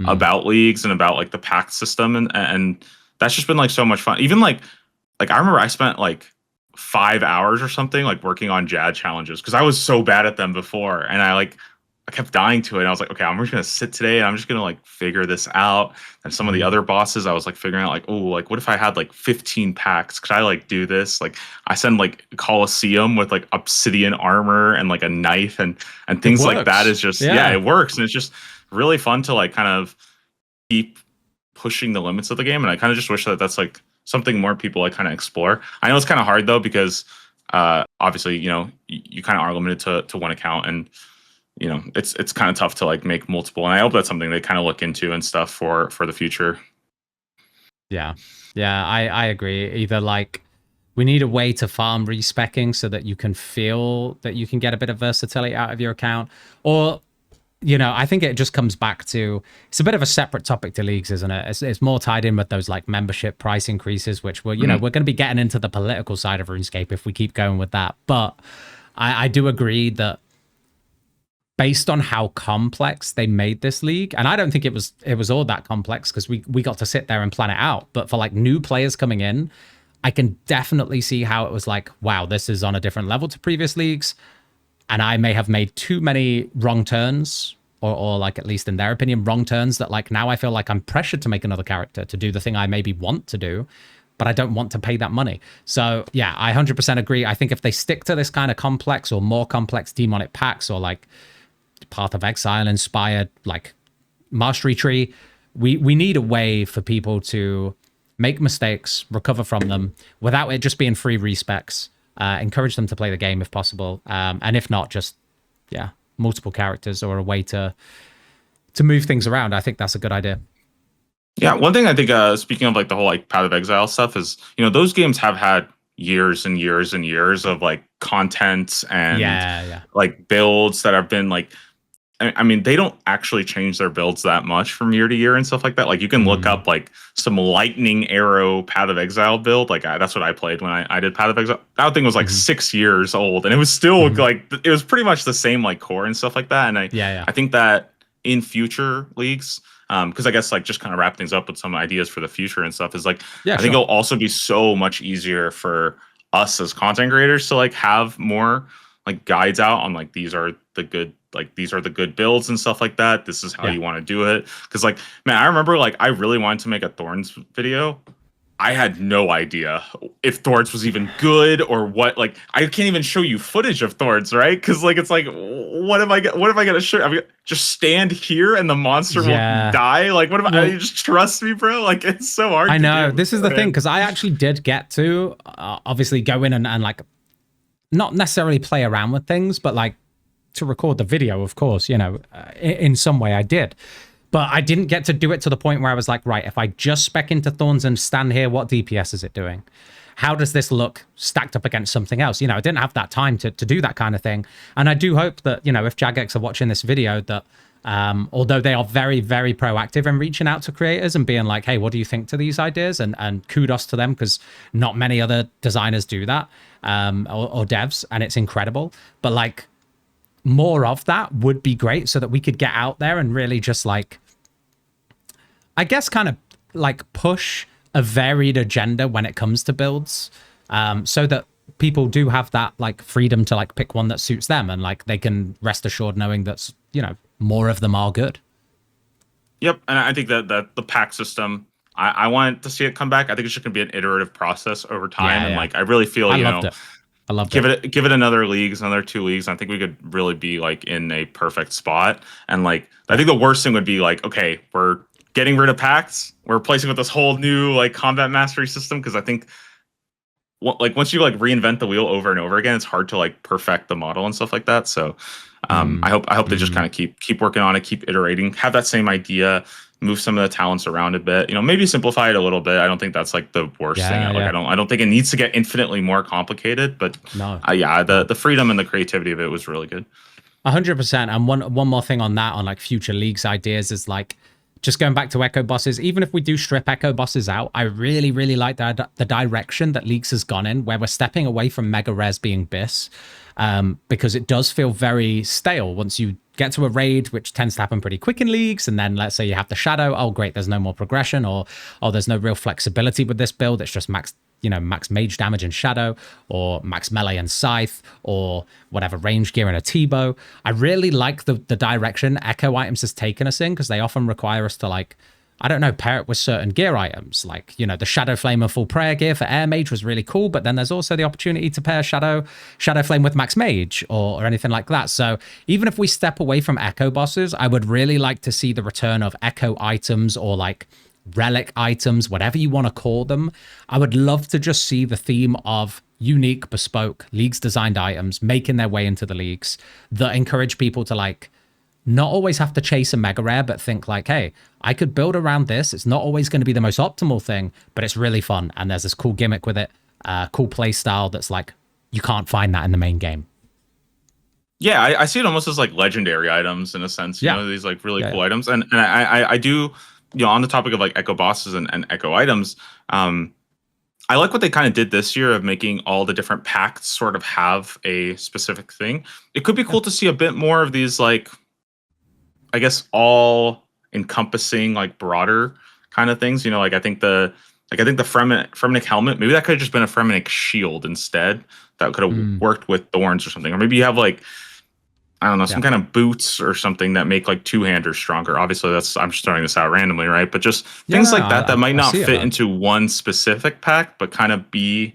about leagues and about like the pact system, and that's just been like so much fun. Even like I remember I spent like 5 hours or something like working on Jad challenges because I was so bad at them before, and I kept dying to it. And I was like, okay, I'm just gonna sit today and I'm just gonna like figure this out. And some of the other bosses, I was like figuring out like, oh, like what if I had like 15 packs? Could I like do this? Like I send like Coliseum with like obsidian armor and like a knife and things like that is just yeah, it works. And it's just really fun to like kind of keep pushing the limits of the game. And I kind of just wish that that's like something more people like kind of explore. I know it's kind of hard though, because obviously, you know, you kind of are limited to one account, and you know, it's kind of tough to like make multiple, and I hope that's something they kind of look into and stuff for the future. Yeah, I agree. Either like we need a way to farm respecking so that you can feel that you can get a bit of versatility out of your account, or you know, I think it just comes back to, it's a bit of a separate topic to leagues, isn't it? It's more tied in with those like membership price increases, which we're, you know, we're going to be getting into the political side of RuneScape if we keep going with that. But I do agree that based on how complex they made this league, and I don't think it was all that complex because we got to sit there and plan it out. But for like new players coming in, I can definitely see how it was like, wow, this is on a different level to previous leagues. And I may have made too many wrong turns, or like, at least in their opinion, wrong turns that like now I feel like I'm pressured to make another character to do the thing I maybe want to do, but I don't want to pay that money. So yeah, I 100% agree. I think if they stick to this kind of complex or more complex demonic packs, or like Path of Exile inspired like mastery tree, we need a way for people to make mistakes, recover from them without it just being free respecs. Encourage them to play the game if possible, and if not, just multiple characters or a way to move things around. I think that's a good idea. Yeah, one thing I think, speaking of like the whole like Path of Exile stuff, is those games have had years and years and years of like content and Yeah, yeah. like builds that have been like. I mean, they don't actually change their builds that much from year to year and stuff like that. Like you can look Mm, up like some Lightning Arrow Path of Exile build. Like that's what I played when I did Path of Exile. That thing was like hmm 6 years old, and it was still hmm like it was pretty much the same like core and stuff like that. And I Yeah, yeah. I think that in future leagues, because I guess like just kind of wrap things up with some ideas for the future and stuff is like Yeah, I think sure. it'll also be so much easier for us as content creators to like have more like guides out on like these are the good builds and stuff like that. This is how Yeah. you want to do it. Because like, man, I remember like I really wanted to make a Thorns video. I had no idea if Thorns was even good or what. Like, I can't even show you footage of Thorns, right? Because like, it's like, what am I gonna show? Just stand here and the monster will Yeah. die. Like, what am I? Well, You just trust me, bro. Like, it's so hard I to know do this is the thing beforehand. because I actually did get to obviously go in and like not necessarily play around with things, but like to record the video, of course, in some way I did. But I didn't get to do it to the point where I was like, right, if I just spec into Thorns and stand here, what DPS is it doing? How does this look stacked up against something else? I didn't have that time to do that kind of thing. And I do hope that, if Jagex are watching this video, that although they are very, very proactive in reaching out to creators and being like, hey, what do you think to these ideas? And kudos to them because not many other designers do that or devs, and it's incredible. But like, more of that would be great so that we could get out there and really just like, I guess, kind of like push a varied agenda when it comes to builds, so that people do have that like freedom to like pick one that suits them and like they can rest assured knowing that's, more of them are good. Yep, and I think that the pack system, I want to see it come back. I think it's just gonna be an iterative process over time, Yeah, and yeah. like I really feel I loved it. I loved give it. it another leagues, another 2 leagues. I think we could really be like in a perfect spot. And like I Yeah. think the worst thing would be like, okay, we're getting rid of packs, we're replacing with this whole new like combat mastery system because I think like once you like reinvent the wheel over and over again, it's hard to like perfect the model and stuff like that. So Mm, I hope they just kind mm. of keep working on it, keep iterating, have that same idea, move some of the talents around a bit. Maybe simplify it a little bit. I don't think that's like the worst thing. Yeah, Like yeah. I don't think it needs to get infinitely more complicated. But No, yeah, no. the freedom and the creativity of it was really good. 100%. And one more thing on that, on like future leagues ideas, is like just going back to echo bosses. Even if we do strip echo bosses out, I really, really like the direction that leagues has gone in, where we're stepping away from mega rares being bis, because it does feel very stale once you get to a raid, which tends to happen pretty quick in leagues. And then let's say you have the shadow. Oh, great, there's no more progression, or oh, there's no real flexibility with this build. It's just max mage damage and shadow, or max melee and scythe, or whatever range gear and a T-bow. I really like the direction echo items has taken us in because they often require us to like, I don't know, pair it with certain gear items. Like, the Shadow Flame and Full Prayer gear for Air Mage was really cool, but then there's also the opportunity to pair Shadow Flame with Max Mage or anything like that. So even if we step away from Echo bosses, I would really like to see the return of Echo items or like relic items, whatever you want to call them. I would love to just see the theme of unique, bespoke, leagues designed items making their way into the leagues that encourage people to like not always have to chase a mega rare, but think like, hey, I could build around this. It's not always going to be the most optimal thing, but it's really fun. And there's this cool gimmick with it, cool play style that's like, you can't find that in the main game. Yeah, I see it almost as like legendary items in a sense. Yeah. These like really Yeah. cool items, and I do. On the topic of like echo bosses and echo items, I like what they kind of did this year of making all the different packs sort of have a specific thing. It could be cool to see a bit more of these like, I guess, all encompassing like broader kind of things. Like I think the Fremenic helmet, maybe that could have just been a Fremenic shield instead. That could have Mm, worked with thorns or something. Or maybe you have like, I don't know, yeah. some kind of boots or something that make like two-handers stronger. Obviously, I'm just throwing this out randomly, right? But just Yeah, things no, like that might I not see it, fit man. into one specific pack, but kind of be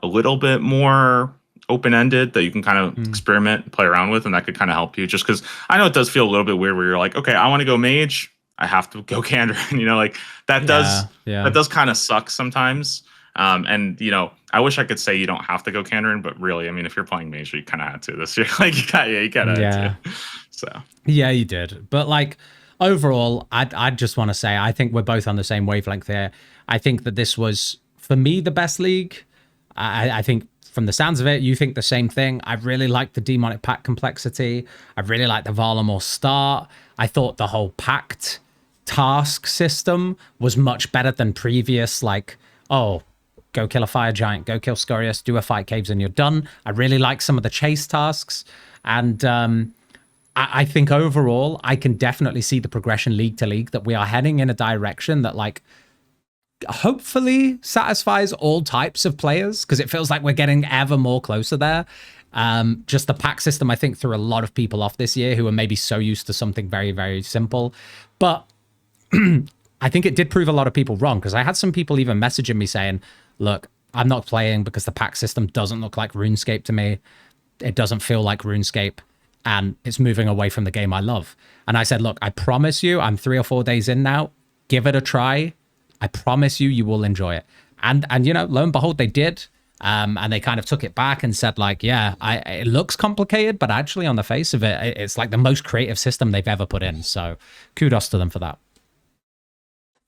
a little bit more open-ended that you can kind of Mm, experiment and play around with, and that could kind of help you. Just because I know it does feel a little bit weird where you're like, okay, I want to go mage, I have to go Kandarin. Like yeah. Yeah. that does kind of suck sometimes. And I wish I could say you don't have to go Kandarin, but really, I mean, if you're playing mage, you kind of had to this year. Like you kind of had Yeah. to. So Yeah, you did. But like, overall, I just want to say I think we're both on the same wavelength here. I think that this was, for me, the best league. I think from the sounds of it, you think the same thing. I really liked the Demonic Pact complexity. I really liked the Varlamore start. I thought the whole pact task system was much better than previous, like, oh, go kill a fire giant, go kill Scorius, do a fight caves and you're done. I really like some of the chase tasks. And I think overall, I can definitely see the progression league to league, that we are heading in a direction that, like, hopefully satisfies all types of players, because it feels like we're getting ever more closer there. Just the pack system, I think, threw a lot of people off this year who are maybe so used to something very, very simple. But I think it did prove a lot of people wrong, because I had some people even messaging me saying, look, I'm not playing because the pack system doesn't look like RuneScape to me. It doesn't feel like RuneScape, and it's moving away from the game I love. And I said, look, I promise you, I'm 3 or 4 days in now. Give it a try. I promise you, you will enjoy it. And you know, lo and behold, they did. And they kind of took it back and said, like, yeah, it looks complicated, but actually on the face of it, it's like the most creative system they've ever put in. So kudos to them for that.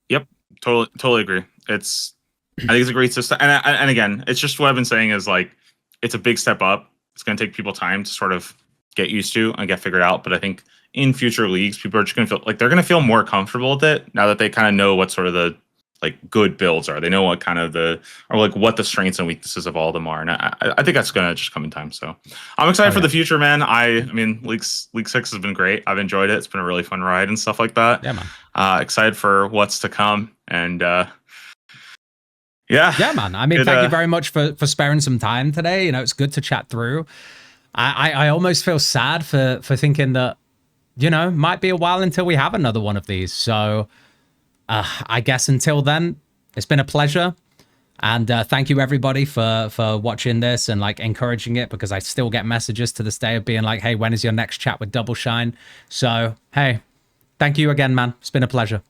Yep, totally agree. I think it's a great system. And again, it's just what I've been saying is, like, it's a big step up. It's going to take people time to sort of get used to and get figured out. But I think in future leagues, people are just going to feel like they're going to feel more comfortable with it now that they kind of know what sort of the, like, good builds are. They know what kind of what the strengths and weaknesses of all of them are. And I think that's going to just come in time. So I'm excited for the future, man. I mean, League 6 has been great. I've enjoyed it. It's been a really fun ride and stuff like that. Yeah, man. Excited for what's to come. And yeah, man. I mean, thank you very much for sparing some time today. You know, it's good to chat through. I almost feel sad for thinking that, you know, might be a while until we have another one of these. So I guess until then, it's been a pleasure. And thank you, everybody, for watching this and, like, encouraging it, because I still get messages to this day of being like, hey, when is your next chat with Doubleshine? So, hey, thank you again, man. It's been a pleasure.